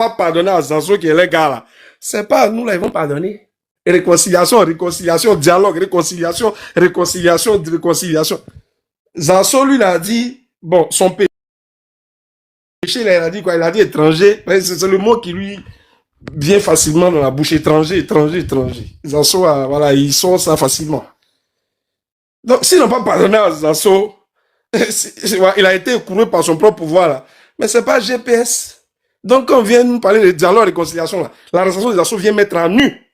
pas pardonner à Zazo qui est les gars là. C'est pas nous là, ils vont pardonner. Réconciliation, réconciliation, dialogue, réconciliation, réconciliation, réconciliation. Zazo, lui, il a dit, bon, son péché, là, il a dit quoi? Il a dit étranger. C'est le mot qui lui vient facilement dans la bouche. Étranger, étranger, étranger. Zazo, voilà, ils sont ça facilement. Donc, s'ils n'ont pas pardonné à Zazo, il a été écroué par son propre pouvoir là. Mais c'est pas GPS. Donc, quand on vient nous parler de dialogue et réconciliation là, la réconciliation des Zazo vient mettre en nu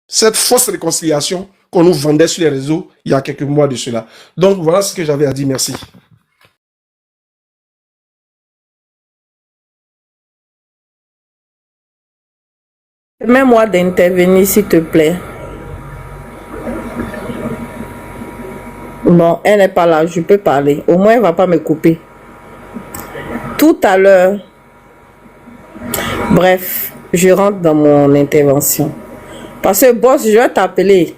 cette fausse réconciliation qu'on nous vendait sur les réseaux il y a quelques mois de cela. Donc, voilà ce que j'avais à dire. Merci. Permets-moi d'intervenir, s'il te plaît. Bon, elle n'est pas là, je peux parler. Au moins, elle ne va pas me couper. Tout à l'heure, bref, je rentre dans mon intervention. Parce que, boss, je vais t'appeler.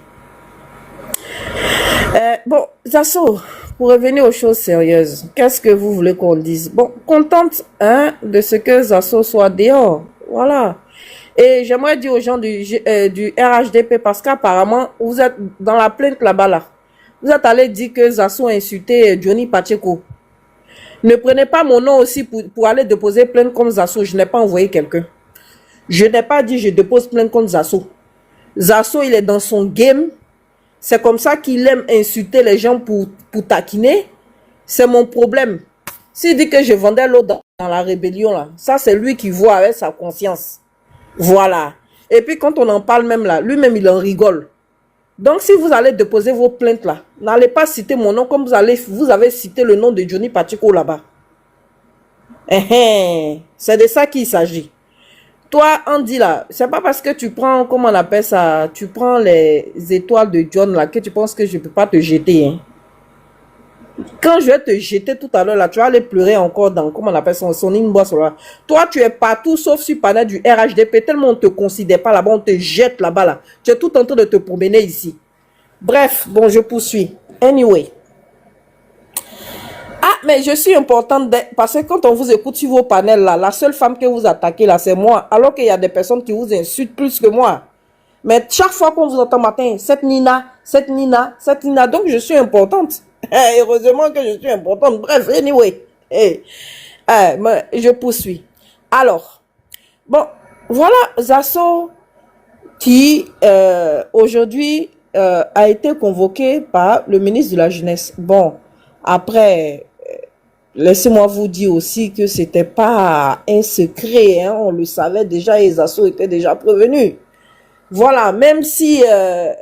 Bon, Zasso, pour revenir aux choses sérieuses, qu'est-ce que vous voulez qu'on dise? Bon, contente de ce que Zasso soit dehors. Voilà. Et j'aimerais dire aux gens du RHDP, parce qu'apparemment, vous êtes dans la plainte là-bas, là. Vous êtes allé dire que Zasso a insulté Johnny Pacheco. Ne prenez pas mon nom aussi pour aller déposer plainte comme Zasso. Je n'ai pas envoyé quelqu'un. Je n'ai pas dit je dépose plainte contre Zasso. Zasso, il est dans son game. C'est comme ça qu'il aime insulter les gens pour taquiner. C'est mon problème. S'il dit que je vendais l'eau dans la rébellion, là, ça c'est lui qui voit avec sa conscience. Voilà. Et puis quand on en parle même là, lui-même il en rigole. Donc si vous allez déposer vos plaintes là, n'allez pas citer mon nom comme vous avez cité le nom de Johnny Pacheco là-bas. C'est de ça qu'il s'agit. Toi, Andy là, c'est pas parce que tu prends, comment on appelle ça, tu prends les étoiles de John là, que tu penses que je peux pas te jeter. Hein. Quand je vais te jeter tout à l'heure là, tu vas aller pleurer encore dans, comment on appelle ça, son inbox là. Toi, tu es partout sauf sur panel du RHDP, tellement on ne te considère pas là-bas, on te jette là-bas là. Tu es tout en train de te promener ici. Bref, bon, je poursuis. Anyway. Ah, mais je suis importante parce que quand on vous écoute sur vos panels là, la seule femme que vous attaquez là, c'est moi. Alors qu'il y a des personnes qui vous insultent plus que moi. Mais chaque fois qu'on vous entend matin, cette Nina, cette Nina, cette Nina, donc je suis importante. Heureusement que je suis importante. Bref, anyway. Je poursuis. Alors, bon, voilà Zasso qui aujourd'hui a été convoqué par le ministre de la Jeunesse. Bon, après, laissez-moi vous dire aussi que c'était pas un secret, hein, on le savait déjà, et Zasso était déjà prévenu. Voilà, même si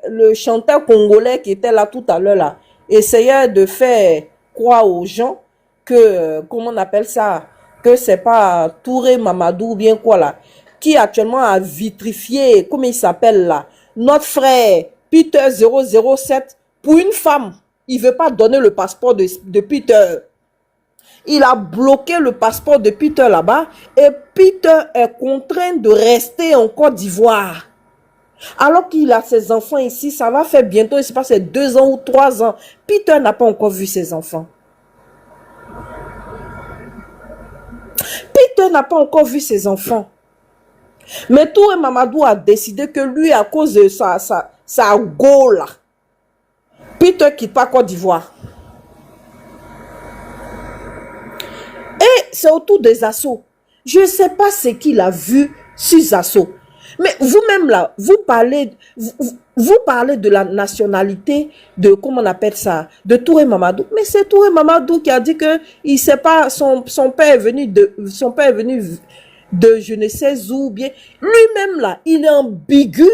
le chanteur congolais qui était là tout à l'heure là essayait de faire croire aux gens que, comment on appelle ça, que c'est pas Touré Mamadou ou bien quoi là, qui actuellement a vitrifié, comment il s'appelle là, notre frère Peter 007 pour une femme. Il veut pas donner le passeport de Peter. Il a bloqué le passeport de Peter là-bas et Peter est contraint de rester en Côte d'Ivoire. Alors qu'il a ses enfants ici, ça va faire bientôt, je ne sais pas, c'est 2 ans ou 3 ans. Peter n'a pas encore vu ses enfants. Peter n'a pas encore vu ses enfants. Mais Touré Mamadou a décidé que lui, à cause de sa go là, Peter quitte pas Côte d'Ivoire. Et c'est autour des Zasso. Je ne sais pas ce qu'il a vu sur Zasso. Mais vous-même là, vous parlez de la nationalité de, comment on appelle ça, de Touré Mamadou. Mais c'est Touré Mamadou qui a dit que il sait pas, son père est venu de je ne sais où bien. Lui-même là, il est ambigu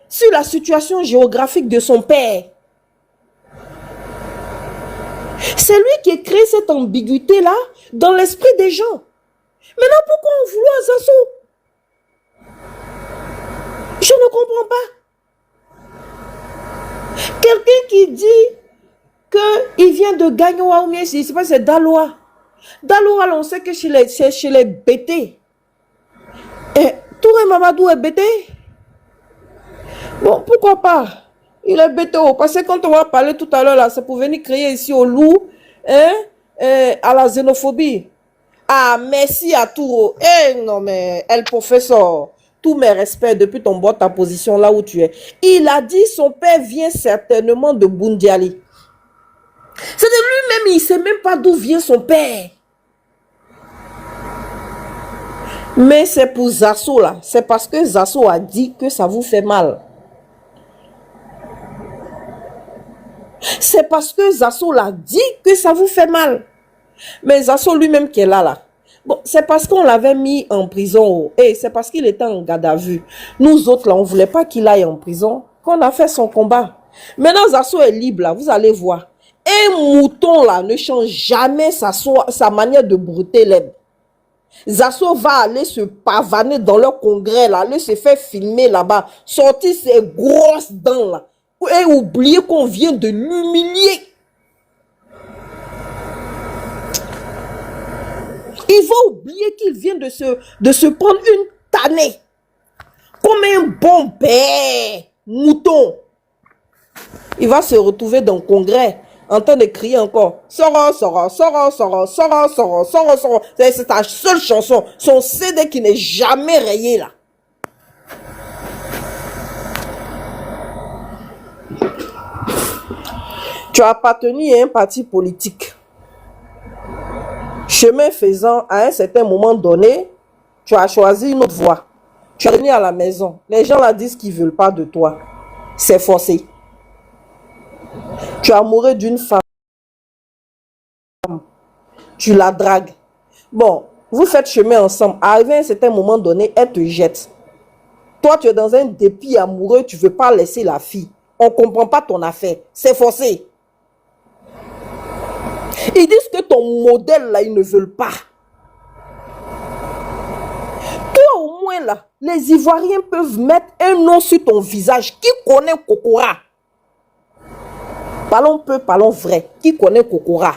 sur la situation géographique de son père. C'est lui qui a créé cette ambiguïté là dans l'esprit des gens. Maintenant, pourquoi on vouloir Zasso? Je ne comprends pas. Quelqu'un qui dit qu'il vient de Gagnoa ou bien, je ne sais pas, c'est Daloa. Daloa, on sait que c'est chez les BT. Et Touré Mamadou est BT. Bon, pourquoi pas? Il est BTO. Parce que quand on va parler tout à l'heure, là, c'est pour venir créer ici au loup, à la xénophobie. Ah, merci à Touro. Eh non, mais elle, professeur, tous mes respects depuis ton bord, ta position là où tu es. Il a dit son père vient certainement de Bundiali. C'est de lui-même, il ne sait même pas d'où vient son père. Mais c'est pour Zasso là. C'est parce que Zasso a dit que ça vous fait mal. C'est parce que Zasso l'a dit que ça vous fait mal. Mais Zasso lui-même qui est là. Bon, c'est parce qu'on l'avait mis en prison. Et c'est parce qu'il était en garde à vue. Nous autres, là, on ne voulait pas qu'il aille en prison. Qu'on a fait son combat. Maintenant, Zasso est libre, là. Vous allez voir. Un mouton, là, ne change jamais sa manière de brouter l'herbe. Zasso va aller se pavaner dans leur congrès, là. Aller se faire filmer là-bas. Sortir ses grosses dents, là. Et oublier qu'on vient de l'humilier. Il va oublier qu'il vient de se prendre une tannée. Comme un bon père, mouton. Il va se retrouver dans le congrès en train de crier encore. Soro, Soro, Soro, Soro, Soro, Soro, Soro, Soro. C'est ta seule chanson. Son CD qui n'est jamais rayé là. Tu as appartenu à un parti politique. Chemin faisant, à un certain moment donné, tu as choisi une autre voie. Tu es venu à la maison. Les gens là disent qu'ils ne veulent pas de toi. C'est forcé. Tu es amoureux d'une femme. Tu la dragues. Bon, vous faites chemin ensemble. Arrivé à un certain moment donné, elle te jette. Toi, tu es dans un dépit amoureux, tu ne veux pas laisser la fille. On ne comprend pas ton affaire. C'est forcé. Ils disent que ton modèle, là, ils ne veulent pas. Toi, au moins, là, les Ivoiriens peuvent mettre un nom sur ton visage. Qui connaît Kokora? Parlons peu, parlons vrai. Qui connaît Kokora?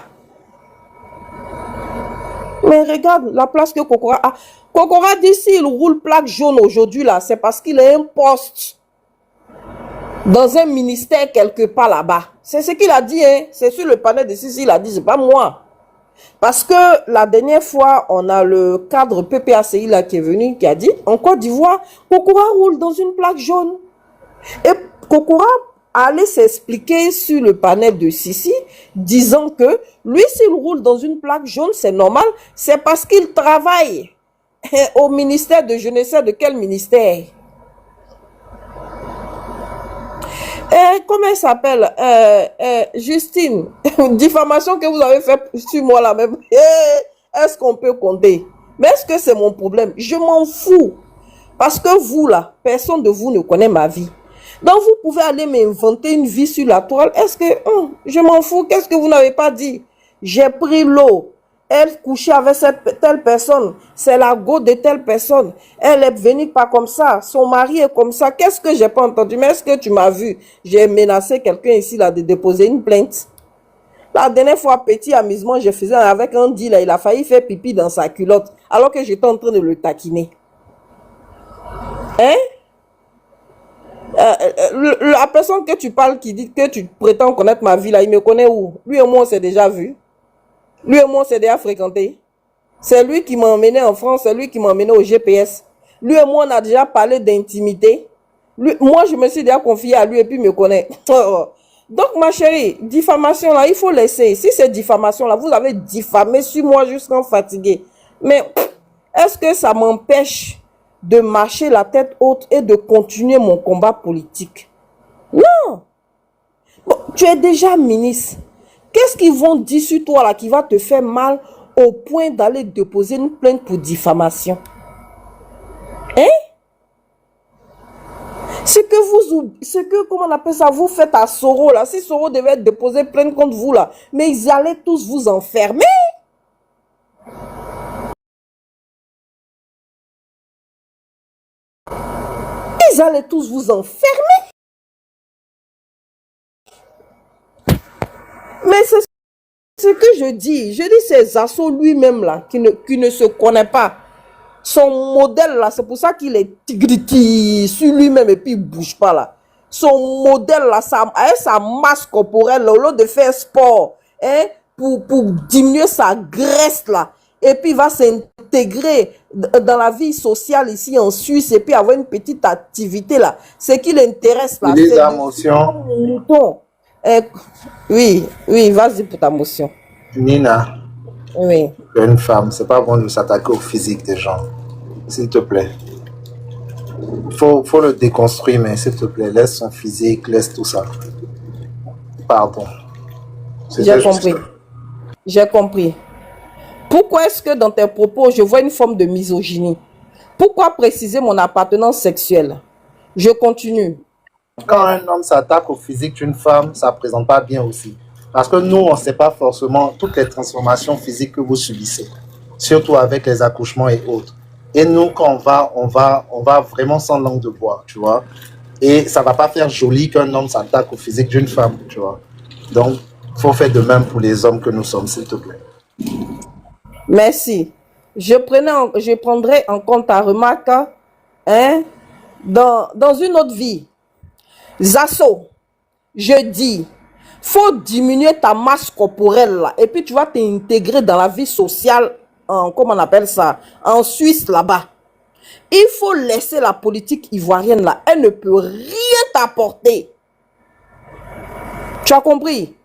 Mais regarde la place que Kokora a. Kokora dit s'il roule plaque jaune aujourd'hui, là, c'est parce qu'il a un poste dans un ministère quelque part là-bas. C'est ce qu'il a dit, hein. C'est sur le panel de Sisi, il a dit, c'est pas moi. Parce que la dernière fois, on a le cadre PPACI là qui est venu, qui a dit, en Côte d'Ivoire, Kokora roule dans une plaque jaune. Et Kokora allait s'expliquer sur le panel de Sisi, disant que lui, s'il roule dans une plaque jaune, c'est normal, c'est parce qu'il travaille au ministère de je ne sais de quel ministère. Comment elle s'appelle? Justine, diffamation que vous avez fait sur moi là même. Est-ce qu'on peut compter? Mais est-ce que c'est mon problème? Je m'en fous. Parce que vous là, personne de vous ne connaît ma vie. Donc vous pouvez aller m'inventer une vie sur la toile. Est-ce que... je m'en fous. Qu'est-ce que vous n'avez pas dit? J'ai pris l'eau. Elle couchait avec telle personne. C'est la go de telle personne. Elle est venue pas comme ça. Son mari est comme ça. Qu'est-ce que j'ai pas entendu? Mais est-ce que tu m'as vu? J'ai menacé quelqu'un ici là de déposer une plainte. La dernière fois, petit amusement, je faisais avec un deal. Il a failli faire pipi dans sa culotte. Alors que j'étais en train de le taquiner. Hein? La personne que tu parles qui dit que tu prétends connaître ma vie là, il me connaît où? Lui et moi on s'est déjà vu. Lui et moi on s'est déjà fréquenté. C'est lui qui m'a emmené en France, c'est lui qui m'a emmené au GPS. Lui et moi on a déjà parlé d'intimité. Moi je me suis déjà confié à lui et puis il me connaît. Donc ma chérie, diffamation là, il faut laisser. Si c'est diffamation là, vous avez diffamé sur moi jusqu'en fatigué. Mais est-ce que ça m'empêche de marcher la tête haute et de continuer mon combat politique? Non. Bon, tu es déjà ministre. Qu'est-ce qu'ils vont dire sur toi là qui va te faire mal au point d'aller déposer une plainte pour diffamation? Hein? Ce que, comment on appelle ça, vous faites à Soro là, si Soro devait déposer plainte contre vous là, mais ils allaient tous vous enfermer. Ils allaient tous vous enfermer. Mais c'est ce que je dis. Je dis c'est Zasso lui-même là, qui ne se connaît pas. Son modèle là, c'est pour ça qu'il est tigriti sur lui-même et puis il ne bouge pas là. Son modèle là, avec sa masse corporelle, là, au lieu de faire sport, hein, pour diminuer sa graisse là, et puis va s'intégrer dans la vie sociale ici en Suisse et puis avoir une petite activité là. Ce qui l'intéresse là, Les c'est émotions. le mouton. Oui, oui, vas-y pour ta motion. Nina, Oui. une femme, c'est pas bon de s'attaquer au physique des gens. S'il te plaît. Faut le déconstruire, mais s'il te plaît, laisse son physique, laisse tout ça. Pardon. J'ai compris. J'ai compris. Pourquoi est-ce que dans tes propos, je vois une forme de misogynie? Pourquoi préciser mon appartenance sexuelle? Je continue. Quand un homme s'attaque au physique d'une femme, ça ne présente pas bien aussi. Parce que nous, on ne sait pas forcément toutes les transformations physiques que vous subissez. Surtout avec les accouchements et autres. Et nous, quand on va vraiment sans langue de bois, tu vois. Et ça ne va pas faire joli qu'un homme s'attaque au physique d'une femme, tu vois. Donc, il faut faire de même pour les hommes que nous sommes, s'il te plaît. Merci. Je prendrai en compte ta remarque hein, dans une autre vie. Zasso, je dis, faut diminuer ta masse corporelle là, et puis tu vas t'intégrer dans la vie sociale, comment on appelle ça, en Suisse là-bas. Il faut laisser la politique ivoirienne là, elle ne peut rien t'apporter. Tu as compris?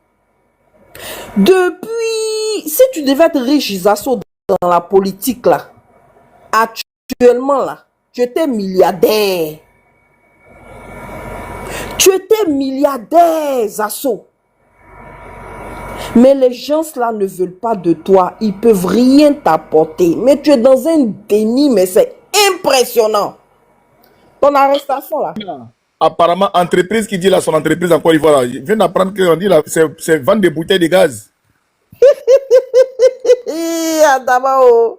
Depuis, si tu devais être riche, Zasso, dans la politique là, actuellement là, tu étais milliardaire. Tu étais milliardaire, Zasso. Mais les gens là ne veulent pas de toi. Ils peuvent rien t'apporter. Mais tu es dans un déni, mais c'est impressionnant. Ton arrestation là. Apparemment, entreprise qui dit là, son entreprise en Côte d'Ivoire, là, je viens d'apprendre qu'on dit là, c'est vendre des bouteilles de gaz. Adamao.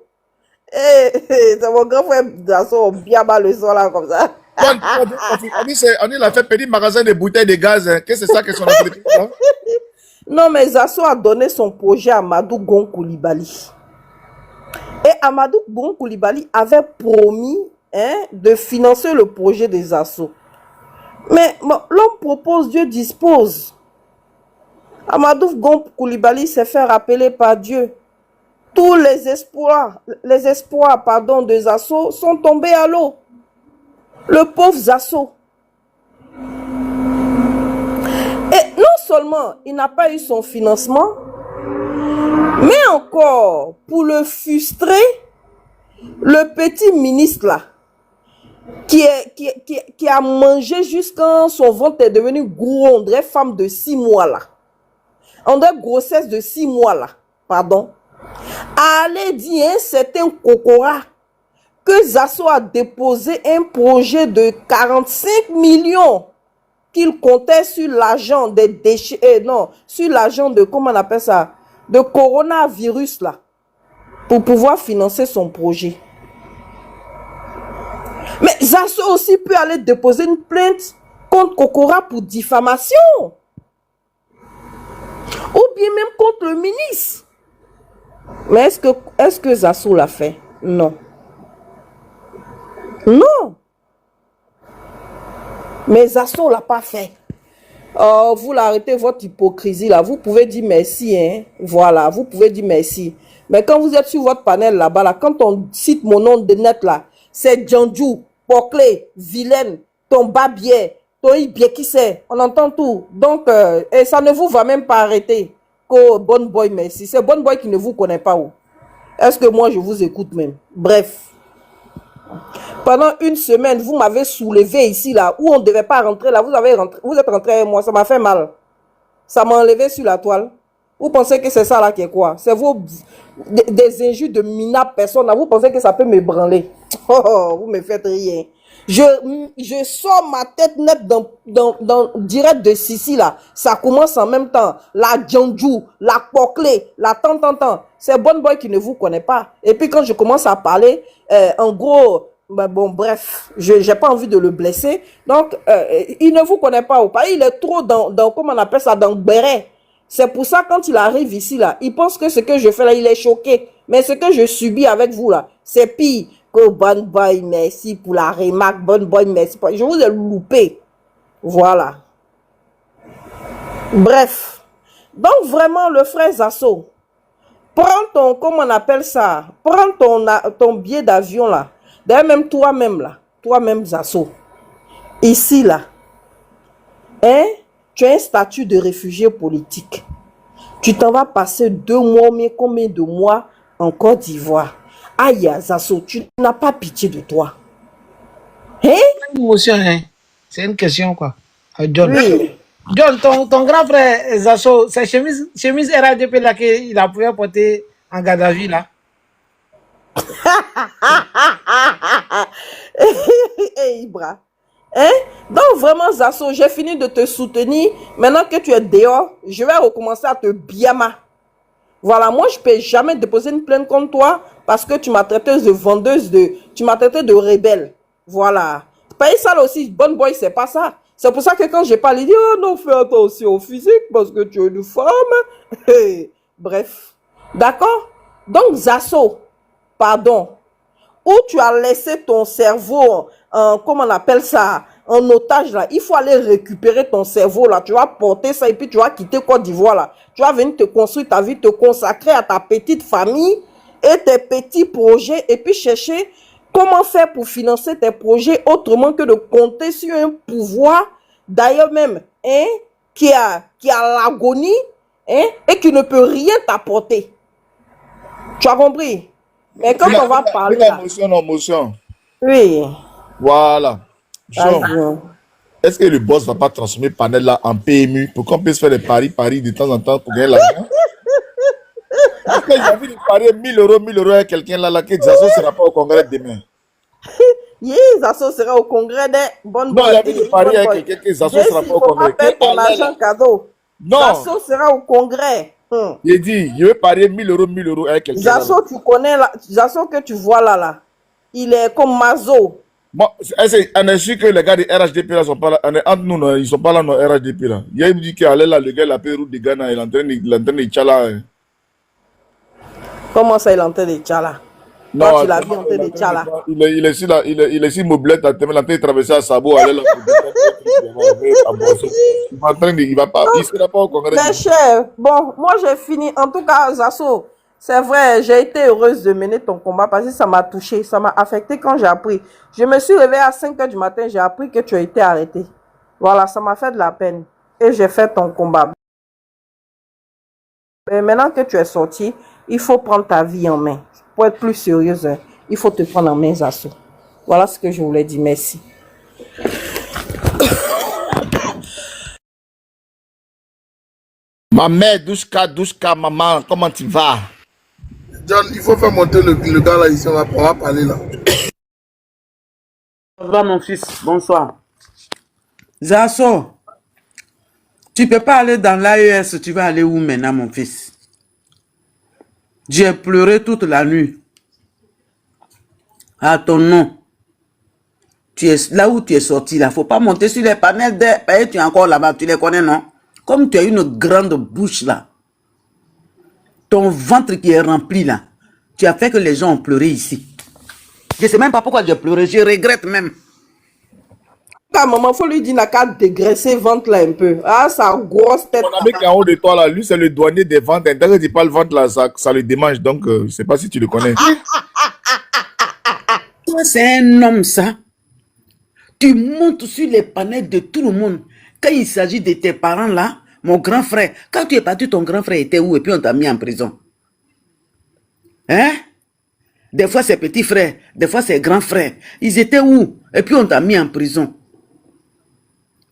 C'est mon grand frère Zasso, bien mal le son là comme ça. On dit il a fait petit magasin de bouteilles de gaz. Hein. Qu'est-ce que c'est ça que son entreprise là? Non, mais Zasso a donné son projet à Amadou Gon Coulibaly. Et Amadou Gon Coulibaly avait promis de financer le projet des Zasso. Mais bon, l'homme propose, Dieu dispose. Amadou Gon Coulibaly s'est fait rappeler par Dieu. Tous les espoirs de Zasso sont tombés à l'eau. Le pauvre Zasso. Et non seulement il n'a pas eu son financement, mais encore, pour le frustrer, le petit ministre là, qui a mangé jusqu'à son ventre est devenu gros, on dirait femme de 6 mois là. On dirait grossesse de 6 mois là, pardon. Allez dire un certain Kokora que Zasso a déposé un projet de 45 millions qu'il comptait sur l'argent des déchets, non, sur l'argent de, comment on appelle ça, de coronavirus là, pour pouvoir financer son projet. Mais Zasso aussi peut aller déposer une plainte contre Kokora pour diffamation. Ou bien même contre le ministre. Mais est-ce que Zasso l'a fait? Non. Non. Mais Zasso l'a pas fait. Oh, vous l'arrêtez votre hypocrisie là. Vous pouvez dire merci, hein. Voilà, vous pouvez dire merci. Mais quand vous êtes sur votre panel là-bas, là, quand on cite mon nom de net là, c'est Djandjou, Poclé, Vilaine, ton Babier, ton Ibier, qui c'est? On entend tout. Donc, et ça ne vous va même pas arrêter. Que Bon Boy, merci. C'est Bon Boy qui ne vous connaît pas où. Est-ce que moi je vous écoute même? Bref. Pendant une semaine, vous m'avez soulevé ici, là, où on ne devait pas rentrer, là, vous êtes rentré avec moi, ça m'a fait mal. Ça m'a enlevé sur la toile. Vous pensez que c'est ça, là, qui est quoi? C'est des injures de minables personnes, là, vous pensez que ça peut me branler? Oh, vous me faites rien. Je sors ma tête nette dans direct de Sissi, là. Ça commence en même temps. La Djandjou, la Poclé, la tant. C'est Bon Boy qui ne vous connaît pas. Et puis quand je commence à parler, en gros, ben bon, bref, je n'ai pas envie de le blesser. Donc, il ne vous connaît pas ou pas. Il est trop dans comment on appelle ça, dans béret. C'est pour ça, quand il arrive ici, là, il pense que ce que je fais là, il est choqué. Mais ce que je subis avec vous, là, c'est pire que Bon Boy, merci pour la remarque. Bon Boy, merci. Je vous ai loupé. Voilà. Bref. Donc, vraiment, le frère Zasso, Prends ton, comment on appelle ça? Prends ton billet d'avion là. D'ailleurs, même toi-même là. Toi-même, Zasso. Ici là. Hein? Tu as un statut de réfugié politique. Tu t'en vas passer 2 mois, mais combien de mois en Côte d'Ivoire? Aïe, Zasso, tu n'as pas pitié de toi. Hein? Émotion, hein. C'est une question, quoi. John. Oui. John, ton grand frère Zasso, c'est chemise RADP là qu'il a pu porter en garde à vue là. Hey, Ibra. Hein? Donc vraiment, Zasso, j'ai fini de te soutenir. Maintenant que tu es dehors, je vais recommencer à te biama. Voilà, moi, je ne peux jamais déposer une plainte contre toi parce que tu m'as traité de vendeuse, tu m'as traité de rebelle. Voilà. Payer ça là aussi, bonne boy, c'est pas ça. C'est pour ça que quand je parle, il dit, oh non, fais attention au physique parce que tu es une femme. Bref. D'accord? Donc, Zasso, pardon, où tu as laissé ton cerveau, comment on appelle ça, en otage là, il faut aller récupérer ton cerveau là, tu vas porter ça et puis tu vas quitter Côte d'Ivoire là. Tu vas venir te construire ta vie, te consacrer à ta petite famille et tes petits projets et puis chercher comment faire pour financer tes projets autrement que de compter sur un pouvoir, d'ailleurs même, hein, qui a l'agonie, hein, et qui ne peut rien t'apporter. Tu as compris? Mais quand on va parler là, Motion. oui, Voilà. Jean, vas-y. est-ce que le boss va pas transformer Panel là en PMU pour qu'on puisse faire des paris de temps en temps pour gagner l'argent? Parce que j'ai envie de parier 1000 euros à quelqu'un là, que Jason ne sera pas au congrès demain. Yes, Zasso sera au congrès des bonnes Non, boys. j'ai envie de parier avec quelqu'un que Jason ne sera pas au congrès. Il ne faut pas perdre ton argent cadeau. Non. Zasso sera au congrès. J'ai dit, je vais parier 1000 euros avec quelqu'un. Zasso, tu connais là, Zasso que tu vois là. Il est comme Mazo. Bon, on est sûr que les gars de RHDP là sont pas là. On est entre nous, non, ils sont pas là, non, RHDP là. Il me dit qu'il allait là, le gars l'appelle route de Ghana, il est en train de tchala. Comment ça, il est en train de tchala? Non, toi, tu l'as vu en train de tchala. Il est ici là, il est ici mobilette, il est en train de traverser à Sabo, aller là. Il va pas, il sera pas au congrès. Très cher. Bon, moi j'ai fini. En tout cas, Zasso, c'est vrai, j'ai été heureuse de mener ton combat parce que ça m'a touché, ça m'a affecté quand j'ai appris. Je me suis réveillée à 5 h du matin, j'ai appris que tu as été arrêté. Voilà, ça m'a fait de la peine. Et j'ai fait ton combat. Mais maintenant que tu es sorti, il faut prendre ta vie en main. Pour être plus sérieuse, il faut te prendre en main, Zasso. Voilà ce que je voulais dire. Merci. Ma mère, Douchka, maman, comment tu vas? John, il faut faire monter le gars là ici, on va parler là. Ça va mon fils, bonsoir. Zasso, tu peux pas aller dans l'AES, tu vas aller où maintenant mon fils? J'ai pleuré toute la nuit. À ton nom. Tu es là où tu es sorti là, faut pas monter sur les panels de... Tu es encore là-bas, tu les connais non? Comme tu as une grande bouche là, ton ventre qui est rempli là, tu as fait que les gens ont pleuré ici. Je ne sais même pas pourquoi j'ai pleuré, je regrette même. Ta maman, faut lui dire n'a qu'à dégraisser ventre là un peu. Ah, sa grosse tête. Mon ami qui est en haut de toi là, lui c'est le douanier des ventes. Dès que tu parles vente là, ça le démange. Donc, je ne sais pas si tu le connais. C'est un homme ça. Tu montes sur les panels de tout le monde. Quand il s'agit de tes parents là, mon grand frère, quand tu es parti, ton grand frère était où et puis on t'a mis en prison? Hein? Des fois c'est petit frère, des fois c'est grand frère. Ils étaient où? Et puis on t'a mis en prison.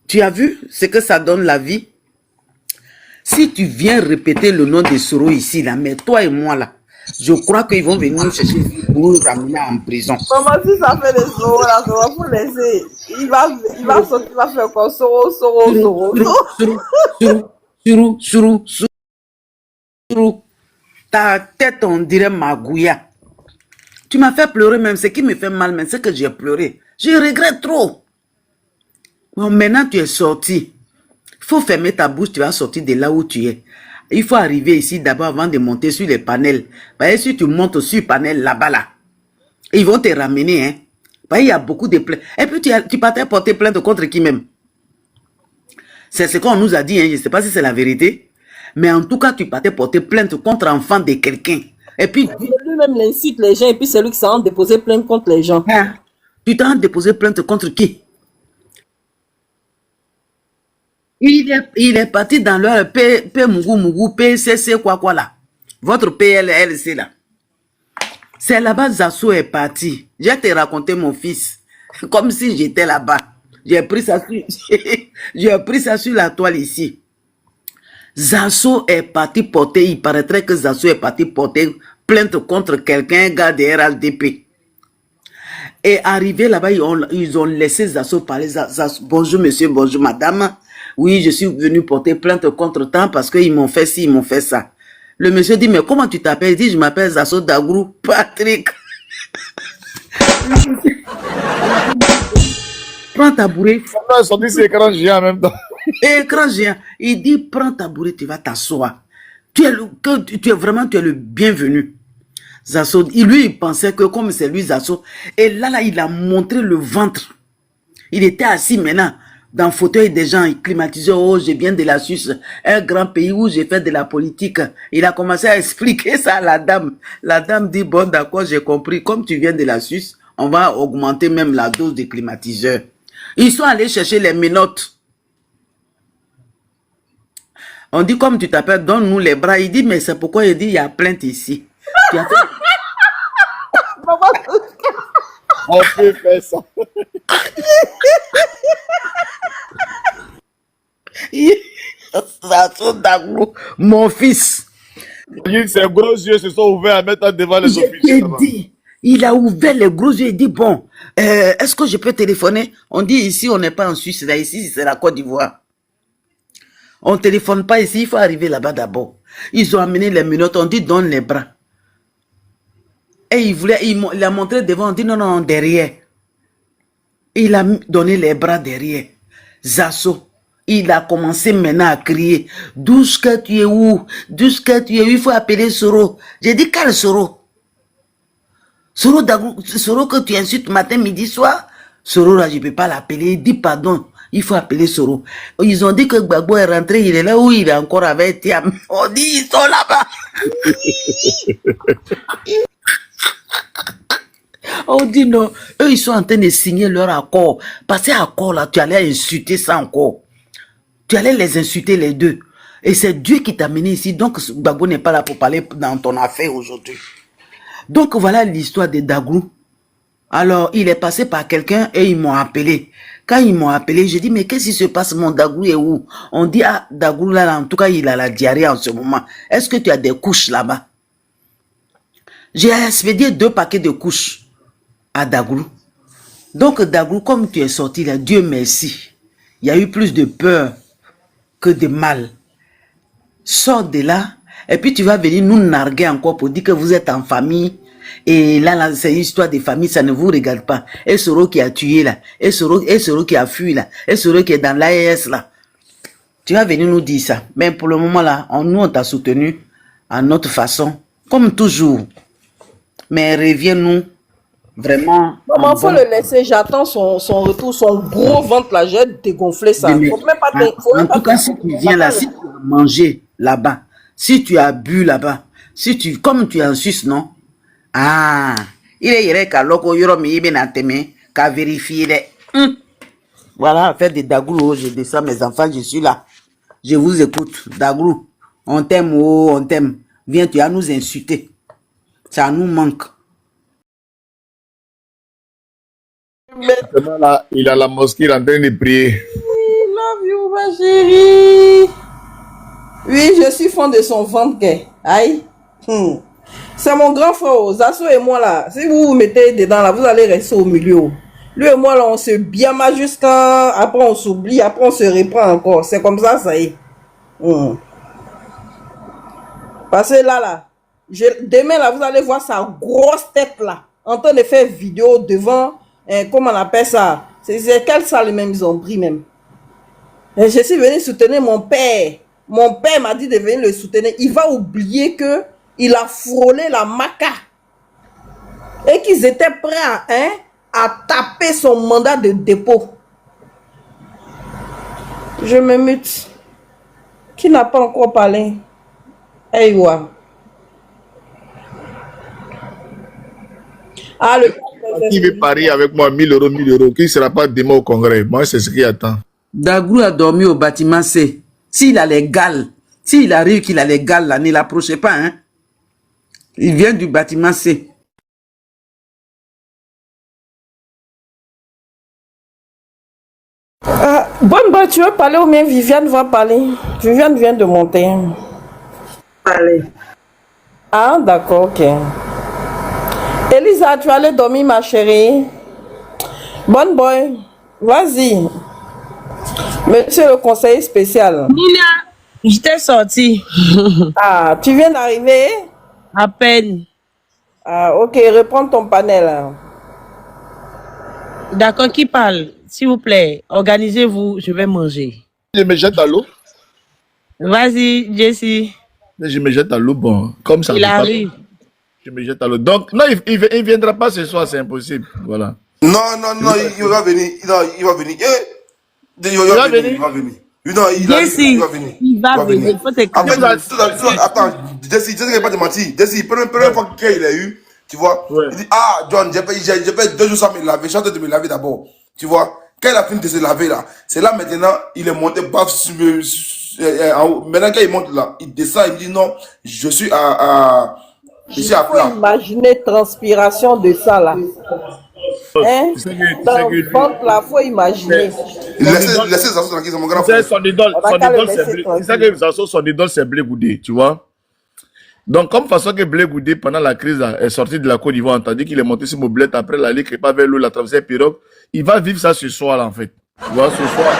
Tu as vu ce que ça donne la vie? Si tu viens répéter le nom de Soro ici, là, mais toi et moi là, je crois qu'ils vont venir nous chercher pour nous ramener en prison. Maman, si ça fait des Soro là, ça va vous laisser. Il va sortir, il va faire quoi? Soro. Soro. Ta tête, on dirait Magouya. Tu m'as fait pleurer même. Ce qui me fait mal, mais c'est que j'ai pleuré. Je regrette trop. Bon, maintenant, tu es sorti. Il faut fermer ta bouche, tu vas sortir de là où tu es. Il faut arriver ici d'abord avant de monter sur les panels. Parce que si tu montes sur le panel là-bas, là, ils vont te ramener. Hein. Parce qu'il y a beaucoup de plaintes. Et puis, tu partais porter plainte contre qui même? C'est ce qu'on nous a dit. Hein. Je ne sais pas si c'est la vérité. Mais en tout cas, tu partais porter plainte contre l'enfant de quelqu'un. Et puis, Lui-même l'incite les gens et puis c'est lui qui s'en déposer plainte contre les gens. hein, tu t'as déposé plainte contre qui? Il est parti dans leur P Mougou, PCC, quoi là. Votre PLLC là. C'est là-bas Zasso est parti. J'ai te raconté mon fils. Comme si j'étais là-bas. J'ai pris ça sur, j'ai pris ça sur la toile ici. Zasso est parti porter, il paraîtrait que Zasso est parti porter plainte contre quelqu'un, gars de RLDP. Et arrivé là-bas, ils ont laissé Zasso parler. Bonjour monsieur, bonjour madame. Oui, je suis venu porter plainte contre temps parce qu'ils m'ont fait ci, ils m'ont fait ça. Le monsieur dit, mais comment tu t'appelles? Il dit, je m'appelle Zasso Dagrou Patrick. Prends ta bourrée. Ils sont dit c'est écran géant en même temps. Écran géant. Il dit, prends ta bourrée, tu vas t'asseoir. Tu es vraiment, tu es le bienvenu. Zasso, lui, il pensait que comme c'est lui, Zasso, et là, il a montré le ventre. Il était assis maintenant dans le fauteuil des gens, il climatisait, oh, je viens de la Suisse, un grand pays où j'ai fait de la politique. Il a commencé à expliquer ça à la dame. La dame dit, bon, d'accord, j'ai compris, comme tu viens de la Suisse, on va augmenter même la dose de climatiseur. Ils sont allés chercher les menottes. On dit, comme tu t'appelles, donne-nous les bras. Il dit, mais c'est pourquoi il dit, il y a plainte ici. Tu as fait... On peut faire ça. Zasso Dagrou, mon fils. Ses gros yeux se sont ouverts à mettre devant les officiers. Dit, il a ouvert les gros yeux et dit, bon, est-ce que je peux téléphoner? On dit, ici, on n'est pas en Suisse, là, ici, c'est la Côte d'Ivoire. On ne téléphone pas ici, il faut arriver là-bas d'abord. Ils ont amené les menottes, on dit, donne les bras. Et il a montré devant, on dit, non, non, derrière. Il a donné les bras derrière. Zasso, il a commencé maintenant à crier, Douska, tu es où? Douska, tu es où? Il faut appeler Soro. J'ai dit, quel Soro? Soro que tu insultes matin, midi, soir? Soro, là, je ne peux pas l'appeler. Il dit, pardon, il faut appeler Soro. Ils ont dit que Gbagbo est rentré, il est là où il est encore avec Tiam. On dit, ils sont là-bas. On dit non, eux ils sont en train de signer leur accord. Parce que accord là, tu allais insulter ça encore. Tu allais les insulter les deux. Et c'est Dieu qui t'a mené ici. Donc Gbagbo n'est pas là pour parler dans ton affaire aujourd'hui. Donc voilà l'histoire de Dagrou. Alors il est passé par quelqu'un et ils m'ont appelé. Quand ils m'ont appelé, j'ai dit mais qu'est-ce qui se passe, mon Dagrou est où? On dit ah Dagrou là, en tout cas il a la diarrhée en ce moment. Est-ce que tu as des couches là-bas? J'ai expédié 2 paquets de couches à Dagrou. Donc Dagrou, comme tu es sorti là, Dieu merci, il y a eu plus de peur que de mal. Sors de là, et puis tu vas venir nous narguer encore pour dire que vous êtes en famille. Et là c'est une histoire de famille, ça ne vous regarde pas. Et Soro qui a tué là, et Soro qui a fui là, et Soro qui est dans l'AES là. Tu vas venir nous dire ça. Mais pour le moment là, nous on t'a soutenu à notre façon, comme toujours. Mais reviens-nous vraiment. Maman, faut le laisser, j'attends son retour, son gros ventre là, j'ai dégonflé ça. Faut même pas en tout cas, si tu viens là, si tu as mangé là-bas, si tu as bu là-bas, comme tu es en Suisse, non? Ah, il est qu'à l'oko yoromi benateme, qu'à vérifier les. Voilà, faire des Dagrou, je descends mes enfants, je suis là. Je vous écoute, Dagrou. On t'aime, oh, on t'aime. Viens, tu vas nous insulter. Ça nous manque. Maintenant, là, il a la mosquée en train de prier. I love you, ma chérie. Oui, je suis fan de son ventre. Aïe. C'est mon grand frère, Zasso et moi là. Si vous vous mettez dedans là, vous allez rester au milieu. Lui et moi là, on se biama jusqu'à... Après on s'oublie, après on se reprend encore. C'est comme ça, ça y est. Parce que là, demain là, vous allez voir sa grosse tête là, en train de faire vidéo devant, comment on appelle ça? C'est quelle salle même ils ont pris même? Et je suis venu soutenir mon père. Mon père m'a dit de venir le soutenir. Il va oublier que il a frôlé la maca. Et qu'ils étaient prêts à taper son mandat de dépôt. Je me mute. Qui n'a pas encore parlé? Hey, ouais. Ah, Qui veut parier avec moi 1000 euros, 1000 euros, qui ne sera pas demain au congrès? Moi, c'est ce qui attend. Dagrou a dormi au bâtiment C. S'il a les gales, s'il arrive qu'il a les gales là, ne l'approchez pas, hein. Il vient du bâtiment C. Bonne, tu veux parler ou bien Viviane va parler? Viviane vient de monter. Allez. Ah, d'accord, ok. Elisa, tu vas aller dormir, ma chérie. Bonne boy, vas-y. Monsieur le conseiller spécial. Nina, j'étais sortie. Ah, tu viens d'arriver? À peine. Ah, ok, reprends ton panel. D'accord, qui parle? S'il vous plaît, organisez-vous, je vais manger. Je me jette à l'eau. Vas-y, Jessie. Je me jette à l'eau, bon, comme ça. Il arrive. Je me jette à l'eau. Donc, non, il ne viendra pas ce soir, c'est impossible. Voilà. Non, il va venir. Non, il va venir. Il va venir. Non, il va venir. Il va venir. Il faut te calmer. Attends, Jesse, je ne vais pas te mentir. Jesse, première fois qu'il a eu, tu vois, il dit, ah, John, j'ai fait 2 jours sans me laver. Chante de me laver d'abord. Tu vois, quand il a fini de se laver là, c'est là maintenant, il est monté, baf, en haut. Maintenant, quand il monte là, il descend, il me dit non, je suis à plat. Imaginer transpiration de ça là. Hein? Donc là, faut imaginer. Laissez ça tranquille, c'est mon grand frère. Son idole, c'est Blé Goudé, tu vois. Donc, comme façon que Blé Goudé, pendant la crise, est sorti de la Côte d'Ivoire, on t'a dit qu'il est monté sur mobilette, après la ligue, pas vers l'eau, il a traversé pirogue. Il va vivre ça ce soir, là, en fait. Tu vois, ce soir.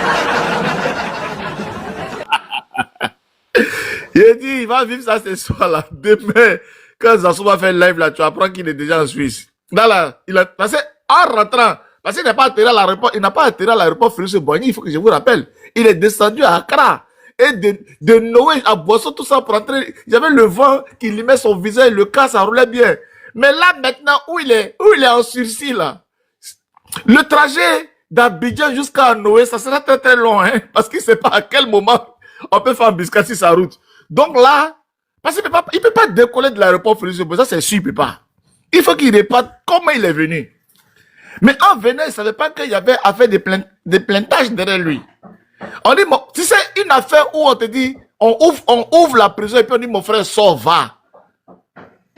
Il dit, il va vivre ça ce soir, là. Demain, quand Zassou va faire live, là, tu apprends qu'il est déjà en Suisse. Là, il a passé, en rentrant, parce qu'il n'a pas atterri à l'aéroport, il n'a pas atterri à l'aéroport Félix Boigny, il faut que je vous rappelle. Il est descendu à Accra. Et de Noé à Boisson, tout ça pour entrer. Il y avait le vent qui lui met son visage, le cas, ça roulait bien. Mais là, maintenant, où il est en sursis, là. Le trajet d'Abidjan jusqu'à Noé, ça sera très très long, hein, parce qu'il ne sait pas à quel moment on peut faire embuscade sur sa route. Donc là, parce qu'il ne peut pas décoller de l'aéroport Félix Boigny, ça c'est sûr, il ne peut pas. Il faut qu'il répète comment il est venu. Mais en venant, il ne savait pas qu'il y avait affaire des plaintages derrière lui. On dit, tu sais, une affaire où on te dit, on ouvre la prison et puis on dit, mon frère, sors, va.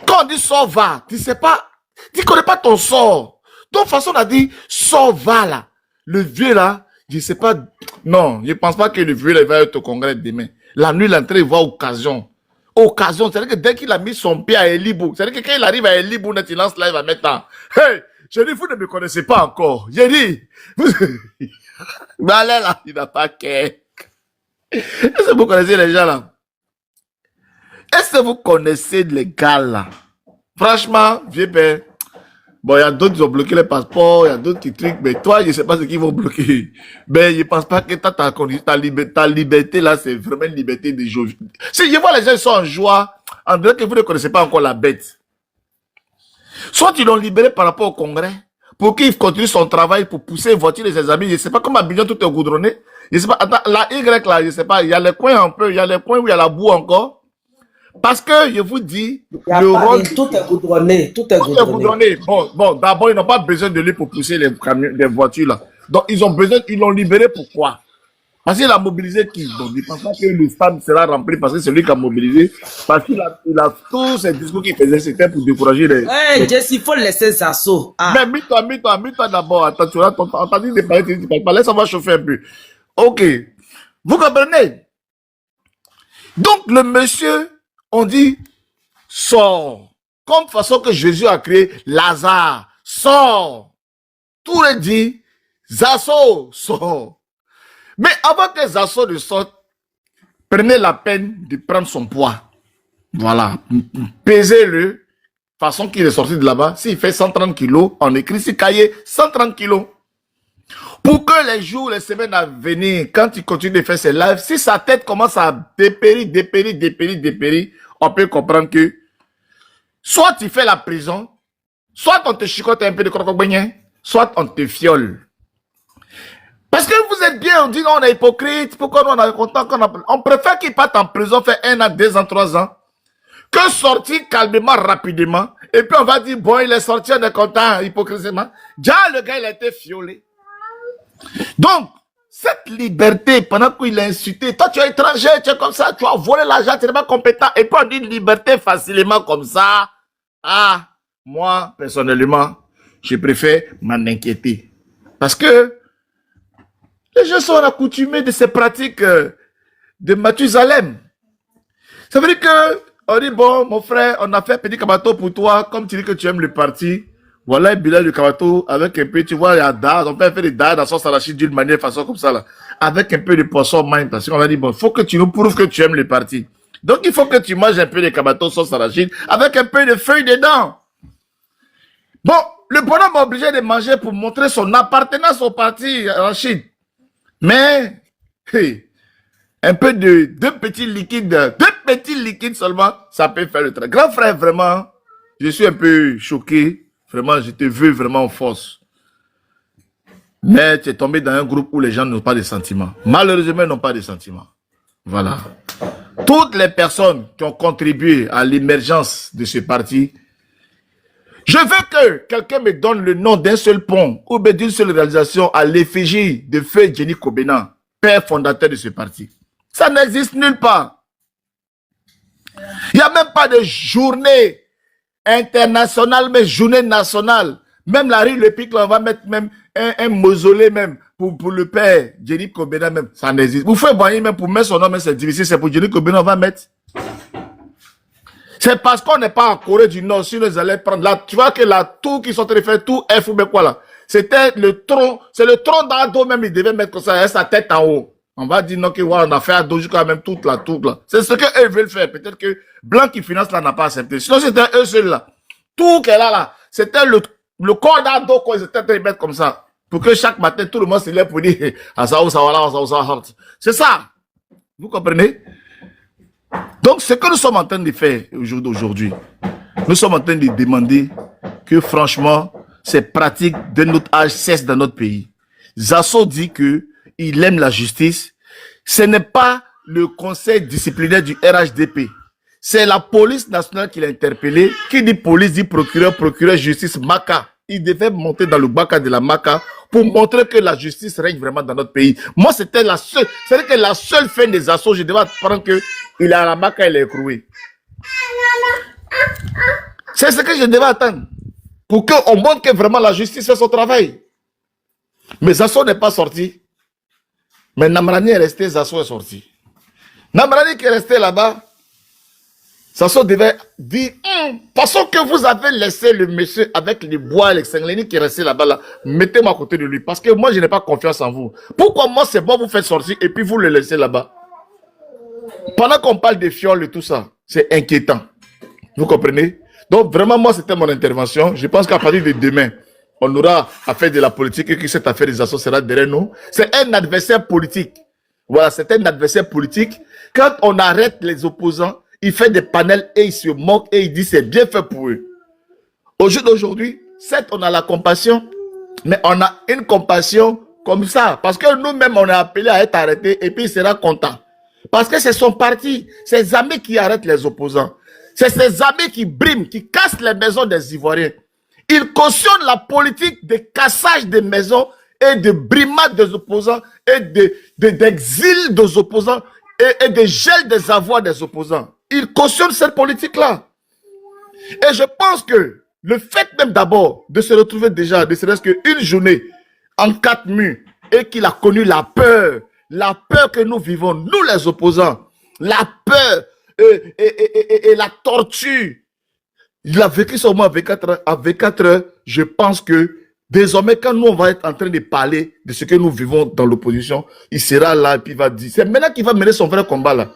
Quand on dit sors, va, tu sais pas, tu ne connais pas ton sort. Donc, façon, on a dit, sors, va, là. Le vieux, là, je ne sais pas, non, je ne pense pas que le vieux, là, il va être au congrès demain. La nuit, l'entrée, il voit occasion. Occasion, c'est-à-dire que dès qu'il a mis son pied à Elibou, c'est-à-dire que quand il arrive à Elibou, il lance là, il va mettre en, hey, je dis, vous ne me connaissez pas encore. J'ai dit, mais allez là, il n'a pas qu'à. Est-ce que vous connaissez les gens là? Est-ce que vous connaissez les gars là? Franchement, vieux père, bon, il y a d'autres qui ont bloqué les passeports, il y a d'autres qui trucs, mais toi, je ne sais pas ce qu'ils vont bloquer. Mais je ne pense pas que ta liberté là, c'est vraiment une liberté de joie. Si je vois les gens qui sont en joie, en disant que vous ne connaissez pas encore la bête. Soit ils l'ont libéré par rapport au congrès, pour qu'il continue son travail, pour pousser une voiture de ses amis. Je ne sais pas comment Abidjan tout est goudronné. Je ne sais pas, attends, la Y là, je ne sais pas, il y a les coins un peu, il y a les coins où il y a la boue encore. Parce que, je vous dis, le rôle... Tout est goudronné, tout est goudronné. Bon, d'abord, ils n'ont pas besoin de lui pour pousser les camions, les voitures là. Donc, ils l'ont libéré pourquoi? Parce qu'il a mobilisé qui? Donc, je ne pense pas que le stade sera rempli parce que c'est lui qui a mobilisé. Parce qu'il a tous ces discours qu'il faisait, c'était pour décourager les... Hey, Jess, il faut laisser Zasso. Ah. Mais mets-toi d'abord. Attends, tu as dit de parler, tu ne parles pas. Laisse, on va chauffer un peu. Ok. Vous comprenez? Donc, le monsieur, on dit, sors. Comme façon que Jésus a créé Lazare. Sors. Tout le dit, Zasso, sors. Mais avant que Zasso ne sorte, prenez la peine de prendre son poids. Voilà. Pesez-le. Façon qu'il est sorti de là-bas. S'il fait 130 kilos, on écrit sur cahier 130 kilos. Pour que les jours, les semaines à venir, quand il continue de faire ses lives, si sa tête commence à dépérir, on peut comprendre que soit tu fais la prison, soit on te chicote un peu de crocobigné, soit on te fiole. Parce que vous êtes bien, on dit non, on est hypocrite. Pourquoi nous, on est content on préfère qu'il parte en prison, faire 1 an, 2 ans, 3 ans, que sortir calmement, rapidement. Et puis on va dire, bon, il est sorti, on est content, hypocritement. Déjà, le gars, il a été violé. Donc, cette liberté, pendant qu'il a insulté, toi tu es étranger, tu es comme ça, tu as volé l'argent, tu n'es pas compétent, et puis on dit liberté facilement comme ça. Ah, moi, personnellement, je préfère m'en inquiéter. Parce que les gens sont accoutumés de ces pratiques de Mathusalem. Ça veut dire que, on dit, bon, mon frère, on a fait un petit kabato pour toi, comme tu dis que tu aimes le parti. Voilà un bilan du kabato avec un peu, tu vois, il y a dard, on peut faire des dards dans son arachide d'une manière, façon comme ça, là. Avec un peu de poisson main, parce qu'on va dire, bon, il faut que tu nous prouves que tu aimes le parti. Donc, il faut que tu manges un peu de kabato sauce arachide avec un peu de feuilles dedans. Bon, le bonhomme est obligé de manger pour montrer son appartenance au parti arachide. Mais, hey, un peu de deux petits liquides seulement, ça peut faire le travail. Grand frère, vraiment, je suis un peu choqué. Vraiment, je te veux vraiment en force. Mais tu es tombé dans un groupe où les gens n'ont pas de sentiments. Malheureusement, ils n'ont pas de sentiments. Voilà. Toutes les personnes qui ont contribué à l'émergence de ce parti, je veux que quelqu'un me donne le nom d'un seul pont ou d'une seule réalisation à l'effigie de feu Jenny Kobena, père fondateur de ce parti. Ça n'existe nulle part. Il n'y a même pas de journée internationale, mais journée nationale. Même la rue Le Pic, là, on va mettre même un mausolée même pour le père Jenny Kobena même. Ça n'existe. Vous faites voyer même pour mettre son nom, mais c'est difficile. C'est pour Jenny Kobena, on va mettre. C'est parce qu'on n'est pas en Corée du Nord. Si nous allons prendre là, tu vois que la tour qui sont en train de faire tout F ou bien quoi là. C'était le tronc, c'est le tronc d'Ado même, il devait mettre comme ça, sa tête en haut. On va dire non que voilà, on a fait à Dojo quand même toute la tour là. C'est ce qu'eux veulent faire. Peut-être que Blanc qui finance là n'a pas accepté. Sinon c'était eux seuls là. Tout qu'elle a là, c'était le corps d'Ado qu'ils étaient en train de mettre comme ça. Pour que chaque matin tout le monde se lève pour dire c'est ça. Vous comprenez? Donc, ce que nous sommes en train de faire aujourd'hui, nous sommes en train de demander que, franchement, ces pratiques de notre âge cessent dans notre pays. Zasso dit qu'il aime la justice. Ce n'est pas le conseil disciplinaire du RHDP. C'est la police nationale qui l'a interpellé. Qui dit police, dit procureur, justice, Maka. Il devait monter dans le Baka de la Maka pour montrer que la justice règne vraiment dans notre pays. Moi, c'était la seule, c'est-à-dire que la seule fin des assauts, je devais apprendre que il a la Maka, il est écroué. C'est ce que je devais attendre. Pour qu'on montre que vraiment la justice fait son travail. Mais Zasso n'est pas sorti. Mais Namrani est resté, Zasso est sorti. Namrani qui est resté là-bas, Zasso devait dire, parce que vous avez laissé le monsieur avec les bois et les Sengleni qui est resté là-bas, là, mettez-moi à côté de lui. Parce que moi, je n'ai pas confiance en vous. Pourquoi moi, c'est bon, vous faites sortir et puis vous le laissez là-bas? Pendant qu'on parle des fioles et tout ça, c'est inquiétant. Vous comprenez? Donc, vraiment, moi, c'était mon intervention. Je pense qu'à partir de demain, on aura à faire de la politique et que cette affaire des assauts sera derrière nous. C'est un adversaire politique. Voilà, c'est un adversaire politique. Quand on arrête les opposants, il fait des panels et il se moque et il dit c'est bien fait pour eux. Au jour d'aujourd'hui, certes, on a la compassion, mais on a une compassion comme ça. Parce que nous-mêmes, on est appelé à être arrêtés et puis il sera content. Parce que c'est son parti, ses amis qui arrêtent les opposants. C'est ses amis qui briment, qui cassent les maisons des Ivoiriens. Il cautionne la politique de cassage des maisons et de brimade des opposants et d'exil des opposants et de gel des avoirs des opposants. Il cautionne cette politique-là. Et je pense que le fait même d'abord de se retrouver déjà, ne serait-ce qu'une journée en 4 murs et qu'il a connu la peur que nous vivons, nous les opposants, la peur et la torture. Il a vécu ça au moins à 24 heures. Je pense que désormais, quand nous on va être en train de parler de ce que nous vivons dans l'opposition, il sera là et puis il va dire, c'est maintenant qu'il va mener son vrai combat là.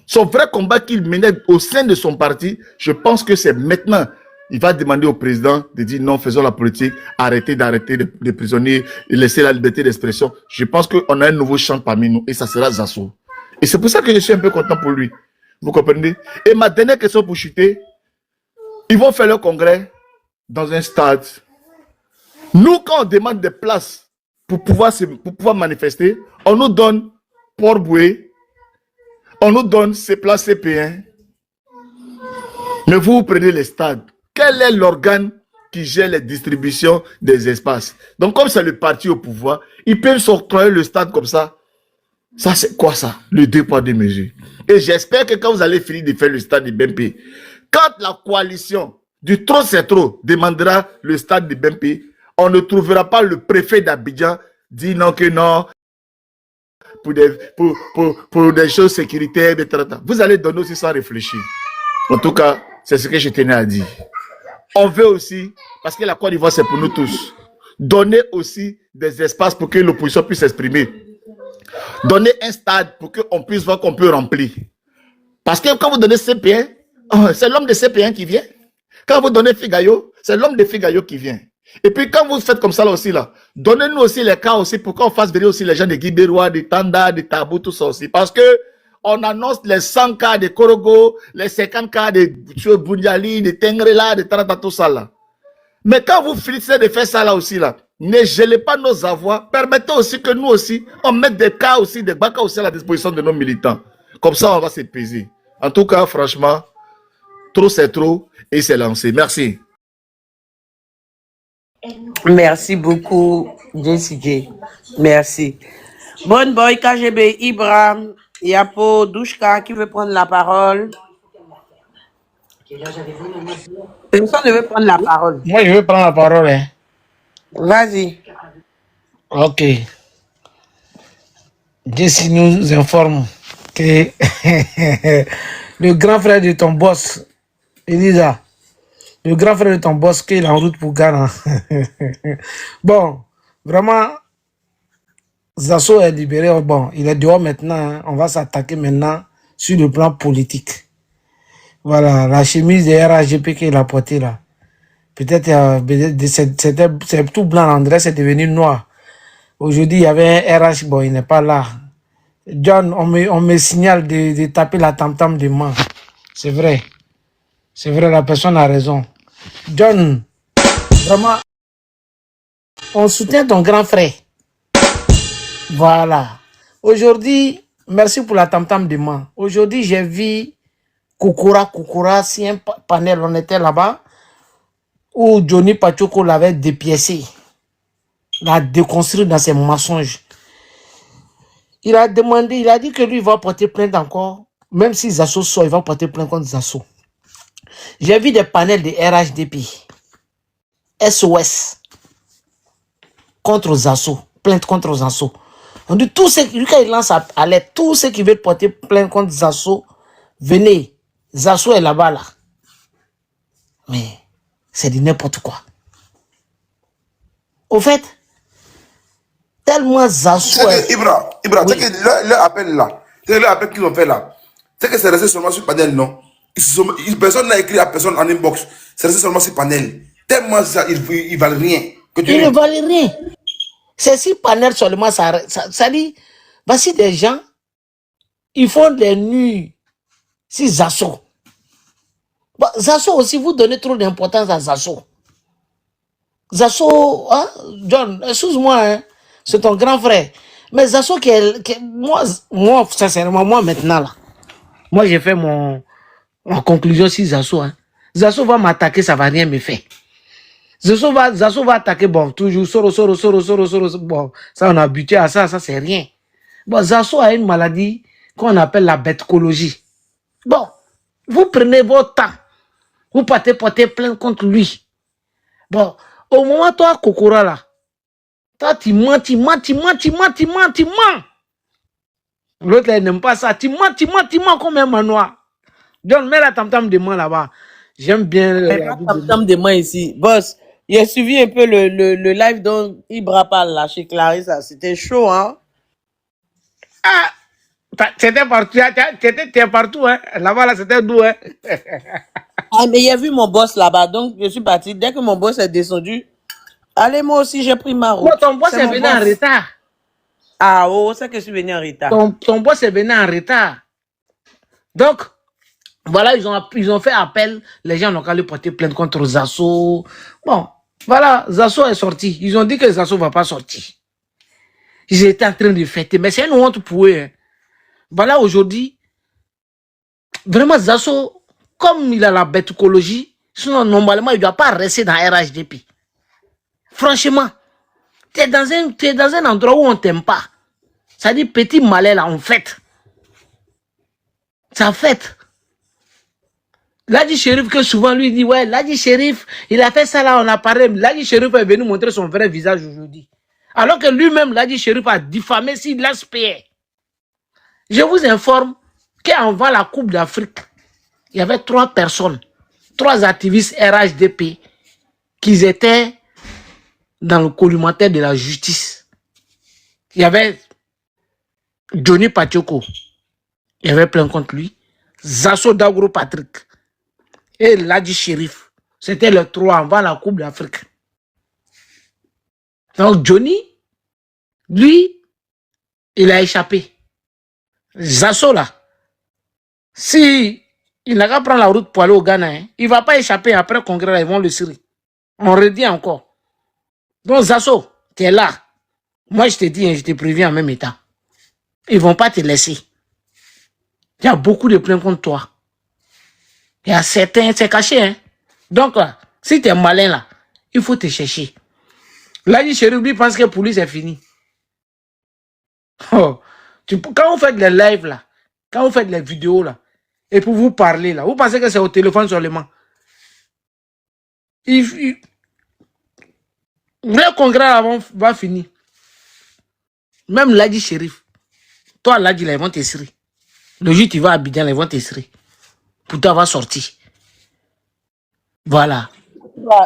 Son vrai combat qu'il menait au sein de son parti, je pense que c'est maintenant. Il va demander au président de dire non, faisons la politique, arrêtez d'arrêter les prisonniers, laisser la liberté d'expression. Je pense qu'on a un nouveau champ parmi nous et ça sera Zasso. Et c'est pour ça que je suis un peu content pour lui. Vous comprenez? Et ma dernière question pour chuter, ils vont faire leur congrès dans un stade. Nous, quand on demande des places pour pouvoir manifester. On nous donne Port-Boué, on nous donne ces places CP1. Mais vous prenez les stades. Quel est l'organe qui gère les distributions des espaces? Donc, comme c'est le parti au pouvoir, ils peuvent s'octroyer le stade comme ça. Ça, c'est quoi ça? Le 2 poids 2 mesures. Et j'espère que quand vous allez finir de faire le stade du BMP, quand la coalition du trop c'est trop demandera le stade du BMP, on ne trouvera pas le préfet d'Abidjan dit non que non pour des choses sécuritaires, etc. Vous allez donner aussi sans réfléchir. En tout cas, c'est ce que je tenais à dire. On veut aussi, parce que la Côte d'Ivoire c'est pour nous tous, donner aussi des espaces pour que l'opposition puisse s'exprimer. Donner un stade pour qu'on puisse voir qu'on peut remplir. Parce que quand vous donnez CP1, c'est l'homme de CP1 qui vient. Quand vous donnez Figayo, c'est l'homme de Figayo qui vient. Et puis quand vous faites comme ça là aussi, là, donnez-nous aussi les cas aussi pour qu'on fasse venir aussi les gens de Guibérois, de Tanda, de Tabou, tout ça aussi. Parce que on annonce les 100 cas de Korogo, les 50 cas de Bundiali, de Tengrela, de Tarata, tout ça là. Mais quand vous finissez de faire ça là aussi là, ne gelez pas nos avoirs. Permettez aussi que nous aussi, on mette des cas aussi, des cas aussi à la disposition de nos militants. Comme ça, on va s'épuiser. En tout cas, franchement, trop c'est trop et c'est lancé. Merci. Merci beaucoup, JCJ. Merci. Bonne boy, KGB, Ibrahim, Yapo, Douchka, qui veut prendre la parole? Personne ne veut prendre la parole. Moi, je vais prendre la parole. Hein. Vas-y. Ok. Jesse nous informe que le grand frère de ton boss, Elisa, le grand frère de ton boss, qui est en route pour Ghana. Bon, vraiment, Zasso est libéré. Bon, il est dehors maintenant. Hein. On va s'attaquer maintenant sur le plan politique. Voilà, la chemise de RAGP qu'il a portée là. Peut-être c'est tout blanc, André, c'est devenu noir. Aujourd'hui, il y avait un RH, bon, il n'est pas là. John, on me signale de taper la tam-tam de main. C'est vrai. C'est vrai, la personne a raison. John, vraiment, on soutient ton grand frère. Voilà. Aujourd'hui, merci pour la tam-tam de main. Aujourd'hui, j'ai vu Koukoura, si un panel, on était là-bas, où Johnny Pachoko l'avait dépiécé, l'a déconstruit dans ses mensonges. Il a demandé, il a dit que lui, il va porter plainte encore, même si Zasso sort, il va porter plainte contre Zasso. J'ai vu des panels de RHDP, SOS, contre Zasso, plainte contre Zasso. On dit, tous ceux qui, quand il lance à l'aide, tous ceux qui veulent porter plainte contre Zasso, venez. Zasso est là-bas, là. Mais c'est du n'importe quoi. Au fait, tellement Zasso est... Ibra, oui. Tu sais que leur appel là, tu sais leur appel qu'ils ont fait là, tu sais que c'est resté seulement sur panel, non? Personne n'a écrit à personne en inbox, c'est resté seulement sur panel. Tellement ça, ils valent rien. Ils ne valent rien. C'est si panel seulement, ça dit, voici des gens, ils font des nuits. Si Zasso. Bon, Zasso aussi, vous donnez trop d'importance à Zasso. Zasso, hein, John, excuse-moi, hein, c'est ton grand frère. Mais Zasso, moi, sincèrement, moi maintenant, là, moi j'ai fait mon conclusion sur Zasso. Hein. Zasso va m'attaquer, ça va rien me faire. Zasso va attaquer, bon, toujours, Soro, bon, ça on a habitué à ça c'est rien. Bon, Zasso a une maladie qu'on appelle la bêtecologie. Bon, vous prenez votre temps. Vous partez porter plainte contre lui. Bon, au moment toi, Kokora là, toi tu mens. L'autre là, il n'aime pas ça. Tu mens comme un manoir. John, mets la tam-tam de main là-bas. J'aime bien la tam-tam de main ici. Boss, il a suivi un peu le live dont Ibra parle là, chez Clarisse. C'était chaud, hein? Ah! C'était partout, t'es partout, hein. Là-bas, là, c'était doux, hein. Ah, mais il a vu mon boss là-bas, donc je suis parti. Dès que mon boss est descendu, allez, moi aussi, j'ai pris ma route. Oh, ton boss est venu en retard. Ah, oh, c'est que je suis venu en retard. Ton boss est venu en retard. Donc, voilà, ils ont fait appel. Les gens n'ont qu'à lui porter plainte contre Zasso. Bon, voilà, Zasso est sorti. Ils ont dit que Zasso ne va pas sortir. Ils étaient en train de fêter. Mais c'est une honte pour eux. Hein. Voilà, aujourd'hui, vraiment, Zasso, comme il a la bêticologie, sinon, normalement, il ne doit pas rester dans RHDP. Franchement, tu es dans un endroit où on ne t'aime pas. Ça dit petit malin là, en fait. Ça fait. L'Adi Shérif que souvent lui dit, ouais, l'Adi Shérif, il a fait ça là en appareil. L'Adi Shérif est venu montrer son vrai visage aujourd'hui. Alors que lui-même, l'Adi Shérif a diffamé s'il laisse payer. Je vous informe qu'avant la Coupe d'Afrique, il y avait 3 personnes, 3 activistes RHDP qui étaient dans le collimateur de la justice. Il y avait Johnny Patioko, il y avait plein contre lui, Zasso Dagoro Patrick et Ladi Shérif. C'était les 3 avant la Coupe d'Afrique. Donc Johnny, lui, il a échappé. Zasso là, si il n'a qu'à prendre la route pour aller au Ghana, hein, il ne va pas échapper après le congrès, là, ils vont le tirer. On redit encore. Donc Zasso, tu es là. Moi je te dis, hein, je te préviens en même état. Ils ne vont pas te laisser. Il y a beaucoup de plaintes contre toi. Il y a certains, c'est caché. Hein? Donc là, si tu es malin là, il faut te chercher. Là, il Chérif, lui pense que pour lui c'est fini. Oh, quand vous faites les lives là, quand vous faites les vidéos là, et pour vous parler là, vous pensez que c'est au téléphone seulement. Le congrès là va finir. Même Ladi Shérif, toi Ladi là, ils vont t'esserer. Le jour tu vas à Abidjan, ils vont t'esserer. Pour t'avoir sorti. Voilà.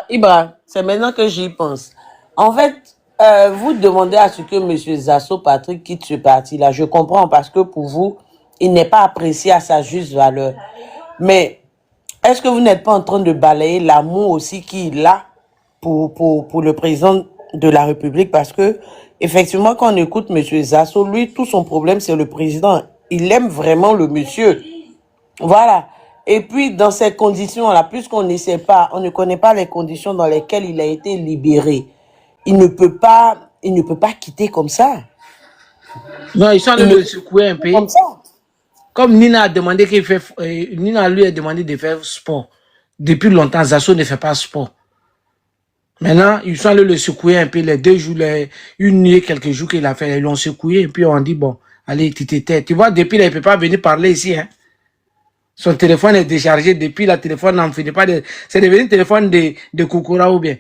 Ibra, c'est maintenant que j'y pense. En fait, vous demandez à ce que M. Zasso Patrick quitte ce parti-là. Je comprends parce que pour vous, il n'est pas apprécié à sa juste valeur. Mais est-ce que vous n'êtes pas en train de balayer l'amour aussi qu'il a pour le président de la République? Parce que, effectivement, quand on écoute M. Zasso, lui, tout son problème, c'est le président. Il aime vraiment le monsieur. Voilà. Et puis, dans ces conditions-là, puisqu'on ne sait pas, on ne connaît pas les conditions dans lesquelles il a été libéré, il ne peut pas quitter comme ça. Non, ils sont allés le secouer un peu. Comme ça. Comme Nina a demandé qu'il fait, Nina lui a demandé de faire sport. Depuis longtemps, Zasso ne fait pas sport. Maintenant, ils sont allés le secouer un peu, les 2 jours, une nuit, quelques jours qu'il a fait, ils l'ont secoué, et puis on dit, bon, allez, tu t'étais. Tu vois, depuis là, il ne peut pas venir parler ici, hein. Son téléphone est déchargé, depuis le téléphone n'en finit pas de... C'est devenu un téléphone de Koukoura ou bien.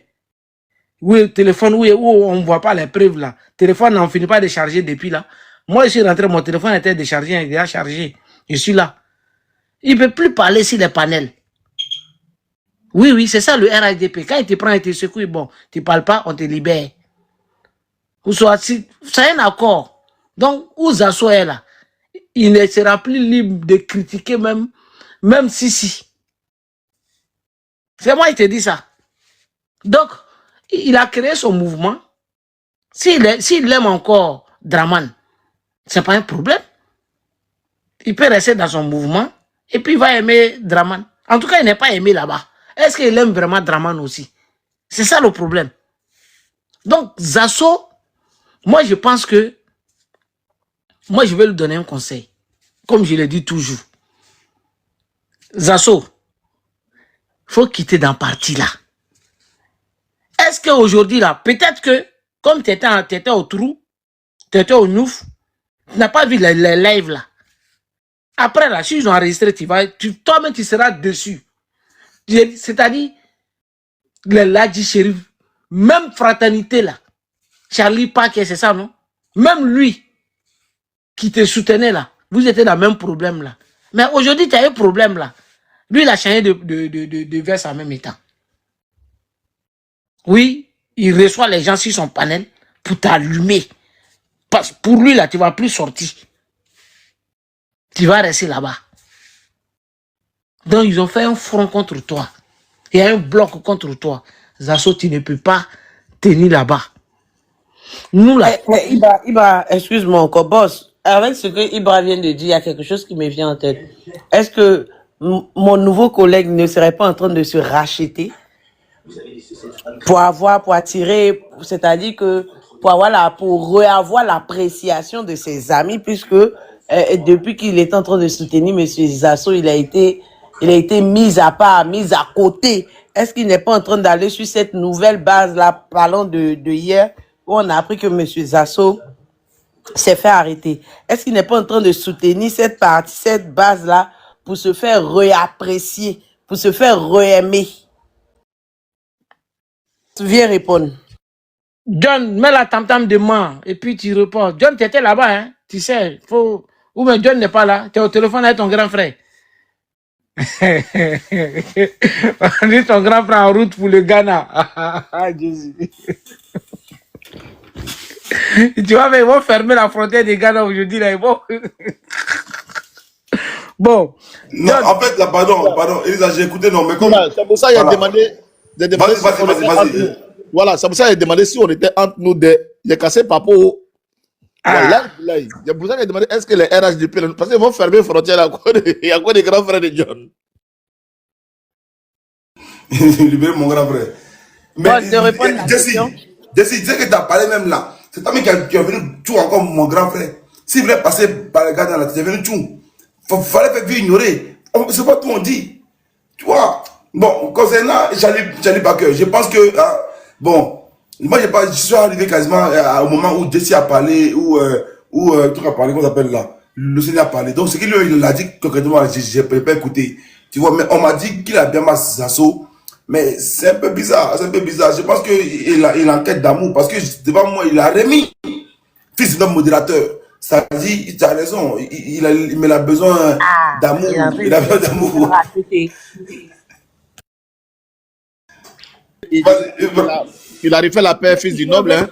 Oui, téléphone où on ne voit pas les preuves là. Téléphone n'en finit pas de charger depuis là. Moi, je suis rentré, mon téléphone était déchargé, il est déjà chargé. Je suis là. Il ne peut plus parler sur les panels. Oui, c'est ça le RHDP. Quand il te prend et te secoue, bon, tu ne parles pas, on te libère. Ou soit, c'est un accord. Donc, où Zasso est là, il ne sera plus libre de critiquer même si. C'est moi qui te dis ça. Donc, il a créé son mouvement. S'il aime encore Draman, c'est pas un problème. Il peut rester dans son mouvement et puis il va aimer Draman. En tout cas, il n'est pas aimé là-bas. Est-ce qu'il aime vraiment Draman aussi? C'est ça le problème. Donc, Zasso, moi je pense que, moi je vais lui donner un conseil. Comme je le dis toujours. Zasso, il faut quitter dans parti là. Est-ce qu'aujourd'hui là, peut-être que, comme tu étais au trou, tu étais au nouf, tu n'as pas vu les lives là. Après là, si ils ont enregistré, toi-même tu seras dessus. C'est-à-dire, les Ladi Shérif, même fraternité là, Charlie Parker, c'est ça, non? Même lui, qui te soutenait là, vous étiez dans le même problème là. Mais aujourd'hui, tu as un problème là. Lui, il a changé de verse en même temps. Oui, il reçoit les gens sur son panel pour t'allumer. Parce que pour lui, là, tu ne vas plus sortir. Tu vas rester là-bas. Donc, ils ont fait un front contre toi. Il y a un bloc contre toi. Zasso, tu ne peux pas tenir là-bas. Nous, là... Ibra, excuse-moi encore, boss. Avec ce que Ibra vient de dire, il y a quelque chose qui me vient en tête. Est-ce que mon nouveau collègue ne serait pas en train de se racheter pour attirer, c'est-à-dire que pour reavoir l'appréciation de ses amis, puisque depuis qu'il est en train de soutenir M. Zasso, il a été mis à part, mis à côté. Est-ce qu'il n'est pas en train d'aller sur cette nouvelle base-là, parlant de hier, où on a appris que M. Zasso s'est fait arrêter? Est-ce qu'il n'est pas en train de soutenir cette base-là pour se faire réapprécier, pour se faire re-aimer? Viens répondre. John, mets la tam-tam de main et puis tu réponds. John, tu étais là-bas, hein? Tu sais, faut... Ou mais John n'est pas là. Tu es au téléphone avec ton grand frère. On dit ton grand frère en route pour le Ghana. Ah, Jésus. Tu vois, mais ils vont fermer la frontière du Ghana aujourd'hui. Là, ils vont... Bon. Non, John. en fait, là, pardon, Elisa, j'ai écouté, non, mais comme. Voilà, c'est pour ça qu'il a Voilà. demandé. Vas-y. Voilà, c'est pour ça qu'il a demandé si on était entre nous deux. Il a cassé Papo. Voilà, là, c'est pour ça qu'il a demandé est-ce que les RHDP. Parce qu'ils vont fermer les frontières. Il y a quoi des grands frères de John? Libérer mon grand frère. Bon, je réponds à la question. Jessie, tu sais que tu as parlé même là. C'est toi qui est venu tout encore mon grand frère. S'il voulait passer par le gars dans la tête, il est venu tout. Fallait faire vite ignorer. C'est pas tout on dit. Tu vois. Bon, concernant Charlie Baker, je pense que, bon, moi je suis arrivé quasiment au moment où Jessie a parlé, où tout a parlé, comment ça s'appelle là, le Seigneur a parlé. Donc, ce qu'il il a dit concrètement, je ne peux pas écouter. Tu vois, mais on m'a dit qu'il a bien massé Zasso. Mais c'est un peu bizarre, Je pense qu'il enquête d'amour parce que devant moi, il a remis fils d'un modérateur. Ça dit, tu as raison, il a besoin d'amour. Il a besoin d'amour. Il a refait la paix, fils du noble. Hein?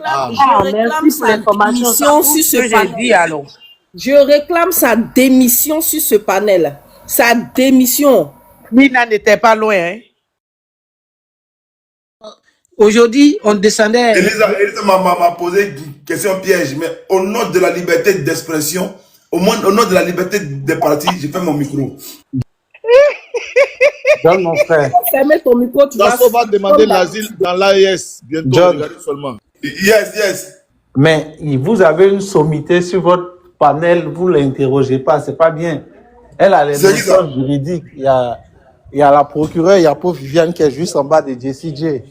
Merci pour l'information sur ce panel. Je réclame sa démission sur ce panel. Sa démission. Mina n'était pas loin. Hein? Aujourd'hui, on descendait. Elisa m'a posé une question piège, mais au nom de la liberté d'expression, au nom de la liberté des partis, j'ai fait mon micro. John, mon frère. Fermez ton micro, tu Zasso va demander l'asile dans l'AES bientôt. John. Regardez seulement. Yes. Mais vous avez une sommité sur votre panel, vous ne l'interrogez pas, c'est pas bien. Elle a les notions juridiques. Il y a la procureure, il y a pauvre Viviane qui est juste en bas de Jessie J.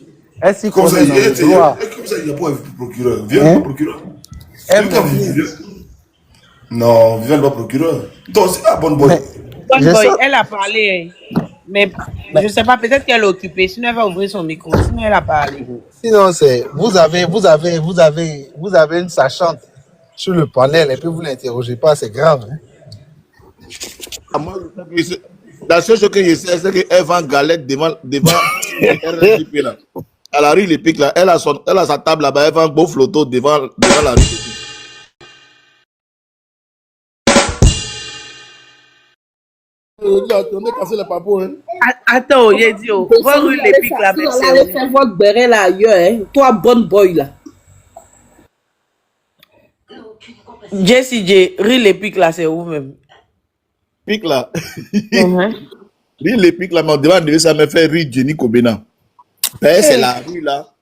Est-ce qu'il Comme ça, connaît le droit? comme ça, il n'y a pas un procureur. Viens, procureur. Non, Viviane pas procureur. Donc, c'est la bonne boy. Bonne boy, elle a parlé. Mais je ne sais pas, peut-être qu'elle est occupée. Sinon, elle va ouvrir son micro. Sinon, elle a parlé. Sinon, c'est vous avez une sachante sur le panel et puis vous l'interrogez pas, c'est grave. Hein? Moi, la seule chose que je sais, c'est qu'elle vend galette devant RDP là. À la rue Les Pics là, elle a sa table là-bas, elle vend beau flotto devant la rue. On a cassé les papos, hein. Attends, il a dit, va rue Les Pics là, vous allez faire votre béret là ailleurs, hein. Toi, bonne boy là. Jessie J, rue Les Pics là, c'est où même? Pic là. Rue Les Pics là, mais on devait ça me faire rue Jenny Kobena. C'est la rue là,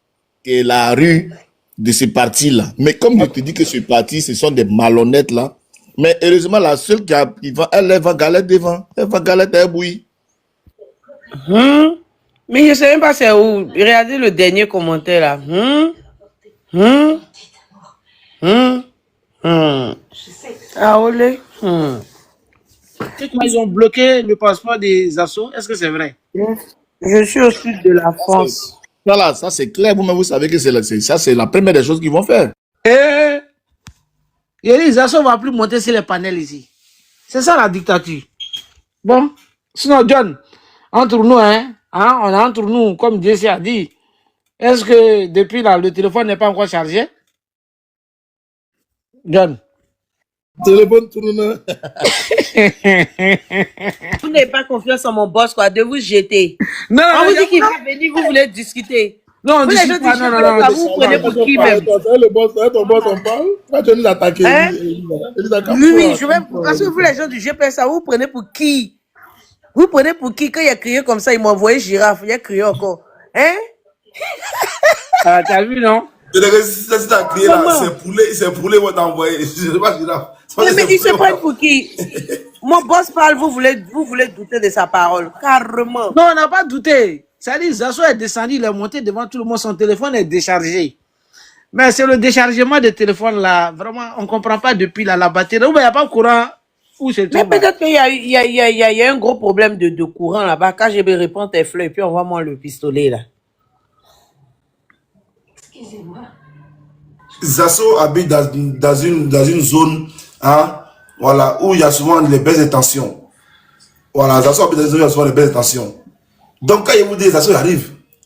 qui est la rue de ce parti-là. Mais comme je te dis que ce parti, ce sont des malhonnêtes là. Mais heureusement, la seule qui va, elle va galette devant. Elle va galette, elle bouille. Mais je ne sais même pas c'est où. Regardez le dernier commentaire là. Ah, olé. Ils ont bloqué le passeport des Zasso. Est-ce que c'est vrai? Je suis au sud de la France. Voilà, ça c'est clair. Vous-même, vous savez que ça, c'est la première des choses qu'ils vont faire. Et les Zasso ne vont plus monter sur les panels ici. C'est ça la dictature. Bon, sinon, John, entre nous, on est entre nous, comme Jessie a dit. Est-ce que depuis là, le téléphone n'est pas encore chargé? John. Téléphone tourne. Vous n'avez pas confiance en mon boss, quoi, de vous jeter. Non, on vous dit qu'il va venir, vous voulez discuter. Non, vous les gens pas, non. vous prenez pour qui même? Le boss, ton boss, on parle. Quand tu nous attaquer, oui, je vais. Parce que vous, les gens du GPS, ça vous prenez pour qui? Vous prenez pour qui? Quand il a crié comme ça, il m'a envoyé girafe, il a crié encore. Hein? T'as vu, non? C'est à crier là, c'est poulet, moi t'as envoyé. Je sais pas, Mais il se prend pour qui? Mon boss parle, vous voulez douter de sa parole. Carrément. Non, on n'a pas douté. Ça dit, Zasso est descendu, il est monté devant tout le monde, son téléphone est déchargé. Mais c'est le déchargement de téléphone là, vraiment, on ne comprend pas depuis là, la batterie. Il n'y a pas de courant. Où c'est Mais peut-être qu'il y a un gros problème de courant là-bas. Quand je vais répondre tes fleurs, et puis envoie-moi le pistolet là. Zasso habite dans une zone, hein, voilà, où il y a souvent les belles intentions. Voilà, Zasso habite dans une zone où il y a souvent les belles intentions. Donc quand il vous dit Zasso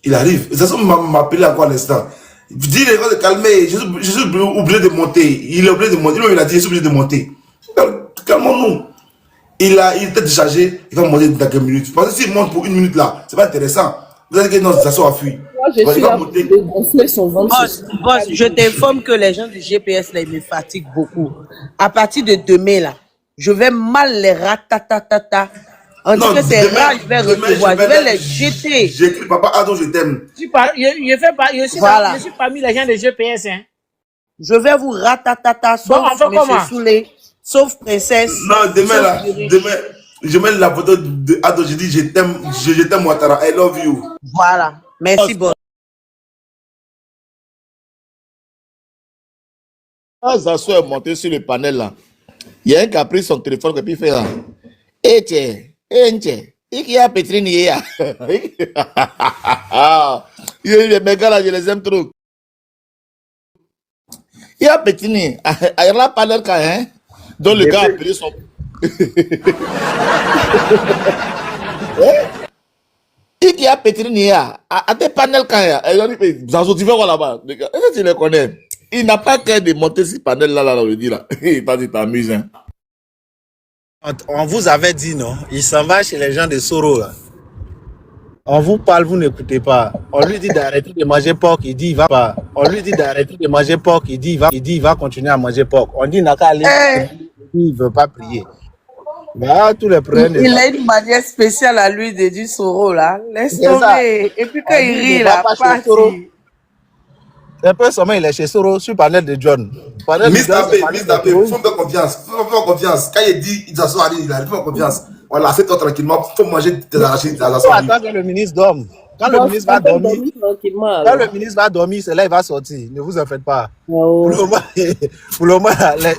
il arrive. Zasso m'a appelé encore à l'instant. Il dit les gars de calmer, je suis obligé de monter. Il est obligé de monter. Il a dit je suis obligé de monter. Calmons-nous. Il était déchargé, il va monter dans quelques minutes. Parce que s'il monte pour 1 minute là, c'est pas intéressant. Vous allez que non, Zasso a fui. Moi, je suis là pour dégonfler son ventre. Boss, je t'informe que les gens du GPS là, ils me fatiguent beaucoup. À partir de demain là, je vais mal les ratatatata. On dit que c'est rare, je vais recevoir, je vais les jeter. J'écris papa Ado, je t'aime. Je suis parmi les gens des GPS. Hein. Je vais vous ratatata, sauf monsieur Soulé, sauf princesse. Non, demain, je mets la photo de Ado, je dis je t'aime Ouattara, I love you. Voilà, merci boss. Quand Zasso est monté sur le panel là, il y a un qui a pris son téléphone et puis il fait là. Qui a Petrine hier. Les mecs là, je les aime trop. Il y a Petrine. Il y a pas l'air quand hein. Donc le gars a pris son. Qui a Petrine hier. À tes panels quand il Zasso, tu vas voir là-bas. Est-ce que tu les connais? Il n'a pas qu'à de monter ce panel là, on le dit là. Il t'a dit t'amuses. Hein. On vous avait dit non, il s'en va chez les gens de Soro là. On vous parle, vous n'écoutez pas. On lui dit d'arrêter de manger porc, il dit il va pas. On lui dit d'arrêter de manger porc, il dit il va continuer à manger porc. On dit n'a qu'à aller, il veut pas prier. Là, tous les problèmes. Il a une manière spéciale à lui de dire Soro là. Laisse tomber. Et puis quand il rit là, parti. Un peu seulement il est chez Soro sur panel de John. Miss Dabé, faut faire confiance. Faut faire confiance. Quand il dit Zasso arrive, il arrive, faut faire confiance. Voilà, c'est-toi tranquillement. Faut manger des arachides. Faut attendre que le ministre dorme. Quand le ministre va dormir, c'est là il va sortir. Ne vous en faites pas. Pour le moment,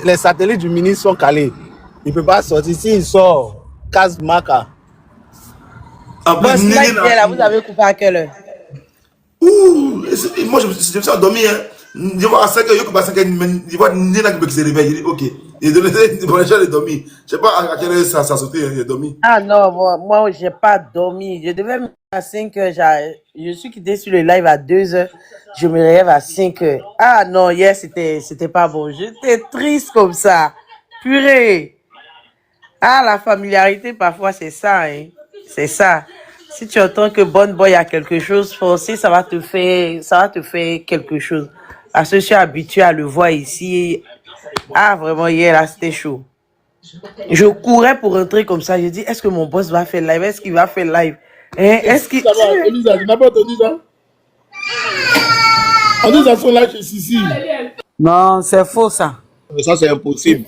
les satellites du ministre sont calés. Il ne peut pas sortir. S'il sort, casse Maka. Boss, là, vous avez coupé à quelle heure? Ouh, moi je me suis endormi. Hein. Je vois à 5 h, je vois à 5 h, je vois Nina qui se réveille. Il dit ok. Il donne pour les gens de dormir. Je ne sais pas à quelle heure ça sauté, il a dormi. Ah non, moi je n'ai pas dormi. Je devais me mettre à 5 h. Je suis quitté sur le live à 2 h. Je me réveille à 5 h. Ah non, hier c'était pas bon. J'étais triste comme ça. Purée. Ah, la familiarité parfois c'est ça. Hein. C'est ça. Si tu entends que Bonne Boy a quelque chose, forcé, ça va te faire quelque chose. Parce que je suis habitué à le voir ici. Ah, vraiment, hier, là, c'était chaud. Je courais pour rentrer comme ça. Je dis, est-ce que mon boss va faire live? Est-ce qu'il va faire live? Hein? Est-ce qu'il... Elisa, tu n'as pas entendu ça? On dit ça sont là chez Sissi. Non, c'est faux ça. Mais ça, c'est impossible.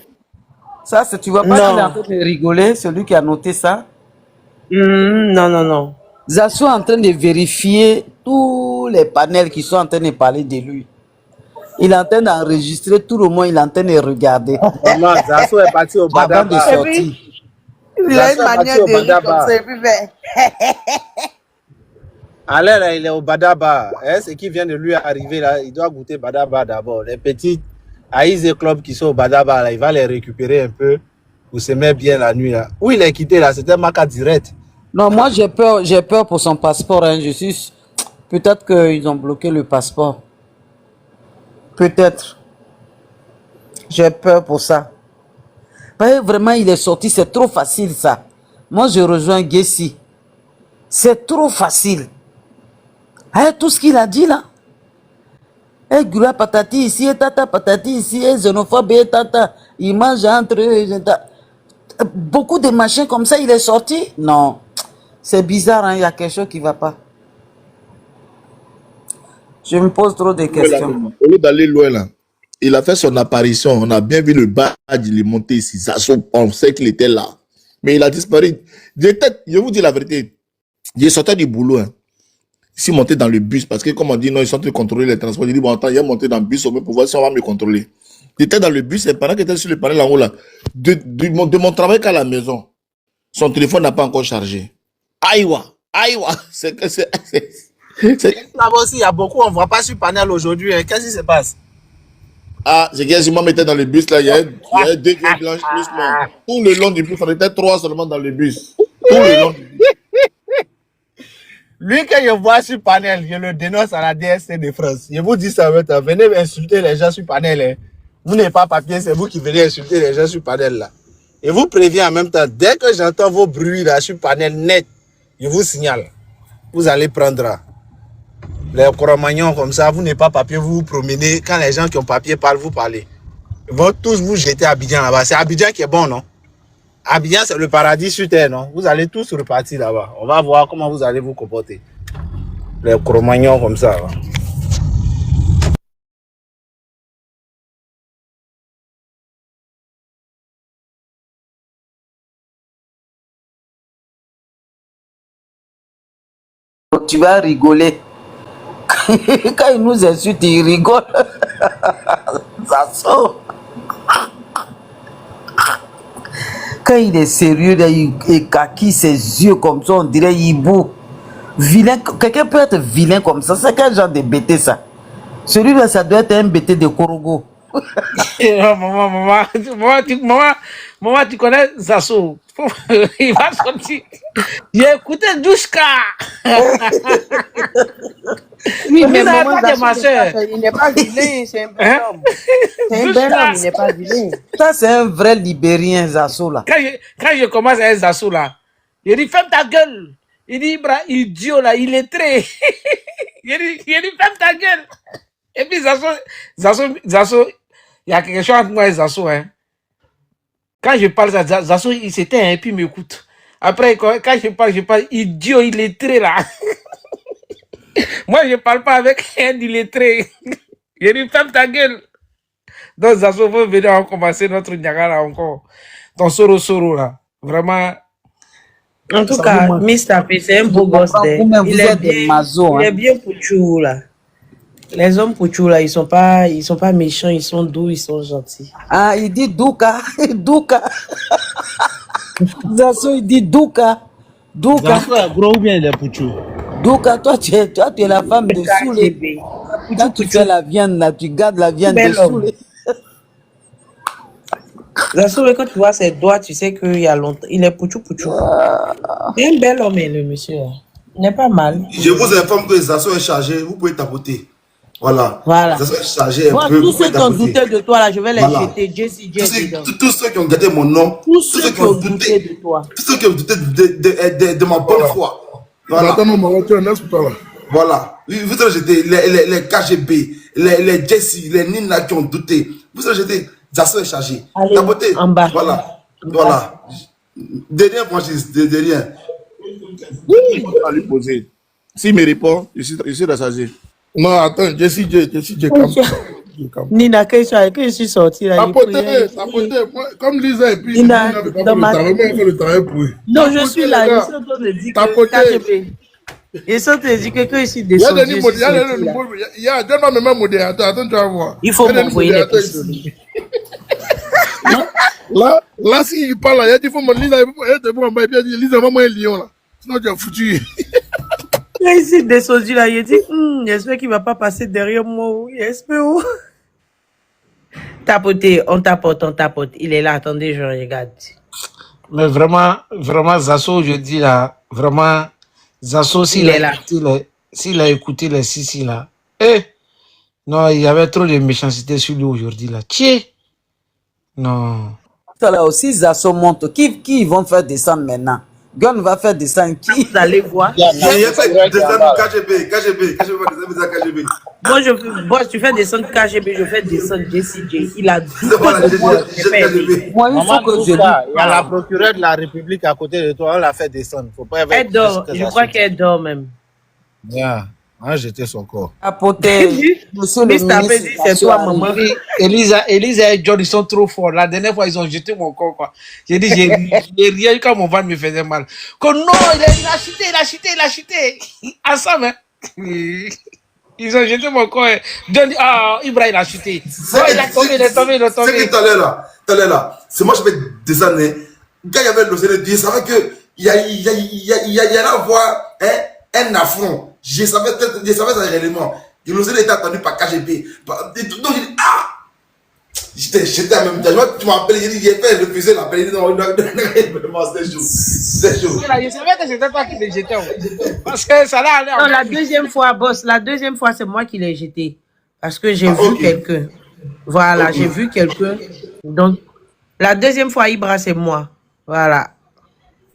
Ça, tu vois pas qu'il est en train de rigoler, celui qui a noté ça? Non. Zasso est en train de vérifier tous les panels qui sont en train de parler de lui. Il est en train d'enregistrer tout le monde, il est en train de regarder. Non, Zasso est parti au Avant de Badaba. sortir. Il a une manière de rire comme ça. Et puis, Allez, là, il est au Badaba. Hein, ce qui vient de lui arriver, là, il doit goûter Badaba d'abord. Les petits Aïs Club qui sont au Badaba, là, il va les récupérer un peu pour se mettre bien la nuit. Là. Où il est quitté, là, c'était Maka direct. Non, moi j'ai peur pour son passeport. Hein. Peut-être qu'ils ont bloqué le passeport. Peut-être. J'ai peur pour ça. Parce que vraiment, il est sorti, c'est trop facile ça. Moi, je rejoins Gessi. C'est trop facile. Hein, tout ce qu'il a dit là. Eh, Gula patati ici, et tata patati ici, et xénophobe, et tata. Il mange entre eux. Beaucoup de machins comme ça, il est sorti. Non. C'est bizarre, hein, il y a quelque chose qui ne va pas. Je me pose trop de questions. Au lieu d'aller loin là, il a fait son apparition. On a bien vu le badge, il est monté ici. On sait qu'il était là. Mais il a disparu. Je vous dis la vérité. Il sortait du boulot. Hein. Il s'est monté dans le bus parce que, comme on dit, non, ils sont en train de contrôler les transports. Il dit, bon, attends, il est monté dans le bus pour voir si on va me contrôler. Il était dans le bus, et pendant qu'il était sur le panel en haut là, de mon travail qu'à la maison, son téléphone n'a pas encore chargé. Aïwa, aïwa, c'est que c'est. Là-bas aussi, il y a beaucoup, on ne voit pas sur panel aujourd'hui. Hein. Qu'est-ce qui se passe? Ah, c'est que si moi m'étais dans le bus là, il y a deux yeux blanches plus noirs. Tout le long du bus, on était 3 seulement dans le bus. Tout le long du bus. Lui, quand je vois sur panel, je le dénonce à la DSC de France. Je vous dis ça maintenant. Venez insulter les gens sur panel. Hein. Vous n'avez pas papier, c'est vous qui venez insulter les gens sur panel là. Et vous préviens en même temps, dès que j'entends vos bruits là sur panel net, je vous signale. Vous allez prendre les Coromagnons comme ça, vous n'avez pas papier, vous vous promenez. Quand les gens qui ont papier parlent, vous parlez. Ils vont tous vous jeter à Abidjan là-bas. C'est Abidjan qui est bon, non? Abidjan, c'est le paradis sur terre, non? Vous allez tous repartir là-bas. On va voir comment vous allez vous comporter. Les Coromagnons comme ça. Là. Tu vas rigoler. Quand il nous insulte, il rigole. Ça sort. Quand il est sérieux, là, il kaki ses yeux comme ça, on dirait hibou. Vilain, quelqu'un peut être vilain comme ça. C'est quel genre de bêté ça? Celui-là, ça doit être un bêté de Korogo. Maman, tu connais Zasso. Il va sortir. J'ai écouté Douchka. Oui, mais Vous n'avez maman, pas de ma soeur. il n'est pas vilain, c'est un bel homme. C'est un bel homme, il n'est pas vilain. Ça, c'est un vrai Libérien, Zasso, là. Quand je commence à être Zasso là, il dit ferme ta gueule. Il dit idiot là, il est très. il dit ferme ta gueule. Et puis Zasso, il y a quelque chose entre moi et Zasso, hein. Quand je parle, Zasso, il s'éteint et puis il m'écoute. Après, quand je parle, idiot, il est très là. Moi, je parle pas avec un illettré. Je dis, ferme ta gueule. Donc, Zasso, faut venir en commencer notre Niagara encore. Ton Soro là. Vraiment. En tout cas, Mr. P, c'est un beau gosse. Il est bien pouchou, là. Les hommes pouchou, là, ils sont pas méchants, ils sont doux, ils sont gentils. Ah, il dit Douka. Douka. Zasso, il dit Douka. Douka. Zasso est gros ou bien il est pouchou? Douka, toi, tu es la femme de Soulé. Quand tu fais la viande, là, tu gardes la viande de Soulé. Zasso, quand tu vois ses doigts, tu sais qu'il y a longtemps. Il est pouchou. C'est un bel homme, le monsieur. Il n'est pas mal. Je vous informe que Zasso est chargé, vous pouvez tapoter. Voilà. Zasso est chargé un moi, peu. Tous ceux qui ont douté de toi, là, je vais les jeter. Tous ceux qui ont gardé mon nom, tous ceux qui ont douté de toi. Tous ceux qui ont douté de ma bonne foi. Voilà. Voilà. Vous allez jeter les KGB, les Jesse, les Nina qui ont douté. Vous allez jeter. Zasso est chargé. Tapoter. En bas. Voilà. Derrière, franchise, derrière. Oui, on va lui poser. S'il me répond, je suis rassasié. Non, attends, Jessie J, Nina, quand je suis sorti là, comme Lisa et puis Nina, dans ma le travail pour eux. Non, je suis là, ils sont en train de dire que KGB. Ils sont en train de dire que quand je suis descendu, il y a un même modérateur, attends, tu vas voir. Il faut m'envoyer les questions. Là, s'il parle, il dit, il faut me Lisa, il dit, Lisa, maman est lion là. Sinon, tu as foutu. Là, ici, descendu là, il dit, j'espère qu'il ne va pas passer derrière moi. J'espère. Tapoter, on tapote. Il est là, attendez, je regarde. Mais vraiment, Zasso, je dis là, vraiment, Zasso, s'il a écouté les Sissi là, non, il y avait trop de méchanceté sur lui aujourd'hui là. Tiens, non. Là aussi, Zasso monte. Qui vont faire descendre maintenant? Gon va faire descendre qui? Vous allez voir. Il a fait descendre KGB. Moi, tu fais descendre KGB, je fais descendre JCJ. Il a dit. Moi, il faut que je dise. Il y a la procureure de la République à côté de toi, on l'a fait descendre. Faut pas elle dort, je crois qu'elle dort même. Yeah. On a jeté son corps. Apporter, monsieur le Miss Tapé ministre, dit c'est toi, maman. Elisa et John, ils sont trop forts. La dernière fois, ils ont jeté mon corps, quoi. J'ai dit, j'ai rien eu quand mon ventre me faisait mal. Que non, il a chuté. Ensemble, hein. Ils ont jeté mon corps. John dit, Ibrahim, il a chuté. Oh, il est tombé. C'est que tout à l'heure là, c'est moi, j'avais des années. Quand il y avait le CND, je savais qu'il y allait avoir un affront. Je savais ça réellement. Le CND était attendu par KGB. Donc j'ai dit, j'étais en même temps. Tu m'appelles, j'ai dit, j'ai fait refuser l'appel. Il dit, non, c'était chaud. Je savais que c'était toi qui l'ai jeté. Parce que ça l'a allé. Non, la deuxième fois, boss, c'est moi qui l'ai jeté. Parce que j'ai vu quelqu'un. Voilà, j'ai vu quelqu'un. Donc, la deuxième fois, Ibra, c'est moi. Voilà.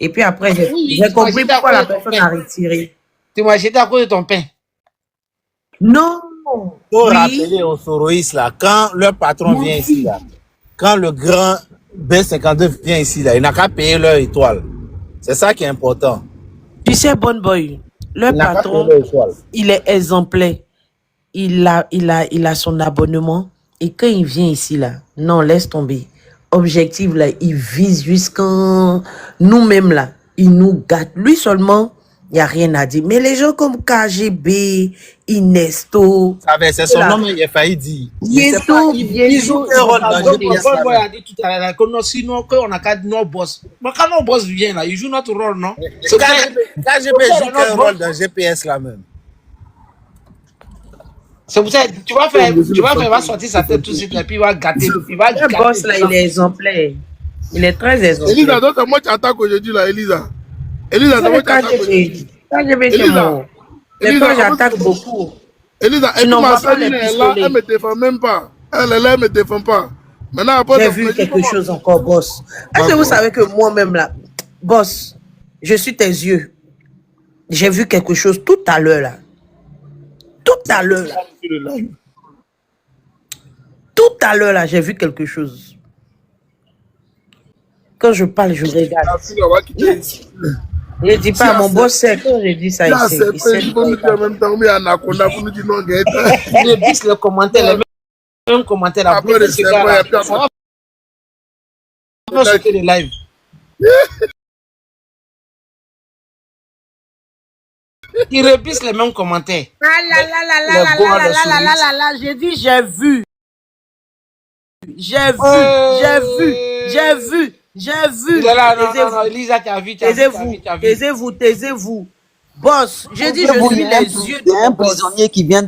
Et puis après, j'ai compris pourquoi la personne a retiré. Tu m'as jeté à cause de ton pain. Non. Pour rappeler aux soroïstes, là, quand leur patron vient ici, là, quand le grand B52 vient ici, là, il n'a qu'à payer leur étoile. C'est ça qui est important. Tu sais, Bon Boy, le patron, il est exemplaire. Il a son abonnement. Et quand il vient ici, là, non, laisse tomber. Objectif, là, il vise jusqu'en nous-mêmes, là. Il nous gâte. Lui seulement, il n'y a rien à dire. Mais les gens comme KGB, Inesto. C'est son nom, il a failli dire. Il joue un rôle dans GPS. Bon Boy a dit tout à l'heure que sinon, qu'on n'a qu'à nos boss. Mais quand nos boss viennent, là, ils jouent notre rôle, non? KGB joue un rôle dans GPS, là même. C'est pour ça que tu vas faire, il va sortir sa tête tout de suite et puis il va gâter. Le boss là, il est exemplaire. Il est très exemplaire. Elisa, donc c'est moi qui attaque aujourd'hui là, Elisa. Elisa, c'est moi qui attaque aujourd'hui. Elisa, mais quand j'attaque beaucoup. Elisa, et puis ma soeur, elle est là, elle me défend même pas. Elle est là, elle me défend pas. Maintenant, après, j'ai vu quelque chose encore, boss. Est-ce que vous savez que moi-même là, boss, je suis tes yeux. J'ai vu quelque chose tout à l'heure là. Tout à l'heure là, j'ai vu quelque chose. Quand je parle, je regarde. Je dis pas à mon boss, c'est quand je dis ça ici. Il faut nous dire en même temps, mais Anaconda pour nous dire non, Gaëtan. Je dis le commentaire, les mêmes commentaires. Après, c'est ça va sauter le live. Il repisse les mêmes commentaires. J'ai dit, j'ai vu. Elisa, tu as vu. Taisez-vous. Boss, j'ai dit, je suis les yeux de un prisonnier qui vient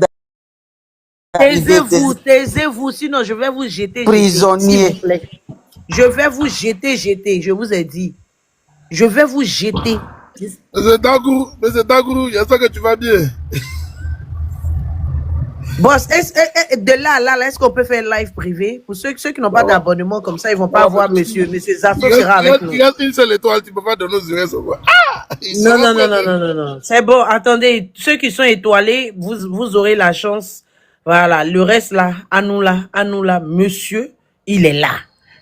Taisez-vous, sinon je vais vous jeter. Prisonnier. Je vais vous jeter, je vous ai dit. Je vais vous jeter. Mais c'est Dagourou, il y a ça que tu vas bien. Boss, de là, est-ce qu'on peut faire live privé? Pour ceux qui n'ont pas d'abonnement comme ça, ils vont pas voir monsieur Zasso sera avec nous. Il reste une seule étoile, tu peux pas donner aux yeux. Non. C'est bon, attendez, ceux qui sont étoilés, vous aurez la chance. Voilà, le reste là, à nous là, monsieur, il est là.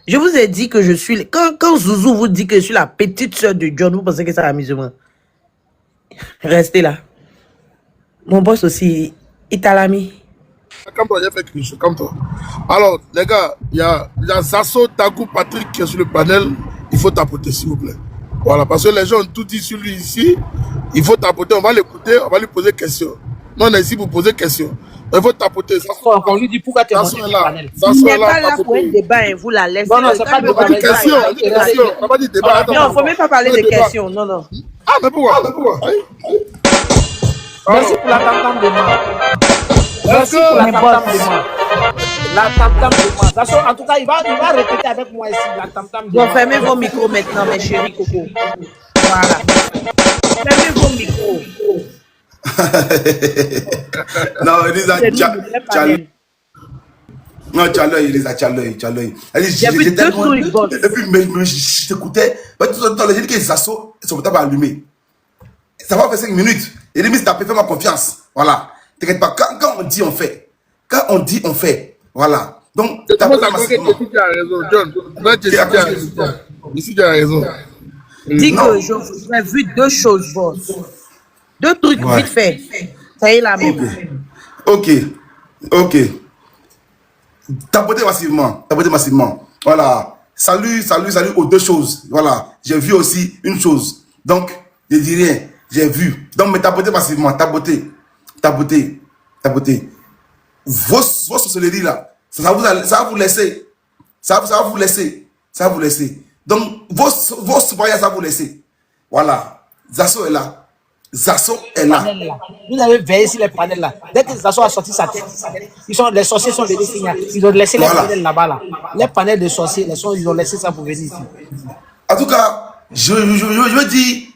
Je vous ai dit que je suis... Quand Zouzou vous dit que je suis la petite sœur de John, vous pensez que c'est amusement? Restez là. Mon boss aussi, Italami. Comme toi, j'ai fait quelque chose, comme toi. Alors, les gars, il y a Zasso, Takou, Patrick qui est sur le panel. Il faut tapoter, s'il vous plaît. Voilà, parce que les gens ont tout dit sur lui ici. Il faut tapoter, on va l'écouter, on va lui poser question. Nous, on est ici pour poser question. Il faut tapoter. On lui dit pourquoi tu es monté sur le panel. Il n'est pas là pour un débat, vous la laissez. Non, c'est pas débat. Question. On va dire débat. Non, il ne faut même pas parler de questions. Non. Ah, mais pourquoi? Merci pour la tam-tam de moi. Merci pour la tam-tam de moi. La tam-tam de moi. En tout cas, il va répéter avec moi ici la tam-tam de moi. Donc, fermez vos micros maintenant, mes chéris Coco. Voilà. Fermez vos micros. Non, Elisa, non, tu as l'œil, Elisa, tu as l'œil. J'ai vu deux trucs, boss. Et puis, je t'écoutais. J'ai dit que les assos, son portable allumé. Ça va faire 5 minutes. Et les miss, fais-moi confiance. Voilà. T'inquiète pas. Quand on dit, on fait. Quand on dit, on fait. Voilà. Donc, tu as raison, John. Ici, tu as raison. Dis que j'ai vu deux choses, boss. Deux trucs vite fait. C'est la même. Ok. Ok. Tapoter massivement. Tapoter massivement. Voilà. Salut aux deux choses. Voilà. J'ai vu aussi une chose. Donc, je dis rien. J'ai vu. Donc, mais tapoter massivement. Tapoter. Tapoter. Tapoter. Vos sorcelleries là, ça va vous laisser. Ça va vous laisser. Ça va vous laisser. Donc, vos voyages, ça va vous laisser. Voilà. Zasso est là. Zasso est là. Vous avez veillé sur les panels là. Dès que Zasso a sorti sa tête, les sorciers sont venus ici. Ils ont laissé les panels là-bas là. Les panels de sorciers, ils ont laissé ça pour venir ici. En tout cas, je dis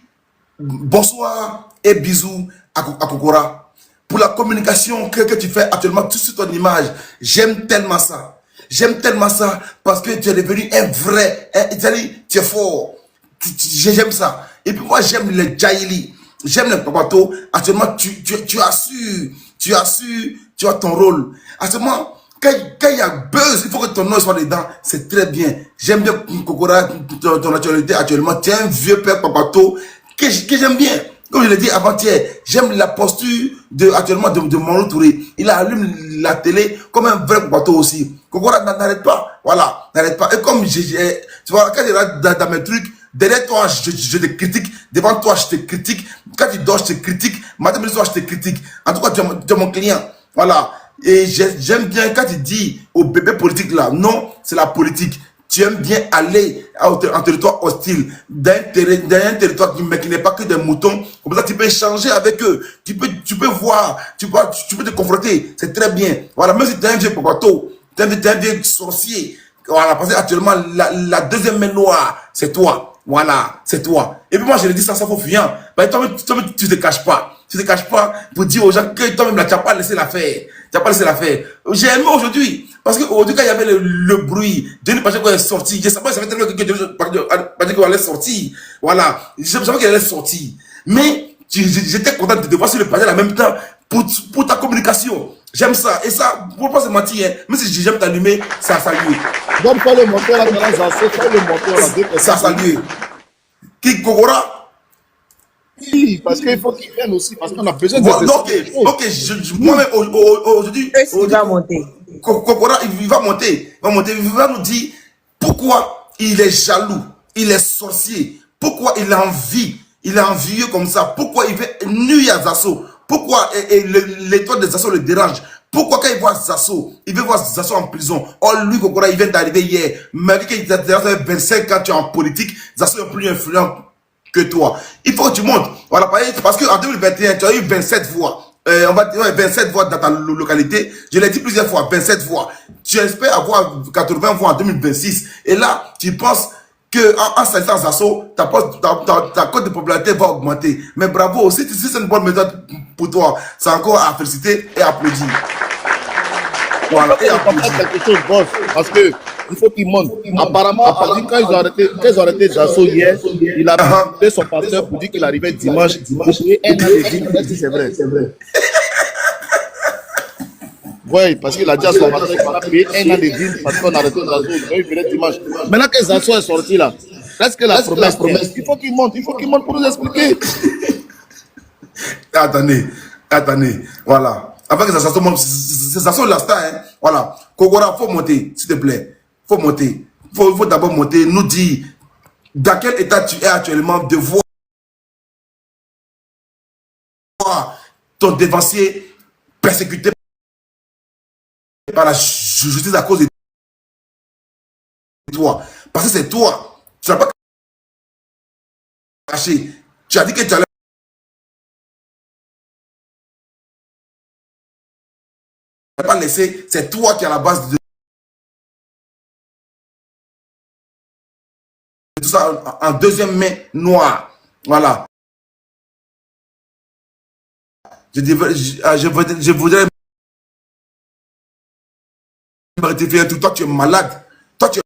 bonsoir et bisous à Kokora. Pour la communication que tu fais actuellement, tout sur ton image, j'aime tellement ça. J'aime tellement ça parce que tu es devenu un vrai, tu es fort. J'aime ça. Et puis moi, j'aime les Jaili. J'aime les Papato. Actuellement, tu as ton rôle. Actuellement, quand il y a buzz, il faut que ton nom soit dedans. C'est très bien. J'aime bien Kokora, ton actualité actuellement. Tu es un vieux père Papato que j'aime bien. Comme je l'ai dit avant-hier, j'aime la posture actuellement de Molo Touré. Il allume la télé comme un vrai bateau aussi. Kokora n'arrête pas. Voilà, n'arrête pas. Et comme tu vois, quand je regarde dans mes trucs, derrière toi, je te critique. Devant toi, je te critique. Quand tu dors, je te critique. Matin, soir, je te critique. En tout cas, tu es mon client. Voilà. Et j'aime bien quand tu dis au bébé politique là, non, c'est la politique. Tu aimes bien aller en territoire hostile, dans un territoire qui n'est pas que des moutons. Comme ça, tu peux échanger avec eux. Tu peux voir, tu peux te confronter. C'est très bien. Voilà, même si tu es un vieux papato, tu es un vieux sorcier. Voilà, parce que actuellement, la deuxième main noire, c'est toi. Voilà, c'est toi. Et puis moi, je le dis ça faut fuyant. Toi-même, tu te caches pas. Tu te caches pas pour dire aux gens que toi-même, là, tu n'as pas laissé la faire. Tu n'as pas laissé la faire. J'ai aimé aujourd'hui. Parce qu'aujourd'hui, quand il y avait le bruit, Denis Pacheco est sorti. Je savais tellement que Denis Pacheco allait sortir. Voilà. Je savais qu'il allait sortir. Mais j'étais content de te voir sur le panel en même temps pour ta communication. J'aime ça. Et ça, pour pas se mentir, hein, même si j'aime t'allumer, ça a salué. Donc, pas le monter là, pas le monter là. Ça a salué. Qui Kokora? Oui, parce qu'il faut qu'il vienne aussi, parce qu'on a besoin de Ok, moi-même, aujourd'hui, il va monter. Kokora, il va monter. Il va nous dire pourquoi il est jaloux, il est sorcier, pourquoi il a envie, il est envieux comme ça, pourquoi il veut nuire à Zasso, pourquoi l'étoile de Zasso le dérange, pourquoi quand il voit Zasso, il veut voir Zasso en prison. Oh, lui, Kokora, il vient d'arriver hier, mais qu'il a 25 ans, tu es en politique, Zasso est plus influent que toi. Il faut que tu montes. Voilà, parce qu'en 2021, tu as eu 27 voix. On va dire 27 voix dans ta localité. Je l'ai dit plusieurs fois, 27 voix. Tu espères avoir 80 voix en 2026. Et là, tu penses qu'en s'installe Zasso, ta cote de popularité va augmenter. Mais bravo, aussi, si c'est une bonne méthode pour toi, c'est encore à féliciter et applaudir. Voilà, et apporter quelque chose, boss, parce que il faut qu'il monte. Apparemment, quand ils ont arrêté Zasso hier, il a appelé son pasteur pour dire qu'il arrivait dimanche pour payer un an de dîme. Est-ce que c'est vrai? C'est vrai. Oui, parce qu'il a dit à son pasteur qu'il va payer un an de dîme parce qu'on a arrêté Zasso. Il venait dimanche. Maintenant que Zasso est sorti là, est-ce que la promesse, il faut qu'il monte pour nous expliquer. Attendez, voilà. Avant que ça monte, c'est Zasso la star, hein. Voilà. Kokora, faut monter, s'il te plaît. Faut monter. Faut d'abord monter, nous dire dans quel état tu es actuellement, de voir ton dévancier persécuté par la justice à cause de toi. Parce que c'est toi. Tu n'as pas caché. Tu as dit que tu allais pas laisser. C'est toi qui es à la base de tout ça en deuxième main noire. Voilà. Je voudrais me rectifier tout. Toi, tu es malade. Toi, tu es...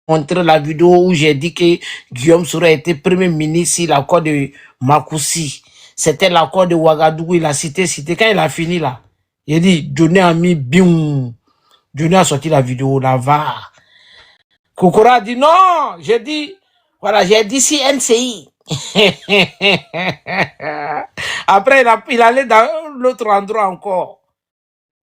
Montrer la vidéo où j'ai dit que Guillaume Soro a été premier ministre sur l'accord de Makoussi. C'était l'accord de Ouagadougou, il a cité. Quand il a fini là, il a dit, Johnny a mis bim. Johnny a sorti la vidéo, la va. Kokora a dit non, j'ai dit, voilà, j'ai dit si NCI. Après, il allait dans l'autre endroit encore,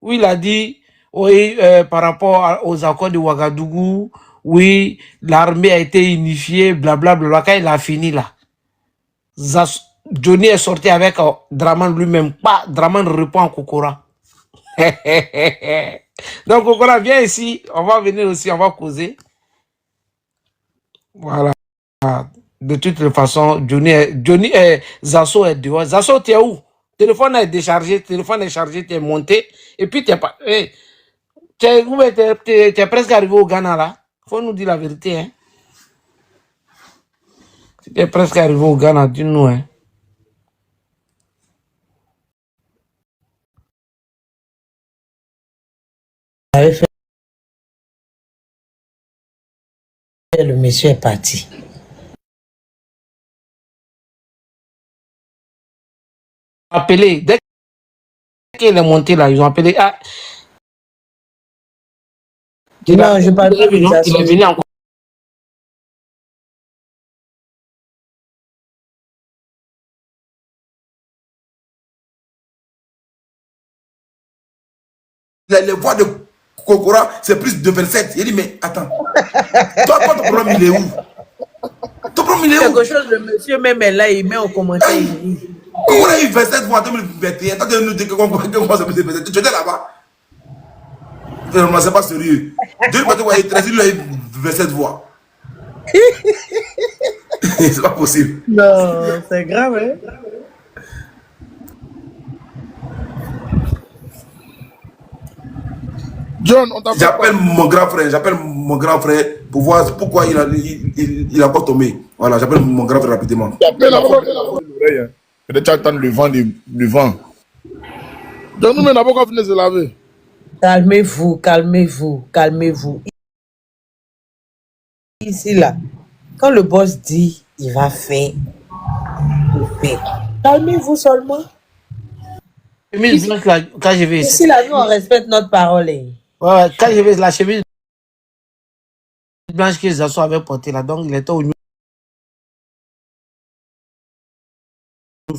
où il a dit, oui, par rapport aux accords de Ouagadougou, oui, l'armée a été unifiée, blablabla. Quand il a fini là, Johnny est sorti avec Draman lui-même. Draman répond à Kokora. Donc, Kokora, viens ici. On va venir aussi, on va causer. Voilà. De toute façon, Johnny Zasso est dehors. Zasso, tu es où? Téléphone est déchargé, téléphone est chargé, tu es monté. Et puis, tu es pas. Tu es presque arrivé au Ghana là. Faut nous dire la vérité. Hein. Tu es presque arrivé au Ghana, dis-nous. Hein. Le monsieur est parti. Appelé, dès qu'il est monté là, ils ont appelé. Ah, Non, je parle pas de ça. il est venu encore. Les voix de Kokora, c'est plus de 27. Il dit, mais attends, toi, ton problème, il est où? Ton problème, il est où? Quelque chose, le monsieur même est là, il met en commentaire, il dit. Kokora a eu 27 voix en 2021. Toi, tu nous dis que comment c'est plus de 27. Tu étais là-bas. Vraiment, c'est pas sérieux. 2013, il a eu 27 voix. C'est pas possible. Non, c'est grave, hein? John, on t'appelle. J'appelle mon grand frère pour voir pourquoi il a pas tombé. Voilà, j'appelle mon grand frère rapidement. Peut-être attendre le vent. John, nous, n'avons pas fini de se laver. Calmez-vous, calmez-vous, calmez-vous. Ici, là, quand le boss dit, il va faire, il fait. Calmez-vous seulement. Chemise blanche, là, quand je vais Ici, là, nous, on respecte notre parole. Hein. Ouais, quand je vais la chemise blanche que Zasso avait portée là, donc il était au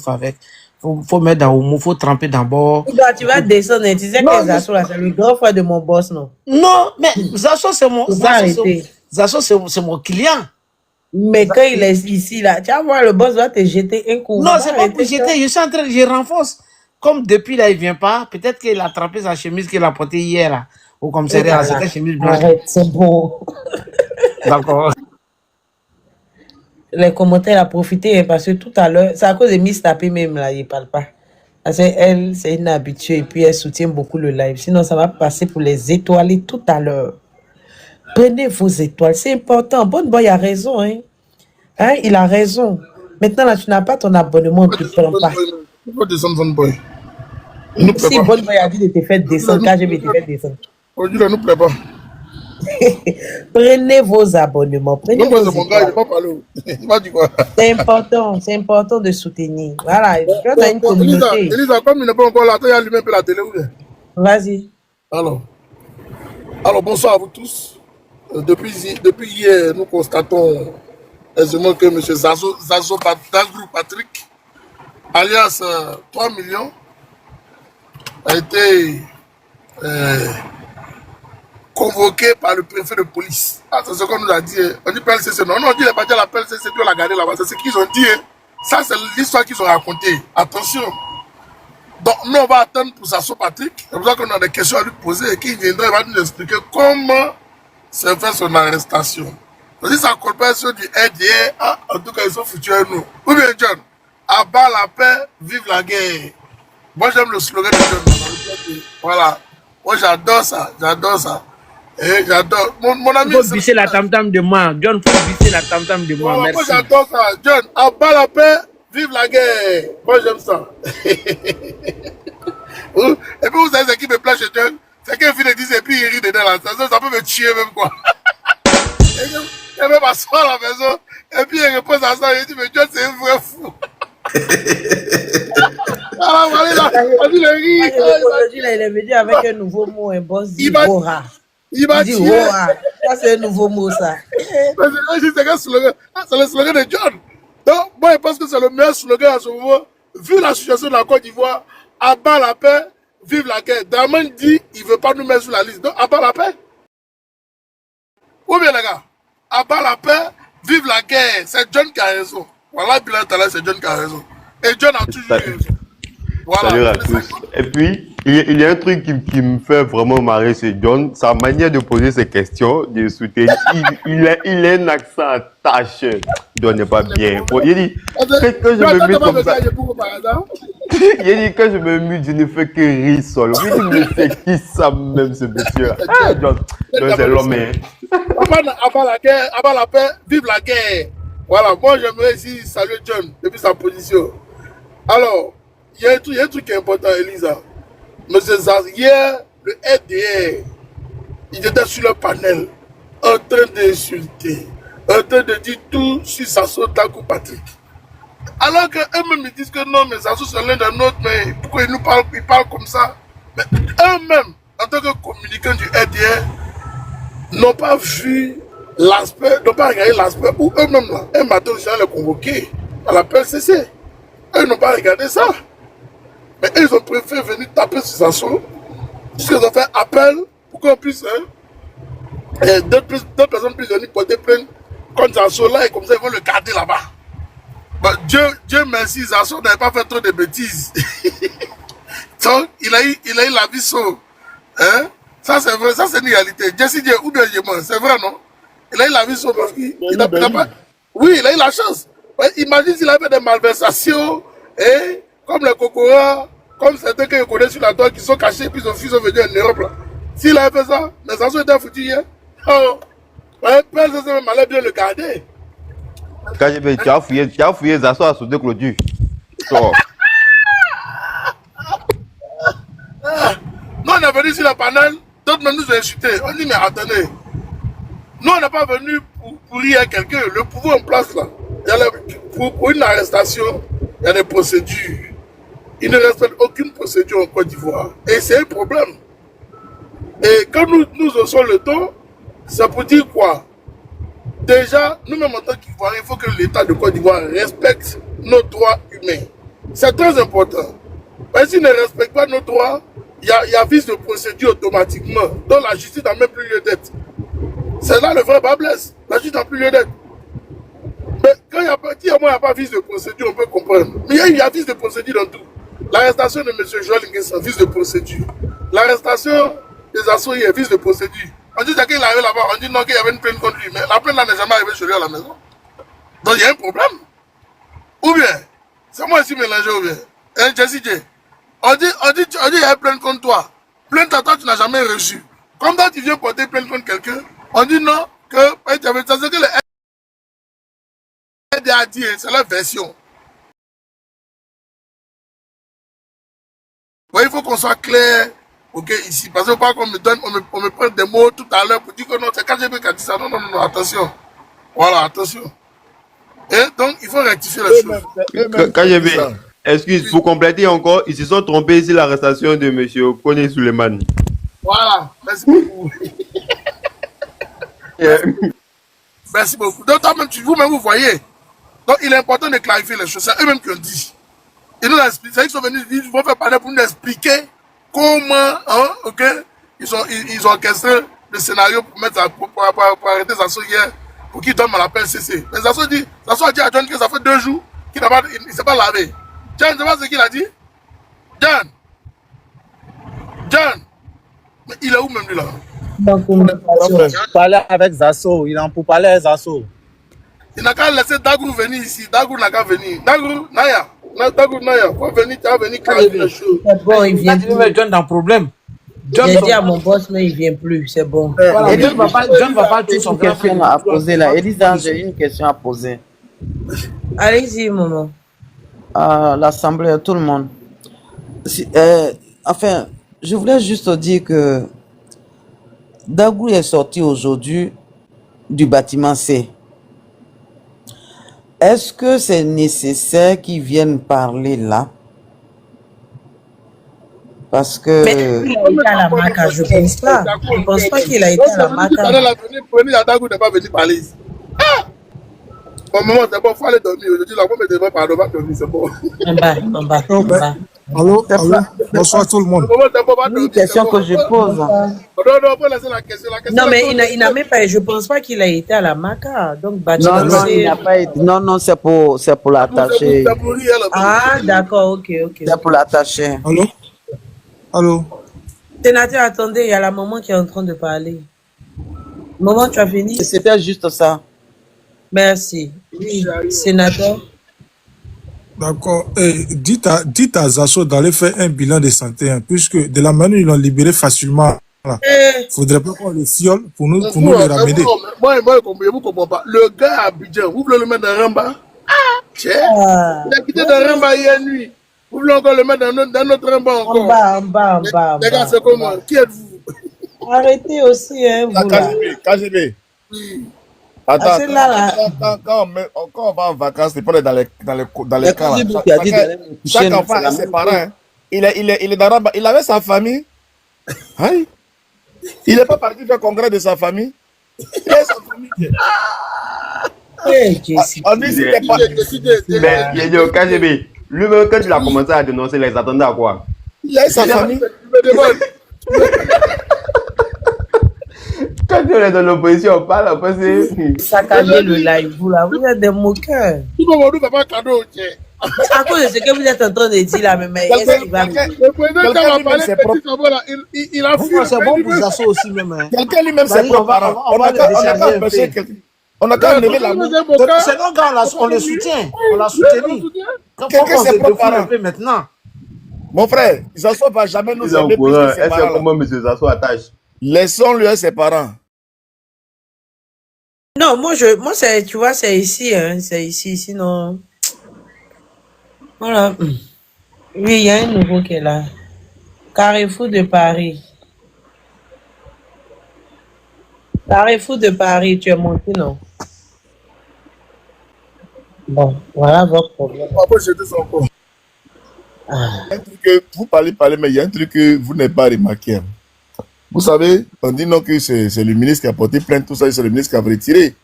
avec. Faut mettre dans Omo, faut tremper d'abord. Tu vas descendre, tu sais que Zasso, là, c'est le grand frère de mon boss, non? Non, mais Zasso, c'est mon. Zasso, c'est mon client. Mais quand il est ici, là, tu vas voir, le boss va te jeter un coup. Non, c'est pas pour jeter, je suis en train, je renforce. Comme depuis là, il vient pas, peut-être qu'il a trempé sa chemise qu'il a portée hier là, au commissariat, c'était chemise blanche. Arrête, c'est bon. D'accord. Les commentaires a profité, hein, parce que tout à l'heure, c'est à cause de Miss Tapé même là, il parle pas. Parce qu'elle, c'est une habituée et puis elle soutient beaucoup le live. Sinon, ça va passer pour les étoiler tout à l'heure. Prenez vos étoiles, c'est important. Bonne Boy a raison, hein. Hein, il a raison. Maintenant, là, tu n'as pas ton abonnement, tu ne prends pas. Il faut descendre Bonne Boy. Si Bonne Boy a dit de te faire descendre, quand je vais te faire descendre. Aujourd'hui, là, nous plaît pas. Prenez vos abonnements. Prenez Non, vos c'est mon gars, il ne va pas parler. Il va dire quoi? c'est important de soutenir. Voilà, quand tu as une communauté. Elisa, comme il n'est pas encore là, il y a lui-même la télé ou bien? Vas-y. Alors, bonsoir à vous tous. Depuis hier, nous constatons aisément que M. Zazo Patrick, alias 3 millions, a été convoqué par le préfet de police. Ah, c'est ce qu'on nous a dit. On dit PLCC. Non, on dit les bâtiments de la PLCC, puis on l'a gardé là-bas. C'est ce qu'ils ont dit. Ça, c'est l'histoire qu'ils ont racontée. Attention. Donc, nous, on va attendre pour Zazo Patrick. C'est pour ça qu'on a des questions à lui poser et qu'il viendra, il va nous expliquer comment s'est fait son arrestation. Si ça ne colle pas sur du RDA, en tout cas, ils sont foutus à nous. Ou bien, John, à bas la paix, vive la guerre. Moi, j'aime le slogan de John. Voilà. Moi, j'adore ça. Et j'adore. Mon ami. Il faut bisser la tam-tam de moi. John, il faut bisser la tam-tam de moi. Voilà, merci. moi, j'adore ça. John, à bas la paix, vive la guerre. Moi, j'aime ça. Et puis, vous savez ce qui me plaît chez John? C'est qu'un fille dit et puis il rit dedans là. Ça peut me tuer même quoi. Il va m'asseoir à la maison. Et puis il repose à ça. Il dit, mais John, c'est un vrai fou. Alors, voilà, on dit le riz. Aujourd'hui, il est venu avec un nouveau mot, un boss dit Wora. Il m'a dit Wora. Ça, c'est un nouveau mot, ça. C'est le slogan de John. Donc, moi, je pense que c'est le meilleur slogan à ce moment. Vu la situation de la Côte d'Ivoire, à bas la paix, vive la guerre. Draman dit, il ne veut pas nous mettre sur la liste. Donc, à bas la paix. Ou bien, les gars, à bas la paix, vive la guerre. C'est John qui a raison. Voilà, bilan talent, c'est John qui a raison. Et John a toujours raison. Voilà. Salut à tous. Et puis, il y a un truc qui me fait vraiment marrer, c'est John. Sa manière de poser ses questions, de soutenir, il a un accent à tâche. John n'est pas bien. Il dit, quand je me mute comme ça, il dit, quand je me mute, je ne fais que rire seul. Il dit, mais c'est qui ça même, ce monsieur? Ah, John, c'est l'homme. Avant la guerre, avant la paix, vive la guerre. Voilà, moi j'aimerais ici saluer John depuis sa position. Alors, il y a un truc qui est important, Elisa. Monsieur Zaz, hier, le RDR, il était sur le panel, en train d'insulter, en train de dire tout sur Sasso Dakou Patrick. Alors qu'eux-mêmes ils disent que non, mais Sasso c'est l'un des nôtres, mais pourquoi ils parlent comme ça? Mais eux-mêmes, en tant que communicants du RDR, n'ont pas vu l'aspect, n'ont pas regardé l'aspect où eux-mêmes, là, un matin, ils les convoqués à la PLCC. Eux n'ont pas regardé ça. Mais eux, ils ont préféré venir taper sur Sasso, puisqu'ils ont fait appel pour qu'on puisse, d'autres personnes puissent venir porter plainte contre Sasso là, et comme ça, ils vont le garder là-bas. Bon, Dieu merci, Sasso n'avait pas fait trop de bêtises. Donc, il a eu la vie sauve. Hein? Ça, c'est vrai, ça, c'est une réalité. Jesse Dieu, ou bien Yéman, c'est vrai, non? Il a eu la vie sauve parce qu'il n'a pas. Oui, il a eu la chance. Ouais, imagine s'il avait des malversations, et comme les Kokora, comme certains que je connais sur la toile qui sont cachés, puis ils sont venus en Europe. Là. S'il avait fait ça, mais ça serait était foutu hier. Oh, ouais, personne ne m'allait bien le garder. Quand je vais, tu as fouillé Zasso à sauter clôture. Nous, on est venu sur le panel, d'autres même nous ont insultés. On dit, mais attendez, nous, on n'est pas venu pour rire à quelqu'un. Le pouvoir en place, là, pour une arrestation, il y a des procédures. Ils ne respectent aucune procédure en Côte d'Ivoire. Et c'est un problème. Et quand nous osons le ton, ça pour dire quoi? Déjà, nous-mêmes en tant qu'Ivoiriens, il faut que l'État de Côte d'Ivoire respecte nos droits humains. C'est très important. Mais s'il ne respecte pas nos droits, il y a vice de procédure automatiquement. Donc la justice n'a même plus lieu d'être. C'est là le vrai bas blesse. La justice n'a plus lieu d'être. Mais quand il n'y a pas vice de procédure, on peut comprendre. Mais il y a vice de procédure dans tout. L'arrestation de M. Joël Nguessan, vice de procédure. L'arrestation des assoyés, vice de procédure. On dit qu'il est arrivé là-bas, on dit non, qu'il y avait une plainte contre lui. Mais la plainte n'est jamais arrivée chez lui à la maison. Donc il y a un problème. Ou bien, c'est moi ici mélangé ou bien. Hein, Jesse J. On dit il y a une plainte contre toi. Plainte à toi, tu n'as jamais reçu. Comme quand tu viens porter plainte contre quelqu'un, on dit non, que c'est que le RDA dit, c'est la version. Ouais, il faut qu'on soit clair, ok, ici, parce que pas qu'on me donne, on me prend des mots tout à l'heure pour dire que non, c'est KGB qui a dit ça. Non, attention. Voilà, attention. Et donc, il faut rectifier les choses. KGB, excuse, pour compléter encore, ils se sont trompés sur l'arrestation de M. Kone Suleiman. Voilà, merci beaucoup. Merci beaucoup. Donc, vous-même, vous voyez. Donc, il est important de clarifier les choses. C'est eux-mêmes qui ont dit. Ils nous expliquent, c'est qu'ils sont venus, ils vont faire parler pour nous expliquer comment, hein, ok, ils ont orchestré le scénario pour arrêter Zasso hier, pour qu'il tombe à la PLCC. Mais Zasso a dit à John que ça fait 2 jours qu'il ne s'est pas lavé. John, tu sais pas ce qu'il a dit? John, mais il est où même lui là? Pour parler avec Zasso, il est en pour parler avec Zasso. Il n'a qu'à laisser Dagrou venir ici, Dagrou n'a qu'à venir. Dagrou, Naya. Faut venir, tu vas venir clarifier les choses. C'est bon, il vient plus. John dans le problème. J'ai dit à mon boss, mais il vient plus, c'est bon. Voilà, John va pas tout son question à poser là. Elisa, j'ai une question à poser. Allez-y, maman. À l'Assemblée, à tout le monde. Enfin, je voulais juste dire que Dagrou est sorti aujourd'hui du bâtiment C. Est-ce que c'est nécessaire qu'ils viennent parler là? Parce que... Mais il a été à la MACA, je pense pas. Je ne pense pas qu'il a été à la MACA. Dagrou n'est pas venu parler ici. Bon, maman, c'est bon, il faut aller dormir. Aujourd'hui, la maman me demande pardon, va dormir, c'est bon. En bas, en bas, Oh, en ben, bas. allô, allô, bonsoir tout le monde. Maman, c'est bon, va Une dormir, question c'est que bon. je pose. Non, non, faut laisser la question. La question Non, mais là, il n'a même pas, je pense pas qu'il a été à la Maca. Donc, Non, non, il c'est... n'a pas été. Non, non, c'est pour l'attacher. c'est pour rire, là. Ah, d'accord, ok. C'est pour l'attacher. Allô, allô. Sénateur, attendez, il y a la maman qui est en train de parler. Maman, tu as fini? C'était juste ça. Merci. Oui, sénateur. D'accord. Dites à Zasso d'aller faire un bilan de santé, hein, puisque de la manière ils l'ont libéré facilement, il ne faudrait pas qu'on le fiole pour nous le ramener. Moi, je ne comprends pas. Le gars à Abidjan, vous voulez le mettre dans Ramba? Tiens, il a quitté dans Ramba hier nuit. Vous voulez encore le mettre dans notre Ramba encore? En bas. Les gars, c'est comment? Qui êtes-vous? Arrêtez aussi, hein, vous là. KGB. Oui. Attends, Ah, c'est là. quand on va en vacances, c'est pas dans les camps. Chaque enfant a ses parents. Hein. Il est dans Ramba. Il avait sa famille. Hein? Il n'est pas parti faire congrès de sa famille. Il a sa famille. On dit c'était pas. Mais il y a au KGB. Lui-même, quand il a commencé à dénoncer, il s'attendait à quoi? Il a sa famille. Quand on est dans l'opposition, on parle, après c'est... Saccagez le live, vous là, vous êtes des moqueurs. Tout le monde ne pas cadeau, tiens. À cause de ce que vous êtes en train de dire là, mais est-ce qu'il va me dire? Le président, quand on va parler petit sabot là, il a fui. C'est bon pour Zasso aussi même. Hein. Quelqu'un lui-même, c'est propre parent. On n'a qu'à empêcher quelqu'un. On a qu'à enlever la main. C'est nos gars, on le soutient. On l'a soutenu. Quelqu'un, c'est propre parent. Maintenant. Mon frère, Zasso ne va jamais nous aider plus que ses Est-ce parents. que comment M. Zasso attache? Laissons-lui à ses parents. Non, moi, c'est, tu vois, c'est ici, hein, c'est ici, sinon. Voilà. Oui, il y a un nouveau qui est là. Carrefour de Paris. Carrefour de Paris, tu es monté, non? Bon, voilà votre problème. Après, j'étais son corps. Un truc que vous parlez, mais il y a un truc que vous n'avez pas remarqué. Hein. Vous savez, on dit non que c'est le ministre qui a porté plainte, tout ça, c'est le ministre qui a retiré.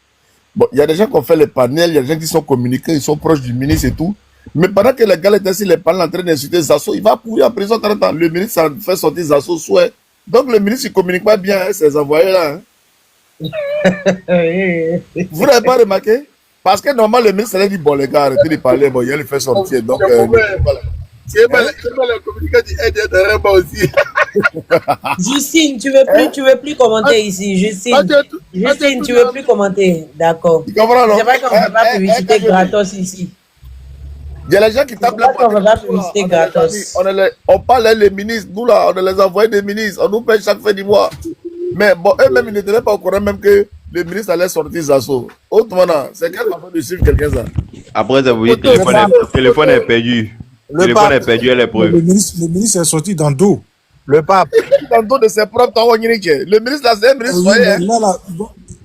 Bon, il y a des gens qui ont fait les panels, il y a des gens qui sont communiqués, ils sont proches du ministre et tout. Mais pendant que les gars étaient sur les panels en train d'insulter Zasso, il va pourrir en prison 30 ans. Le ministre a fait sortir Zasso souhait. Donc le ministre ne communique pas bien, hein, ces envoyés-là. Hein. Vous n'avez pas remarqué? Parce que normalement, le ministre allait dire bon, les gars, arrêtez de parler, bon, il va le faire sortir. Donc, voilà. C'est pas le communiqué du aide de Ramba aussi. Justine, tu veux plus commenter ici. Justine, tu veux plus commenter. D'accord. Tu comprends, non? C'est vrai qu'on ne va pas publicité gratos ici. Il y a les gens qui tapent On ne va pas publicité gratos. On parle les ministres, nous là, on les envoie des ministres, on nous paye chaque fin du mois. Mais bon, eux-mêmes, ils n'étaient pas au courant même que le ministre allait sortir Zasso. Autrement, c'est quelle façon de suivre quelqu'un ça? Après, ça vous dit le téléphone est perdu. Le téléphone est perdu à l'épreuve. Le ministre est sorti dans dos. Le pape. Dans le dos de ses propres temps, le ministre là, c'est un ministre soyez.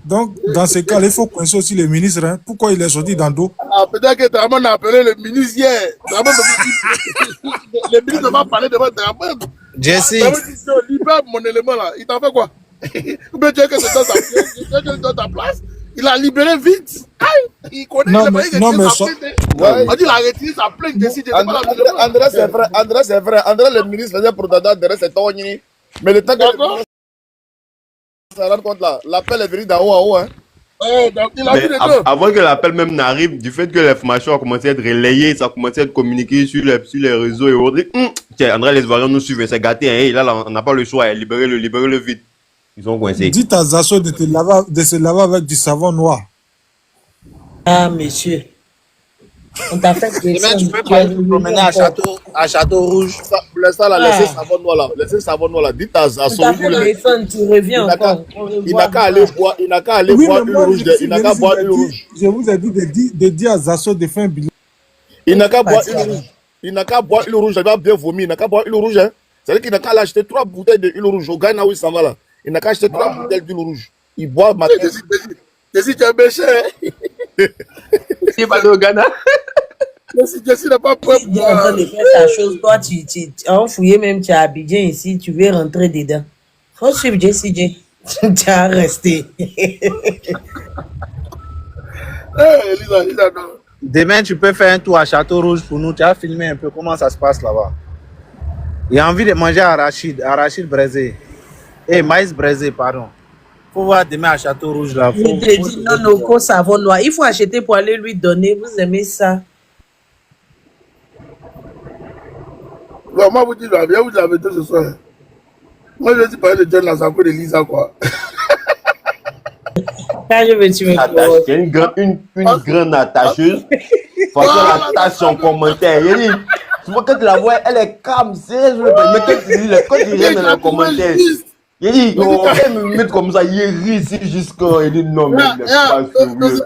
Donc, dans ce cas, il faut coincer aussi le ministre. Hein. Pourquoi il est sorti dans dos? Ah, peut-être que Draman a appelé le ministre hier. Le ministre va parler devant Draman. Jesse. Libère mon élément là. Il t'a fait quoi? Ou bien tu veux que c'est dans ta place? Il a libéré vite. Il connaît. Non, mais on dit il a retiré sa plainte. André, c'est vrai. André, le ministre faisait pour Dada, derrière c'est Tony. Mais le temps que le ministre se rende compte là, l'appel est venu d'en haut en haut. Hein. Donc, il a Mais vu les deux. avant que l'appel même n'arrive, du fait que l'information a commencé à être relayée, ça a commencé à être communiqué sur les réseaux et autres. Tiens, André, les Ivoiriens nous suivent, c'est gâté. Hein, et là, on n'a pas le choix. Libérer le vide. Ils sont coincés. Dites à Zasso de se laver avec du savon noir. Ah, monsieur. On t'a fait Demain, tu peux pas te promener à Château Rouge. Pour l'instant, là, laissez savon noir là. Laissez savon noir là. Dites à Zasso. On t'a fait descendre, tu reviens encore. Il n'a qu'à aller boire. Il n'a qu'à aller boire une rouge. Il n'a qu'à boire une rouge. Je vous ai dit de dire à Zasso de faire un bilan. Il n'a qu'à boire une rouge. Il n'a qu'à boire une rouge. Il va bien vomir. Il n'a qu'à boire une rouge. C'est-à-dire qu'il n'a qu'à acheter 3 bouteilles d'huile rouge. Au Ghana où il s'en va là. Il n'a qu'à acheter 3 bouteilles d'huile rouge. Il boit matin. Jessie, tu es méchant. Il va aller au Ghana. Jessie n'a pas peur. Tu es en train de faire ta chose. Toi, tu en fouillé même, tu es à Abidjan ici, tu veux rentrer dedans. Faut suivre Jessie J. Tu as resté. Elisa, non. Demain, tu peux faire un tour à Château Rouge pour nous. Tu as filmé un peu comment ça se passe là-bas. Il a envie de manger arachide braisé. Maïs braisé, pardon. Faut voir demain à Château Rouge là. Je te dis non, Noko, savon noir. Il faut acheter pour aller lui donner. Vous aimez ça? Ouais, moi, vous dites, viens vous l'avez tout ce soir. Moi, je dis parler de John Lazako de Lisa, quoi. Quand je veux, tu me Attache, il y a une grande attacheuse. Franchement, la tâche son commentaire. Il dit, tu vois, quand tu la vois, elle est calme, sérieuse. Mais quand tu regardes dans les commentaires, il dit, elle me met comme ça, il rit ici jusqu'à. Il dit, non, mais il est pas sérieux.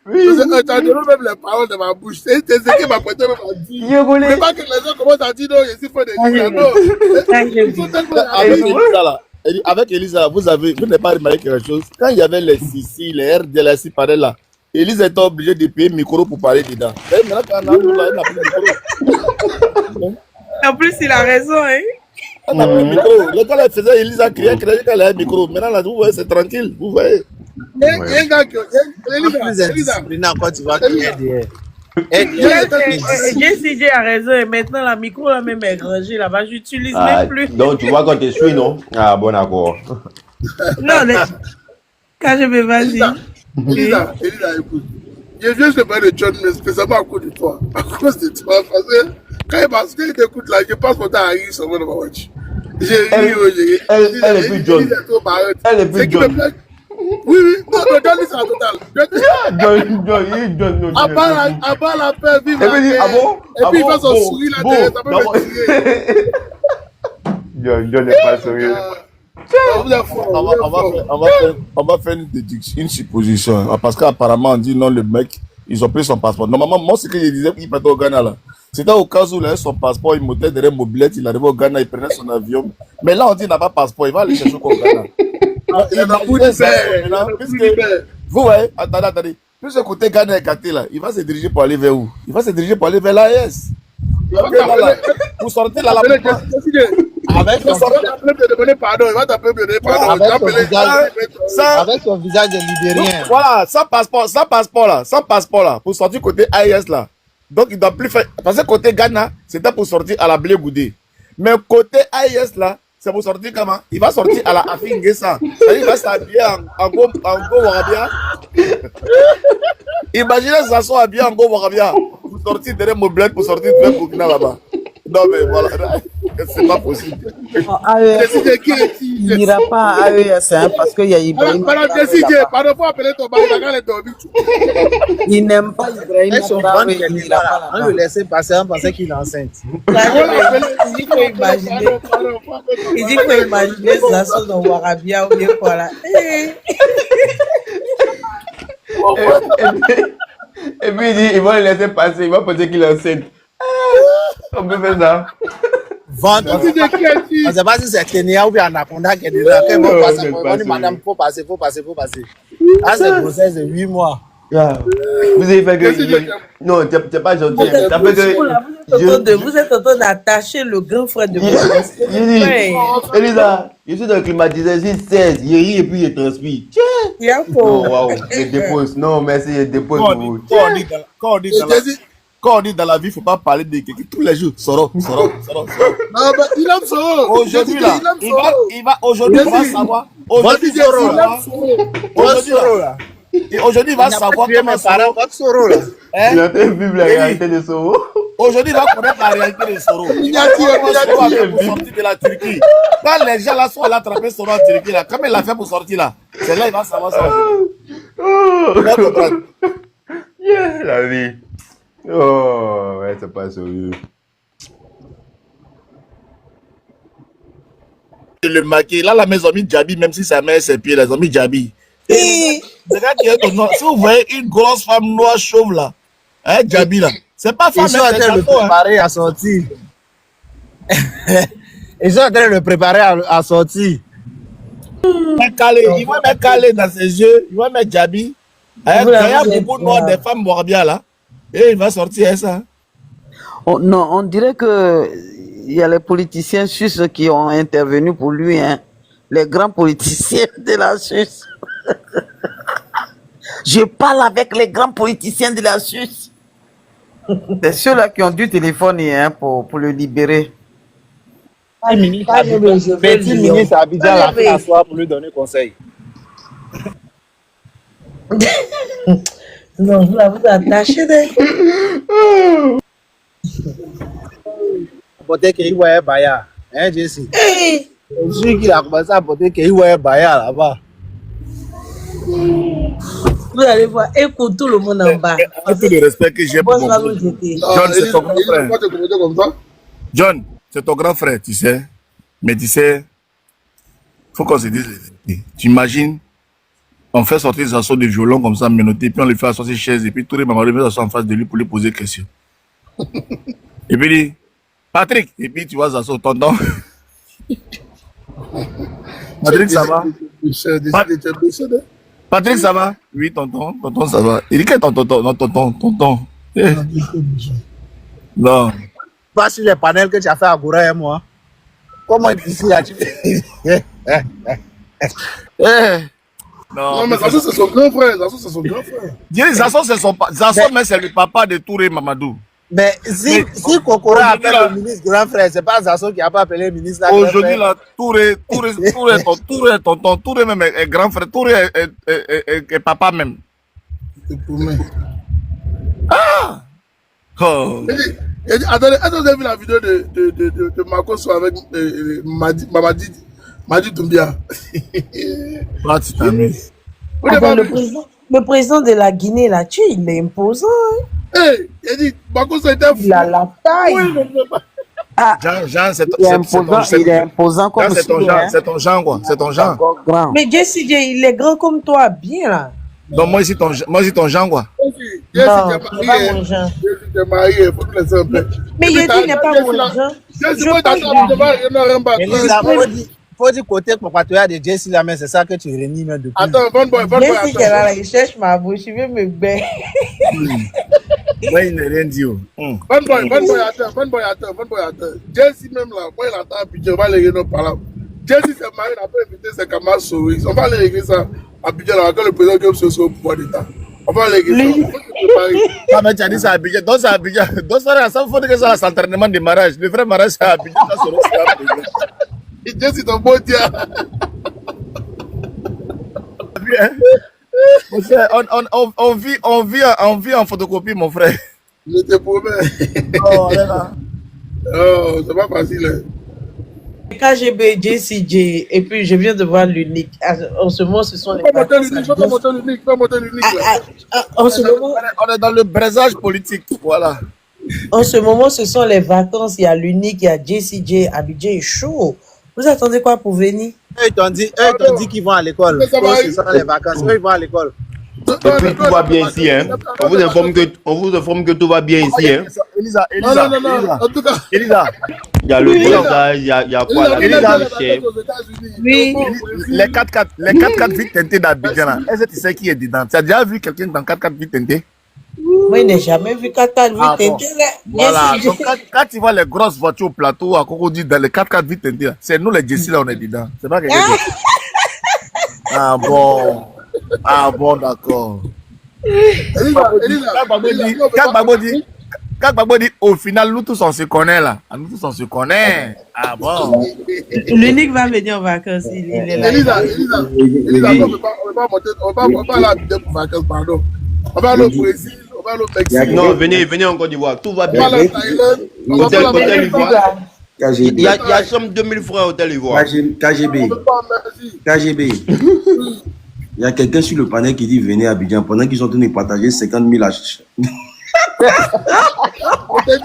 Oui. Tu as donné même les paroles de ma bouche. C'est ce qui m'a prêté même à dire. Mais pas que les gens commencent à dire non, je suis pas des Lisa. Non. Avec Elisa, vous n'avez pas remarqué quelque chose. Quand il y avait les Sissi, les RDLSI parlaient là, Elisa était obligée de payer le micro pour parler dedans. Et maintenant, quand on a là, il n'a plus de micro. En plus, il a raison, hein. On n'a plus de micro. Le gars, elle faisait Elisa crier quand elle avait le micro. Maintenant, là, vous voyez, c'est tranquille. Vous voyez. Il y a un gars qui Plus indiscipliné quand tu vas crier derrière. JCJ a raison et maintenant la micro là même est rangée là-bas, j'utilise même plus. Donc tu vois quand tu suis, non? Ah bon d'accord. Non, mais quand je me vas-y. Elisa, écoute. Je viens te parler de John, mais spécialement à cause de toi. À cause de toi. Parce que quand il t'écoute là, je passe mon temps à rire sur mon watch. J'ai ri, elle est plus John. Elle est plus John. Oui, non, John, c'est la totale. John. À part la paix, vive la paix. Et puis il fait son sourire là derrière, ça peut me tirer. John n'est pas sérieux. On va faire une supposition. Parce qu'apparemment, on dit non, le mec, ils ont pris son passeport. Normalement, moi, ce que je disais, il partait au Ghana là. C'était au cas où il avait son passeport, il montait derrière mobilette, il arrivait au Ghana, il prenait son avion. Mais là, on dit qu'il n'a pas de passeport, il va aller chercher au Ghana. Il a beaucoup de paix. Vous voyez, attendez. Plus ce côté Ghana est gâté là, il va se diriger pour aller vers où? Il va se diriger pour aller vers l'AES. Pour sortir là, avec son visage de libérien. Voilà, sans passeport là, pour sortir côté AES là. Donc il doit plus faire. Parce que côté Ghana, c'était pour sortir à la Blé Goudé. Mais côté AES là, c'est pour sortir comment? Il va sortir à la Afingesa. Il va s'habiller en go Warabia. Imaginez ça soit habillé en go Warabia. Pour sortir derrière mon bled, pour sortir de Burkina là-bas. Non mais voilà, c'est pas possible. Il n'ira pas à AES parce qu'il y a Ibrahim. Pardon, faut appeler ton mari, il n'aime pas Ibrahim. On le laissait passer, on pensait qu'il est enceinte. Il dit qu'il faut imaginer ça sur dans Warabia ou bien quoi là. Et puis il dit, ils vont le laisser passer, il va penser qu'il est enceinte. On peut faire ça. Vendre. On ne sait pas si c'est Kenya ou bien Anaconda qui est déjà. On dit, madame, faut passer. Ah, c'est une grossesse de 8 mois. Yeah. Vous avez fait que. Non, tu n'es pas gentil. Vous êtes en train d'attacher le grand frère de moi. Elisa, je suis dans le climatiseur, j'ai 16. Il rit et puis il transpire. Tiens. Oh, waouh, je dépose. Non, merci, je dépose. Quand on dit dans la vie, il ne faut pas parler de quelqu'un tous les jours. Soro. Non, mais il aime Soro. Aujourd'hui, là, aujourd'hui, il va savoir. Aujourd'hui, il va savoir comment Soro. Il a fait vivre la réalité de Soro. Aujourd'hui, il va connaître la réalité de Soro. Il a pour sortir de la Turquie. Quand les gens là sont allés attraper Soro en Turquie, là, comment il a fait pour sortir là? C'est là il va savoir ça. Il va comprendre. La vie. Oh, ouais, c'est pas sérieux. Le maquis, là, la maison mis Djabi, même si sa mère ses pieds, les ont mis Djabi. Regarde qui est ton nom. Si vous voyez une grosse femme noire chauve là, hein, Djabi là, c'est pas femme. Ils sont en train de le préparer à sortir. Ils sont en train de le préparer à sortir. Il va mettre calé dans ses yeux, il va mettre Djabi. Il y a beaucoup de noirs, des femmes morbières là. Et il va sortir ça. Non, on dirait que il y a les politiciens suisses qui ont intervenu pour lui, hein. Les grands politiciens de la Suisse. Je parle avec les grands politiciens de la Suisse. C'est ceux-là qui ont dû téléphoner hein, pour le libérer. Petit ministre à Abidjan l'a fait asseoir pour lui donner conseil. Non, vous attachez. Apporter Kéhioué Baya. Hein, Jesse? Je suis qu'il a commencé à apporter Kéhioué Baya là-bas. Vous allez voir, écoute tout le monde en bas. Un peu de respect que j'ai pour Boss mon va frère. nous jeter. John, c'est ton grand frère. Pourquoi te comporter comme ça? John, c'est ton grand frère, tu sais. Mais tu sais, faut qu'on se dise la vérité. Tu imagines, on fait sortir des assauts de violon comme ça, menotté, puis on les fait asseoir sur ses chaises, et puis tous les mamans les mettent en face de lui pour lui poser des questions. Et puis il dit, Patrick, et puis tu vois Zasso, tonton. Patrick, ça va? Patrick, ça va? Oui, tonton, tonton, ça va. Il dit, quel tonton? Non, tonton. Eh. Non. Pas sur les panels que tu as fait à Goura et moi. Comment ici là tu Non, mais Zasso, c'est son grand frère. Zasso, c'est son grand frère. Zasso, c'est son Zasso, mais c'est le papa de Touré Mamadou. Mais si Kokora appelle le ministre grand frère, c'est pas Zasso qui a pas appelé le ministre là. Aujourd'hui, là, Touré tonton, Touré même est grand frère, Touré est papa même. Ah! Oh. Attendez, est-ce que vous avez vu la vidéo de Marcos avec Madi Doumbia? Là, tu t'amuses. Attends, le président de la Guinée, là, il est imposant. Hein? Hey, il a dit, Marcos était fou. Il a la taille. Jean, c'est il est imposant comme c'est ton Jean, c'est ton Jean, quoi. C'est ton Jean. Mais Jesse J, il est grand comme toi, bien là. Donc, moi, ici, ton Jean, quoi. Non, c'est pas mon Jean. T'es marié, il faut te laisser un peu. Mais il dit, n'est pas mon Jean. Faut dire côté compatriote de Jesse là, mais c'est ça que tu réunis depuis. Attends, Von Boy, Jesse qui est là, il cherche ma bouche, il veut me baigner. Moi, il n'est rien dit. Von Boy, attends. Jesse même là, moi il attend, puis je vais les régler par là. Jesse s'est marié, il a pas invité ses camarades souris. On va aller régler ça à Abidjan là, quand le président Guillaume se soit au pouvoir d'État. On va aller régler ça. Ah, mais tu as dit ça à Abidjan. Donc, c'est à Abidjan. Donc, ça faut dire que ça, c'est l'entraînement de mariage. Le vrai mariage, c'est à Abidjan. Et Jesse, c'est un bon dia. On vit en photocopie, mon frère. Je te promets. Oh, là. Oh, c'est pas facile. Hein. KGB, JCJ, et puis je viens de voir l'unique. En ce moment, ce sont les vacances. En ce moment, on est dans le braisage politique, voilà. En ce moment, ce sont les vacances. Il y a l'unique, il y a JCJ, Abidjan est chaud. Vous attendez quoi pour venir? Eux, ils t'ont dit qu'ils vont à l'école. Ce sont les vacances. Eux, ils vont à l'école. Et puis tout va bien ici, hein. On vous informe que tout va bien ici, hein. Elisa. En tout cas. Elisa. Il y a le braisage, il y a quoi là? Oui. Les 4x4 vite teintés d'Abidjan là. Est-ce que tu sais qui est dedans? Tu as déjà vu quelqu'un dans 4x4 vite teinté? Moi, je n'ai jamais vu 4x4 vite teinté. Voilà. Donc, quand tu vois les grosses voitures au plateau, à Cocody, dans les 4x4 vite teintés, c'est nous les Jessie là, on est dedans. C'est pas quelqu'un d'autre. Ah bon, d'accord. Quand Gbagbo dit, au final, nous tous on se connaît là. Nous tous on se connaît. Ah bon. L'unique va venir en vacances. Il est là. Elisa, on va pas aller à Abidjan pour vacances, pardon. On va aller au Brésil, on va aller au Mexique. Non, venez en Côte d'Ivoire, tout va bien. Hôtel Ivoire. Il y a somme 2000 francs Hôtel Ivoire. KGB. Il y a quelqu'un sur le panel qui dit venez à Abidjan pendant qu'ils sont en train de partager 50 000 achats. On t'a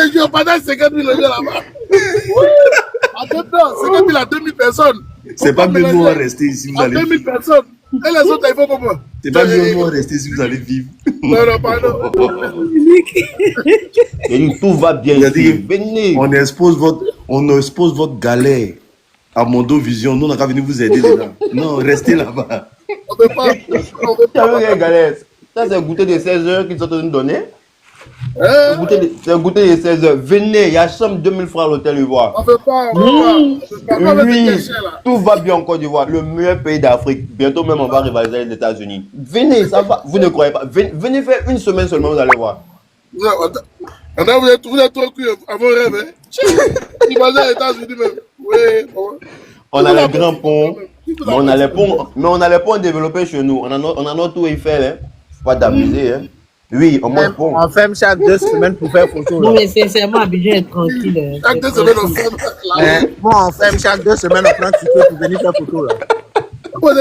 dit, on partage 50 000 euros là-bas. Attends, 50 000 à 2000 personnes. C'est pas mieux nous rester ici, vous allez vivre. 2000 personnes. Et les autres, ils font comment? C'est pas mieux nous rester ici, vous allez vivre. Non, pardon. Et tout va bien ici. Venez. On expose votre galère à Mondo Vision. Nous, on n'a qu'à venir vous aider dedans. Non, restez là-bas. On ne peut pas. Ça, c'est goûter de 16 heures qu'ils sont en train de donner. C'est un goûter de 16 heures. Venez, il y a chambre 2000 francs à l'hôtel Ivoire. On ne fait pas, Oui, tout va bien en Côte d'Ivoire, le meilleur pays d'Afrique. Bientôt même, on va rivaliser avec les États-Unis. Venez, ça va. Vous ne croyez pas. Venez faire une semaine seulement, vous allez voir. Vous êtes trop cru à vos rêves, hein? Imaginez les États-Unis même. Oui, bon. On a les grands ponts, mais on a les ponts développés chez nous. On a notre tour Eiffel, hein. Faut pas t'abuser, hein. Oui, on monte pont. On ferme chaque 2 semaines pour faire photo. Non, mais sincèrement, Abidjan est tranquille. Chaque 2 semaines, on ferme. Bon, on ferme chaque 2 semaines, on prend un ticket pour venir faire photo là.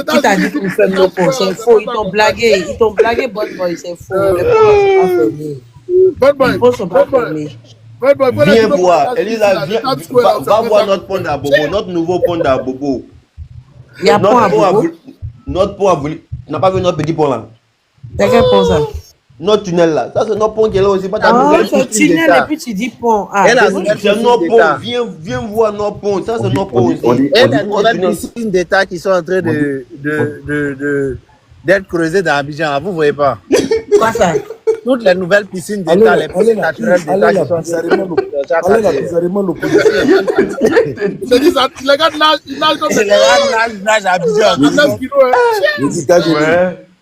Qui t'a dit qu'on ferme nos ponts? C'est faux, ils t'ont blagué. Ils t'ont blagué, Bon Boy, c'est faux. Les ponts sont pas fermés. Les ponts sont pas fermés. Viens voir, Elisa, va voir notre pont d'Abobo, notre nouveau pont d'Abobo. Il y a pont à Bobo. Notre pont à voulu. Tu n'as pas vu notre petit pont là? C'est quel pont ça? Notre tunnel là. Ça, c'est notre pont qui est là aussi. Ah, c'est tunnel et puis tu dis pont. Ah, c'est notre pont. Viens voir notre pont. Ça, c'est notre pont aussi. Et les nouvelles piscines d'État qui sont en train d'être creusées dans Abidjan, vous ne voyez pas? Quoi ça? Toutes les nouvelles piscines d'État, les piscines naturelles d'État qui sont en train les gars nagent comme ça. Les gars nagent à Abidjan.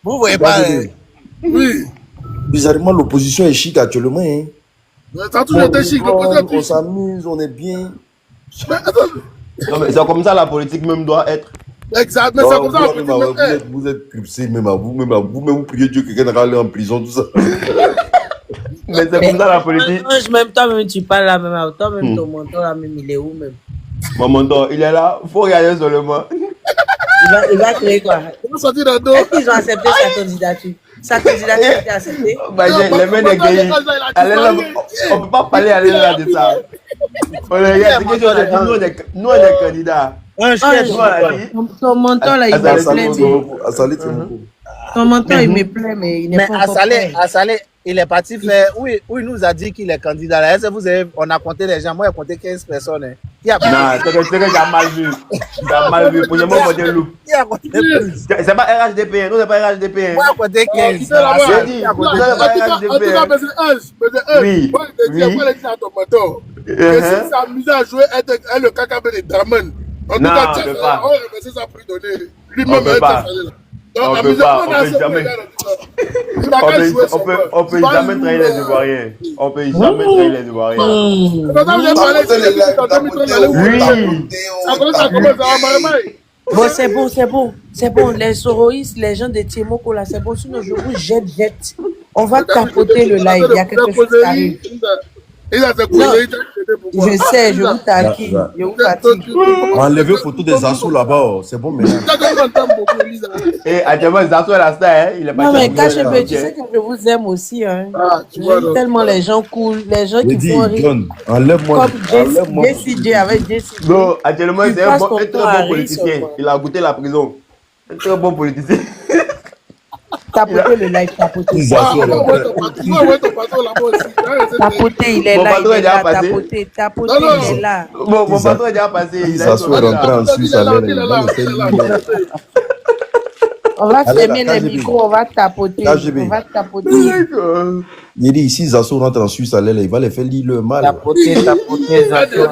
Vous ne voyez pas? Oui. Bizarrement, l'opposition est chic actuellement. Hein. Ça a toujours été chic. On s'amuse, on est bien. Non, mais c'est comme ça la politique même doit être. Exact, mais c'est comme ça la politique même est. Vous êtes cripsés même à vous-même. Vous priez Dieu que quelqu'un va aller en prison, tout ça. Mais c'est comme ça la politique. Même toi-même, tu parles là, même toi-même, ton mentor là, même, il est où même? Mon mentor, il est là. Il faut regarder seulement. Il va créer quoi? Est-ce qu'ils ont accepté sa candidature? Sa candidature a été acceptée? Les mains des gays. On ne peut pas parler à là de ça. On regarde, nous, on est candidats. Ton mentor là, il me plaît. Ton mentor, il me plaît, mais il n'est pas encore prêt. À Salé, il est parti faire. Oui, il nous a dit qu'il est candidat là. Est-ce que on a compté les gens? Moi, j'ai compté 15 personnes. Hein. Non, c'est que j'ai mal vu. J'ai mal vu. Pour le moment, on loup. Qui a compté plus? C'est pas RHDP. Nous, c'est pas RHDP. Moi, j'ai compté 15. J'ai dit, c'est pas RHDP. Oui. Il a dit à ton mentor que s'il s'amusait à jouer avec le KKB de Draman, en tout cas, on va remercier ça pour lui donner. Lui-même, il on peut pas, on peut jamais trahir les Ivoiriens. On peut jamais trahir les Ivoiriens. Bon, c'est bon. Les soroïstes, les gens de Tiemoko là, c'est bon. Sinon, je vous jette. On va tapoter le live. Il y a quelque chose qui arrive. Je sais, je vous taquine. Je vous fatigue. Enlevez photo des assauts là-bas. C'est bon maintenant. Et actuellement, les assauts est la star. Il est pas. Non, mais cachez-le, tu sais que je vous aime aussi. Hein. J'aime tellement les gens cool, les gens qui font rire. Enlève-moi. Comme JCJ avec JCJ. Non, actuellement, c'est un très bon politicien. Il a goûté la prison. Un très bon politicien. Tapoter le live, tapoter. Tapoter, il est là, tapoter, il est là. Mon patron est déjà passé. Ça soit rentré en Suisse à l'air. On va fermer les micros, on va tapoter. On va tapoter. Il dit ici, Zasso rentre en Suisse à l'air, il va les faire lire le mal. Tapoter, Zasso.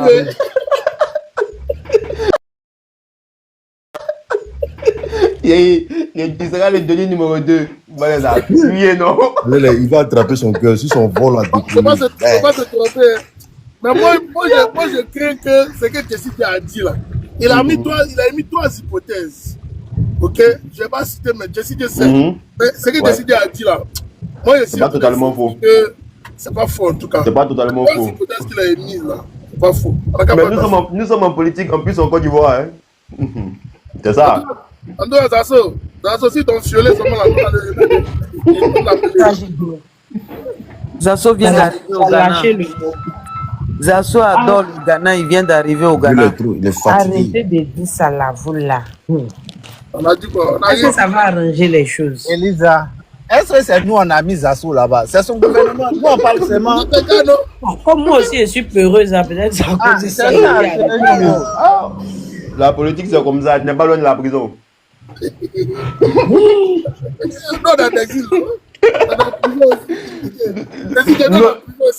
Il sera le Denis numéro 2. Il va les appuyer, non? Il va attraper son cœur sur son vol à détruire. Faut pas se tromper. Mais moi, je crains que ce que Jessica a dit là, il a mis 3 hypothèses. Ok? Je ne vais pas citer, mais Jessica sait. Mais ce que Jessica a dit là, moi je sais. C'est pas totalement faux. C'est pas faux en tout cas. C'est pas totalement faux. Les hypothèses qu'il a émises là, c'est pas faux. Mais nous sommes en politique, en plus en Côte d'Ivoire. Hein? C'est ça. En dehors Zasso, si ton fiolet seulement la Zasso vient d'arriver au Ghana. Zasso adore le Ghana, il vient d'arriver au Ghana. Il est fatigué. Arrêtez de dire ça là, vous là. On a dit quoi? Est-ce que ça va arranger les choses? Elisa, est-ce que c'est nous on a mis Zasso là-bas? C'est son gouvernement. Nous on parle seulement. Comme moi aussi je suis peureuse, peut-être c'est à cause de ça. La politique c'est comme ça, tu n'es pas loin de la prison. Non, dans l'exil.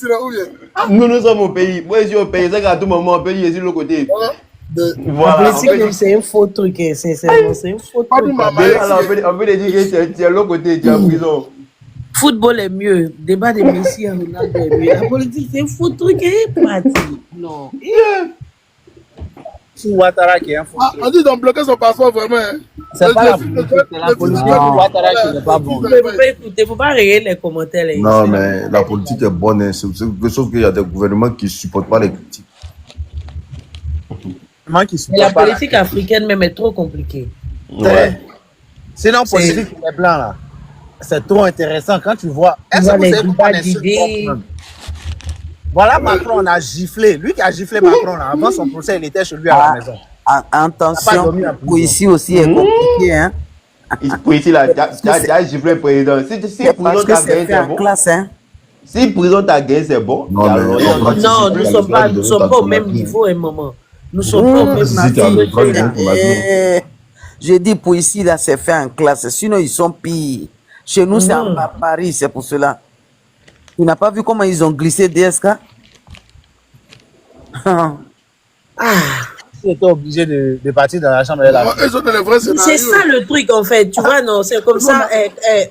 où bien? Nous sommes au pays. Moi, je suis au pays. C'est qu'à tout moment, on peut y aller sur le côté. La Voilà. politique, même, c'est un faux truc, hein, sincèrement, c'est un faux truc. Alors, on peut lui dire que tu es à l'autre côté, tu es en prison. Football est mieux, débat de Messi et Ronaldo est mieux. La politique, c'est un faux truc, hein, Prati. Non. C'est Ouattara qui est un faux truc. On dit d'en bloquer son passeport vraiment. Hein. C'est pas la politique, c'est la politique de Ouattara qui n'est pas bonne. Mais faut pas écouter, faut pas regarder les commentaires. Là, Non, mais la politique est bonne. Hein. Sauf qu'il y a des gouvernements qui ne supportent pas les critiques. Mais la politique africaine même est trop compliquée. Ouais. Sinon, politique pour les blancs, là, c'est trop intéressant quand tu vois. Est-ce que vous savez pourquoi les seuls voilà, Macron, on a giflé. Lui qui a giflé Macron, là, avant son procès, il était chez lui à la maison. Attention, pour ici aussi est compliqué, hein. Pour ici, là, tu as giflé le président. Si prison t'a gagné, c'est bon. Si prison t'a gagné, c'est bon. Non, nous ne sommes pas au même niveau, un moment. Nous sommes pas au même niveau. J'ai dit pour ici, là, c'est fait en classe. Sinon, ils sont pires. Chez nous, c'est à Paris, c'est pour cela. Tu n'as pas vu comment ils ont glissé DSK? Ils étaient obligés de partir dans la chambre de la C'est ça le truc en fait, tu vois, non, c'est comme ça,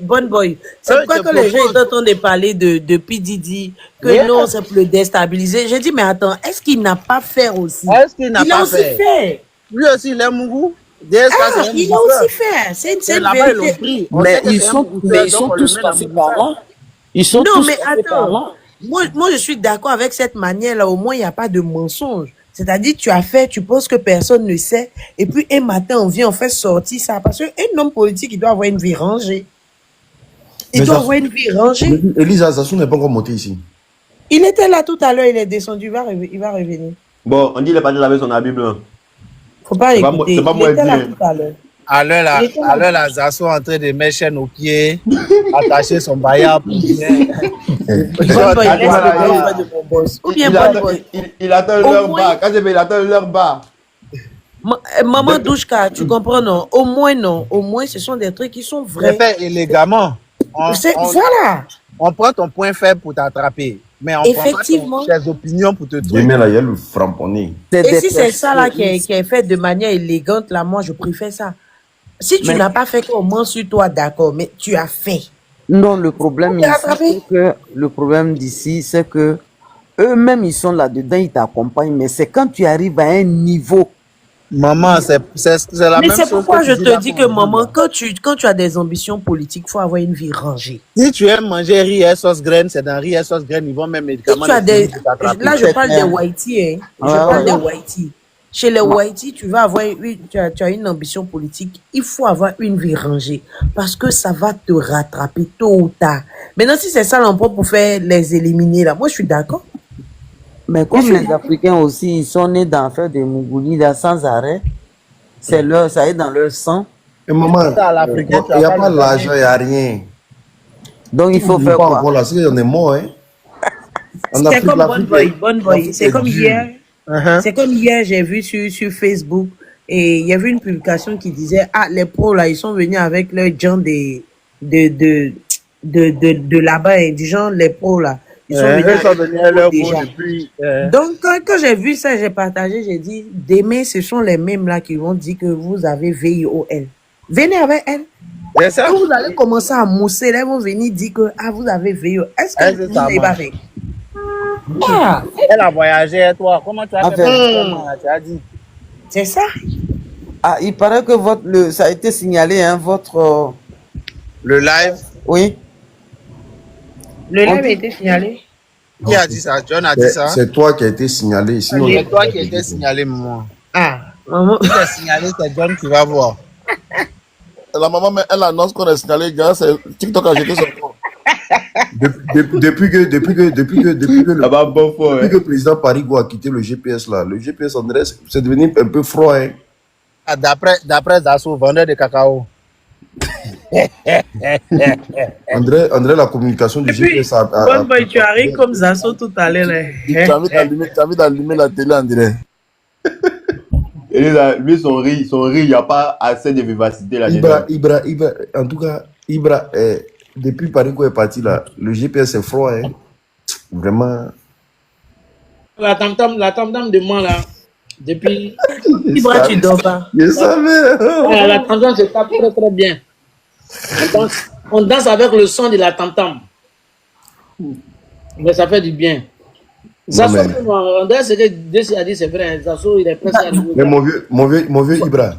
Bon Boy. C'est pourquoi que les gens sont en train de parler de P. Diddy, que non, c'est pour le déstabiliser. J'ai dit, mais attends, est-ce qu'il n'a pas fait aussi? Est-ce qu'il n'a pas aussi fait? Lui aussi, il est Mougou. Il a aussi fait. C'est une vérité. Mais ils sont tous passés par là. Ils sont non, tous mais passés par là. attends. Moi, je suis d'accord avec cette manière-là. Au moins, il n'y a pas de mensonge. C'est-à-dire, tu as fait, tu penses que personne ne sait. Et puis, un matin, on vient, on fait sortir ça. Parce qu'un homme politique, il doit avoir une vie rangée. Il doit avoir une vie rangée. Elisa Zassou n'est pas encore monté ici. Il était là tout à l'heure, il est descendu, il va revenir. Bon, on dit qu'il est parti laver son habit blanc. Faut pas écouter. C'est pas moi Il était là dire. tout à l'heure. À l'heure, la Zasso en train de mettre chaîne aux pieds, attacher son baillard pour bien. Il attend leur bar. Quand il attend leur bar. Maman Douchka, tu comprends, non? Au moins, ce sont des trucs qui sont vrais. C'est fait élégamment. Voilà. On prend ton point faible pour t'attraper. Mais on effectivement prend pas tes opinions pour te trouver. Mais là, il y a le framponné. Et si c'est ça là qui est fait de manière élégante, là, moi, je préfère ça. Si tu n'as pas fait comment sur toi, d'accord, mais tu as fait. Non, le problème ici, le problème d'ici, c'est que eux-mêmes, ils sont là-dedans, ils t'accompagnent, mais c'est quand tu arrives à un niveau. Maman, c'est la même chose. Mais c'est pourquoi je te dis que, maman, quand tu as des ambitions politiques, il faut avoir une vie rangée. Si tu aimes manger riz et sauce graine, c'est dans riz et sauce graine, ils vont même médicaments. Là, je parle des Whitey, hein. Je parle des Whitey. Chez les Whitey, tu as une ambition politique, il faut avoir une vie rangée parce que ça va te rattraper tôt ou tard. Maintenant, si c'est ça l'emploi pour faire les éliminer, là, moi je suis d'accord. Mais comme les Africains aussi, ils sont nés dans faire des mougoulis là sans arrêt, ça est dans leur sang. Et maman, il n'y a pas l'argent, il n'y a rien. Donc il faut faire quoi? Voilà, c'est qu'on est mort, hein. C'est comme Bon Boy. C'est comme hier. C'est comme hier, j'ai vu sur Facebook et il y avait une publication qui disait les pros là, ils sont venus avec leurs gens de là-bas, du genre les pros là. Ils sont venus avec leurs déjà. Donc quand j'ai vu ça, j'ai partagé, j'ai dit demain ce sont les mêmes là qui vont dire que vous avez VIOL. Venez avec elle. Quand vous allez commencer à mousser, là, ils vont venir dire que vous avez VIOL. Est-ce que vous n'avez pas fait? Elle a voyagé, toi. Comment tu as fait? Tu as dit. C'est ça. Il paraît que ça a été signalé, hein, votre... Le live? Oui. Le live a été signalé. Qui a dit ça? John a dit ça? C'est toi qui a été signalé. Sinon, c'est toi qui a été signalé, maman. Maman. Qui t'a signalé, c'est John qui va voir. La maman, elle annonce qu'on est signalé, gars, c'est TikTok a jeté son corps. Depuis que le président Parigo a quitté le GPS là, le GPS André, c'est devenu un peu froid. Hein. D'après Zassou, vendeur de cacao. André, la communication du GPS a... Bon boy, tu arrives comme Zassou tout à l'heure. Tu as envie d'allumer la télé, André. Et là, lui, son riz, il n'y a pas assez de vivacité là-dedans. Ibra, en tout cas, depuis Parigo est parti là, le GPS est froid. Hein. Vraiment. La tam-tam de moi, là, depuis... Ibra, tu dors pas. Je savais. La tam-tam se tape très, très bien. On danse avec le son de la tam-tam. Mais ça fait du bien. Zasso, on dirait ce que Desi a dit, c'est vrai. Zasso, il est presque à Mais mon vieux Ibra.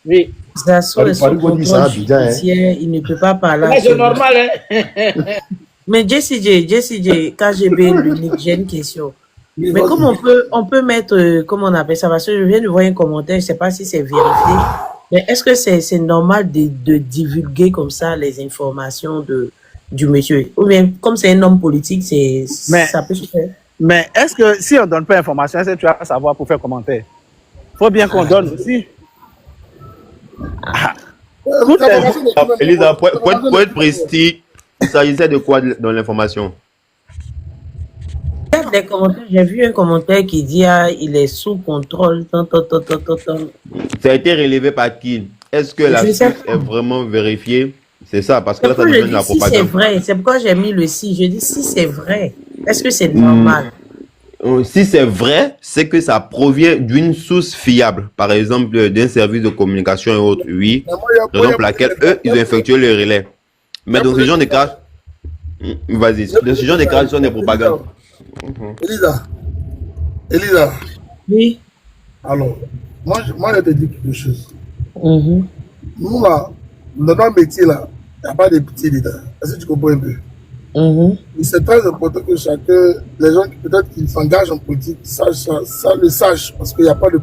Oui. Zasso est sous contrôle judiciaire, il ne peut pas parler. C'est normal, hein. Mais Jessie J, KGB, l'unique, j'ai une question. Mais comment on peut mettre, comment on appelle ça, parce que je viens de voir un commentaire, je ne sais pas si c'est vérifié, mais est-ce que c'est normal de divulguer comme ça les informations du monsieur? Ou bien, comme c'est un homme politique, ça peut se faire? Mais est-ce que si on ne donne pas d'informations, est-ce que tu vas savoir pour faire commentaire? Il faut bien qu'on donne aussi. Elisa, pour être précis, il s'agissait de quoi dans l'information? Des commentaires, j'ai vu un commentaire qui dit il est sous contrôle. Ça a été relevé par qui? Est-ce que la source est vraiment vérifiée? C'est ça, parce que là, ça devient de la propagande. Si c'est vrai, c'est pourquoi j'ai mis le si. Je dis si c'est vrai. Est-ce que c'est normal? Si c'est vrai, c'est que ça provient d'une source fiable, par exemple d'un service de communication et autres, oui, raison pour laquelle eux, ils ont effectué le relais. Mais dans ce genre de cas, vas-y, dans ce genre de cas, ce sont des propagandes. Elisa. Oui. Alors, moi je te dis quelque chose. Nous là, dans notre métier là, il n'y a pas de pitié dedans. Est-ce que tu comprends un peu? Et c'est très important que chacun, les gens qui peut-être qui s'engagent en politique, ça le sachent, parce qu'il n'y a pas de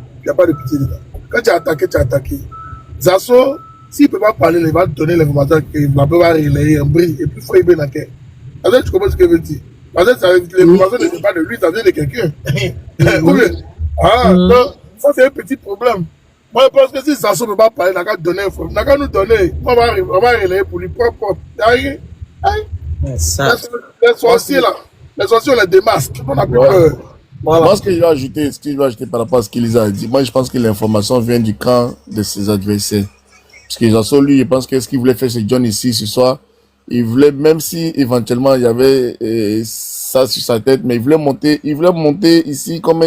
pitié dedans. Quand tu as attaqué, tu as attaqué. Zasso, s'il ne peut pas parler, il va te donner l'information qu'il va pouvoir relayer un bris, et puis il faut y bien dans quel. Est-ce que tu comprends ce que je veux dire? Parce que l'information ne vient pas de lui, ça vient de quelqu'un. Donc, ça c'est un petit problème. Moi je pense que si Zasso ne peut pas parler, il n'a qu'à donner l'information, il n'a qu'à nous donner. On va relayer pour lui propre. Les sorciers là, les sorciers on les démasque. On a plus peur. Voilà. Moi, ce que je vais ajouter par rapport à ce qu'Elisa a dit, moi je pense que l'information vient du camp de ses adversaires. Parce que Zasso, lui, je pense que ce qu'il voulait faire chez John ici ce soir, il voulait, même si éventuellement il y avait ça sur sa tête, mais il voulait monter ici comme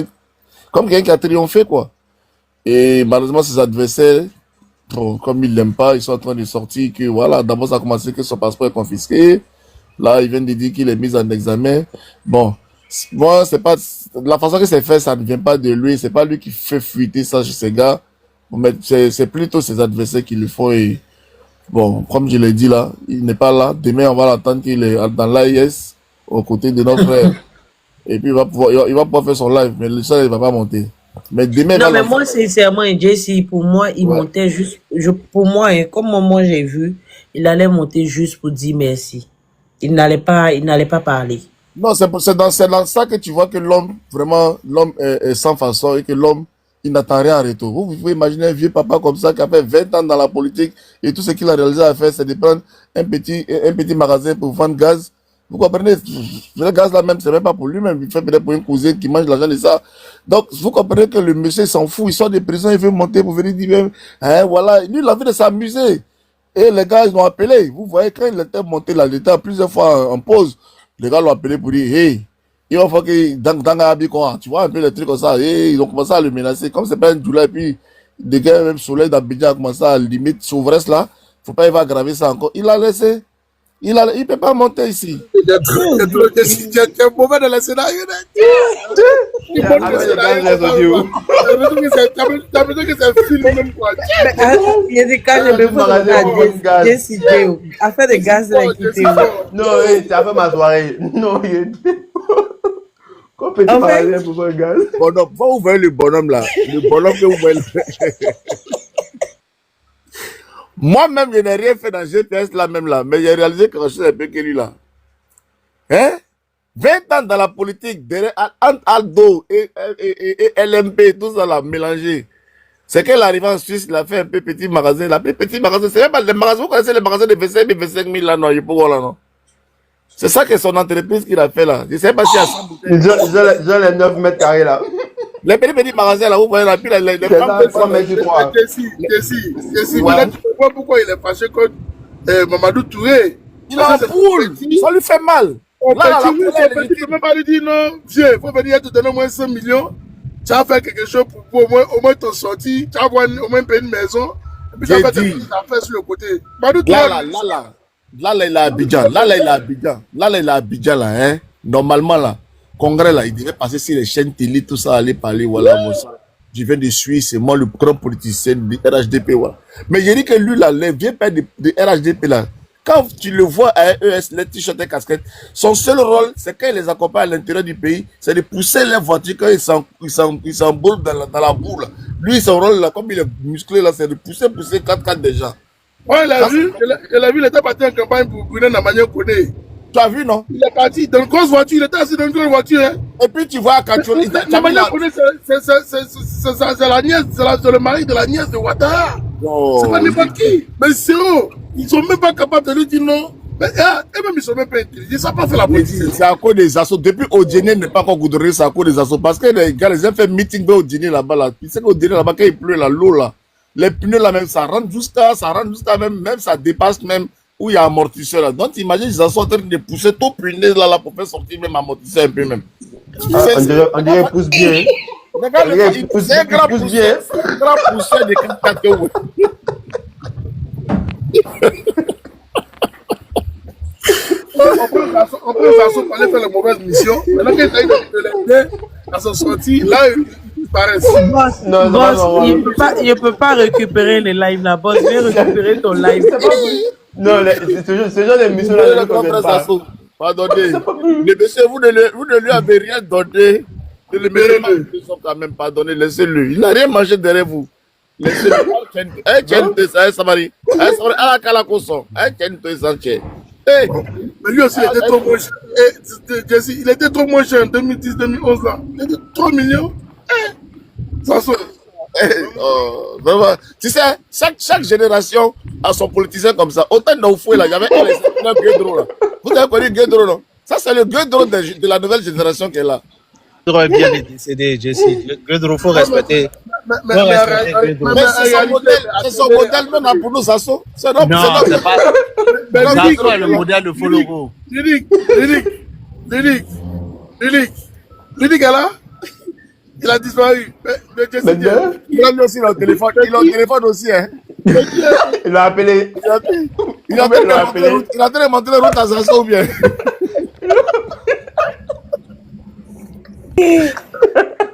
quelqu'un qui a triomphé, quoi. Et malheureusement, ses adversaires, bon, comme ils l'aiment pas, ils sont en train de sortir que voilà, d'abord ça a commencé que son passeport est confisqué. Là, ils viennent de dire qu'il est mis en examen. Bon, moi, c'est pas la façon que c'est fait, ça ne vient pas de lui. C'est pas lui qui fait fuiter ça chez ces gars. Mais c'est plutôt ses adversaires qui le font. Et bon, comme je l'ai dit là, il n'est pas là. Demain, on va l'attendre qu'il est dans l'AIS aux côtés de notre frère. Et puis il va pouvoir faire son live, mais le salaire il va pas monter. Mais demain, non, mais moi, sincèrement, Jessie, pour moi, il montait juste. Pour moi, comme moi j'ai vu, il allait monter juste pour dire merci. Il n'allait pas parler. Non, c'est dans ça que tu vois que l'homme est sans façon et que l'homme, il n'attend rien en retour. Vous pouvez imaginer un vieux papa comme ça qui a fait 20 ans dans la politique et tout ce qu'il a réalisé à faire, c'est de prendre un petit magasin pour vendre gaz. Vous comprenez? Le gaz là même, c'est même pas pour lui-même. Il fait peut-être pour une cousine qui mange l'argent de ça. Donc, vous comprenez que le monsieur s'en fout. Il sort de prison, il veut monter pour venir dire, voilà. Lui, il a envie de s'amuser. Et les gars, ils l'ont appelé. Vous voyez, quand il était monté là, il était plusieurs fois en pause. Les gars l'ont appelé pour dire, hey, il va falloir que dans tu vois un peu les trucs comme ça. Et ils ont commencé à le menacer. Comme c'est pas un douleur, et puis, des gars, même Soleil d'Abidjan a commencé à limite Sauvresse là. Faut pas, il va aggraver ça encore. Il a laissé. Il peut pas monter ici. Tu es mauvais dans le scénario. Tu as besoin que c'est film même quoi. Il y a des cas, je me pose Jessie J. Affaire de gaz là, écoutez. Non, tu as fait ma soirée. Non, Qu'on peut parler pour un gaz. Bonhomme, vous voyez le bonhomme là. Le bonhomme que vous voyez. Moi-même, je n'ai rien fait dans GPS là même là, mais j'ai réalisé quelque chose un peu que lui là. 20 ans dans la politique, derrière Aldo et LMP, tout ça là, mélangé. C'est qu'elle arrive en Suisse, il a fait un peu petit magasin. La petit magasin, c'est même pas les magasins, vous connaissez les magasins de 25 000 là, non, il faut voir là, non. C'est ça que son entreprise qu'il a fait là. Je sais pas si à 100 bouteilles. Ils ont les 9 mètres carrés là. Les petits magasins là, vous voyez la pile, les femmes. Jessie, là, tu comprends pourquoi il est fâché contre Mamadou Touré. Il a un poule, ça lui fait mal. On Là, peut la dire, colère est tu peux même pas lui dire non, vieux, il faut venir te donner au moins 5 millions. Tu vas faire quelque chose pour au moins t'en sortir. Tu vas avoir au moins payer une maison. Et puis tu vas faire tes petites affaires sur le côté. Là, il est à Abidjan. Là, il est à Abidjan. Là, il est à Abidjan, là, hein. Normalement, là, Congrès, là, il devait passer sur les chaînes télé, tout ça, aller parler, voilà, moi, ça. Je viens de Suisse, c'est moi le grand politicien du RHDP, voilà. Mais j'ai dit que lui, là, les vieux pères de RHDP, là, quand tu le vois à ES, les t-shirts et casquettes, son seul rôle, c'est quand il les accompagne à l'intérieur du pays, c'est de pousser les voitures quand ils s'emboulent dans la boue, là. Lui, son rôle, là, comme il est musclé, là, c'est de pousser 4x4 des gens. Ouais, il a vu, il était parti en campagne pour brûler la manière qu'on est. Tu as vu, non? Il est parti dans une grosse voiture, il était assis dans une grosse voiture. Hein. Et puis tu vois, quand tu la manière qu'on est, c'est la nièce, c'est le mari de la nièce de Ouattara. Oh. C'est pas n'importe qui. Mais c'est eux. Ils sont même pas capables de lui dire non. Mais eux-mêmes, ils sont même pas intelligents. Ils savent pas faire la politique. C'est à cause des assauts. Depuis Odiené n'est pas encore goudronné, c'est à cause des assauts. Parce que les gars, ils ont fait meeting de Odiené là-bas. Là. Tu sais qu'Odiené là-bas, quand il pleut, là, l'eau là, les pneus là même, ça rentre jusqu'à même, ça dépasse même où il y a amortisseur là. Donc imagine, ils sont en train de pousser tout pneu là pour faire sortir même amortisseur un peu même. On dirait qu'il pousse bien. Regarde, il pousse bien. Un grand pousseur de 4 euros. On peut pour aller faire la mauvaise mission. Maintenant qu'il a eu de l'aider à s'en sortir, là, ils paraissent. Boss, il ne peut pas récupérer les lives là. Boss, viens récupérer ton live. Non, ce genre de mission là, ne convient pas. Pardonnez. Le monsieur, vous ne lui avez rien donné. Le monsieur ne quand même pas donné. Laissez-le. Il n'a rien mangé derrière vous. Laissez-le. Mais lui aussi, il était trop moins cher. Il était trop moins cher en 2010-2011 là. Il était 3 millions. Ça sort. Tu sais, chaque génération a son politicien comme ça. Autant d'Oufoué là, il y avait un Guédro là. Vous avez connu Guédro, non? Ça, c'est le Guédro de la nouvelle génération qui est là. Guédro est bien décédé, Jesse. Guédro, il faut respecter. Mais c'est son modèle même pour nous, Asso. Non, c'est pas. Zasso est le modèle de Follow. Ludic est là? Il a disparu. Il a mis aussi le téléphone. Il a le téléphone aussi, hein. Il l'a appelé. Il a en train de montrer la route à Zasso ou bien.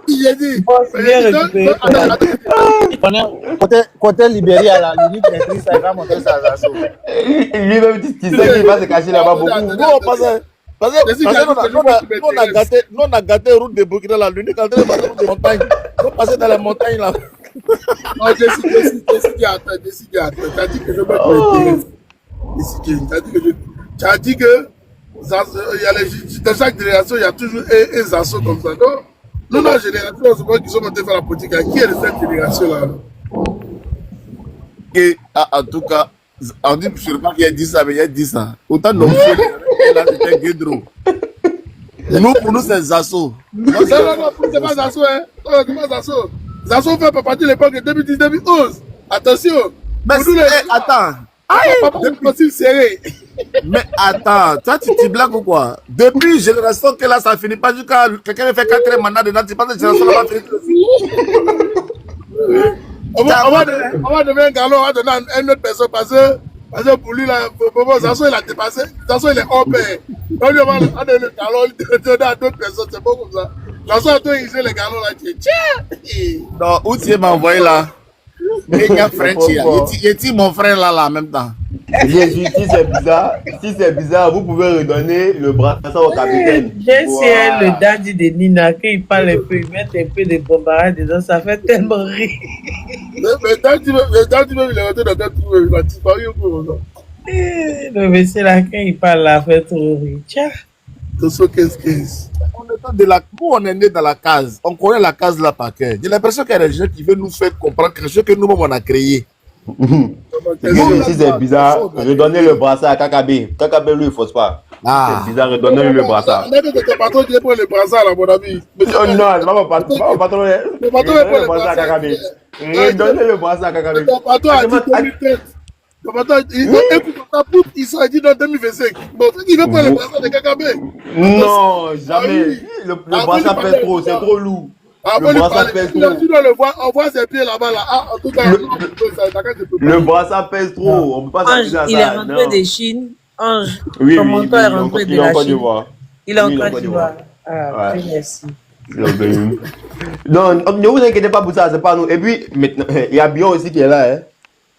Il a dit. Côté Libéria, là, l'unique maîtrise, ça va montrer ça à Zasso. Lui-même, tu sais qu'il va se cacher là-bas beaucoup. Parce que nous, on a gâté la route de Burkina, là, l'unique en train de passer des montagnes. On passer dans les montagnes, là. Oh, Décidé, attends. Tu as dit que je vais tu as dit que dans chaque génération, il y a toujours un Zasso comme ça. Donc, nous, la génération, on se voit qu'ils sont montés faire la politique. Qui est de cette génération-là? Et en tout cas, on dit sûrement qu'il y a 10 ans, mais il y a 10 ans. Autant de là, c'était Guédro. Nous, pour nous, c'est Zasso. Non, c'est pas Zasso, hein. Non, c'est pas Zasso. Zasso fait pas partie de l'époque de 2010-2011. Attention. Mais attends. Mais attends, toi, tu blagues ou quoi? Depuis génération que là, ça finit pas jusqu'à quelqu'un fait 4 mandats dedans, tu penses que génération là va finir aussi? On va donner un galon, on va donner à une autre personne parce que pour lui, là, Zasso, il a dépassé. Zasso, il est hors pair. Donc, on va donner le galon, il donner à d'autres personnes. C'est pas comme ça. Zasso a tout usé les galons là. Tiens! Non, où tu m'as envoyé là? Il est mon frère là, en même temps. Si c'est bizarre, vous pouvez redonner le brassard au capitaine. J'ai le daddy de Nina, quand il parle un peu, il met un peu de bombardage dedans, ça fait tellement rire. Mais daddy même, il est rentré dans ta troupe, il a disparu un peu. Le monsieur là, quand il parle, là, fait trop rire. Tiens. Qu'est-ce on est né dans la case, on connaît la case là par cœur. J'ai l'impression qu'il y a des gens qui veulent nous faire comprendre quelque chose que nous-mêmes on a créé. Si c'est bizarre, redonnez le brassard à Kakabe. Kakabe, lui, il ne force pas. C'est bizarre, redonnez-lui le brassard. On a dit que ton patron qui est pour le brassard, là, mon ami. Non, c'est pas mon patron. Le patron est pour le brassard à Kakabe. Redonnez le brassard à Kakabe. Ton patron a dit 2030. Donc maintenant, écoute, il s'est dit dans 2025. Bon, il veut pas le brassard de Kagame. Non, jamais. Le brassard pèse trop, c'est trop lourd. Le brassard pèse trop. Tu dois le voir, on voit ses pieds là-bas. Là. Ah, en tout cas, le brassard pèse trop. On peut pas s'amuser à ça. Il est rentré de Chine. Ange, oui, ton mentor est rentré de la Chine. Il est en Côte d'Ivoire. Ah, merci. Non, ne vous inquiétez pas pour ça, c'est pas nous. Et puis, maintenant, il y a Bion aussi qui est là. Hein.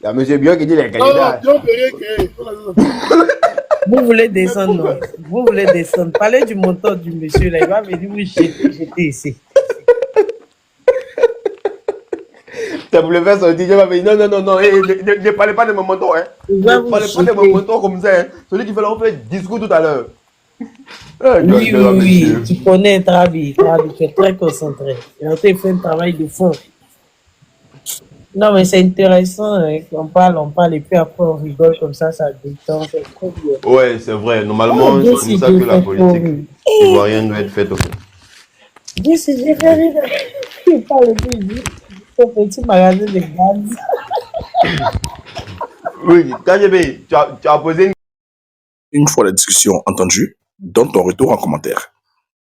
Il y a M. Bion qui dit les candidats. Vous voulez descendre, non? Vous voulez descendre. Parlez du montant du monsieur là. Il va venir vous jeter ici. Ça voulait faire sortir. Je vais dire non. Ne parlez pas de mon montant. Hein. Ne parlez pas de mon montant comme ça. Hein. Celui qui fait le discours tout à l'heure. Oui, tu connais Trabi, tu es très concentré. Il a fait un travail de fond. Non, mais c'est intéressant, hein. On parle, et puis après on rigole comme ça détend, c'est trop bien. Ouais, c'est vrai. Normalement, c'est comme ça que la politique ivoirienne doit être faite. J'ai fait rire. Il parle de ce petit magasin de gaz. Oui, KGB, tu as posé Une fois la discussion entendue, donne ton retour en commentaire.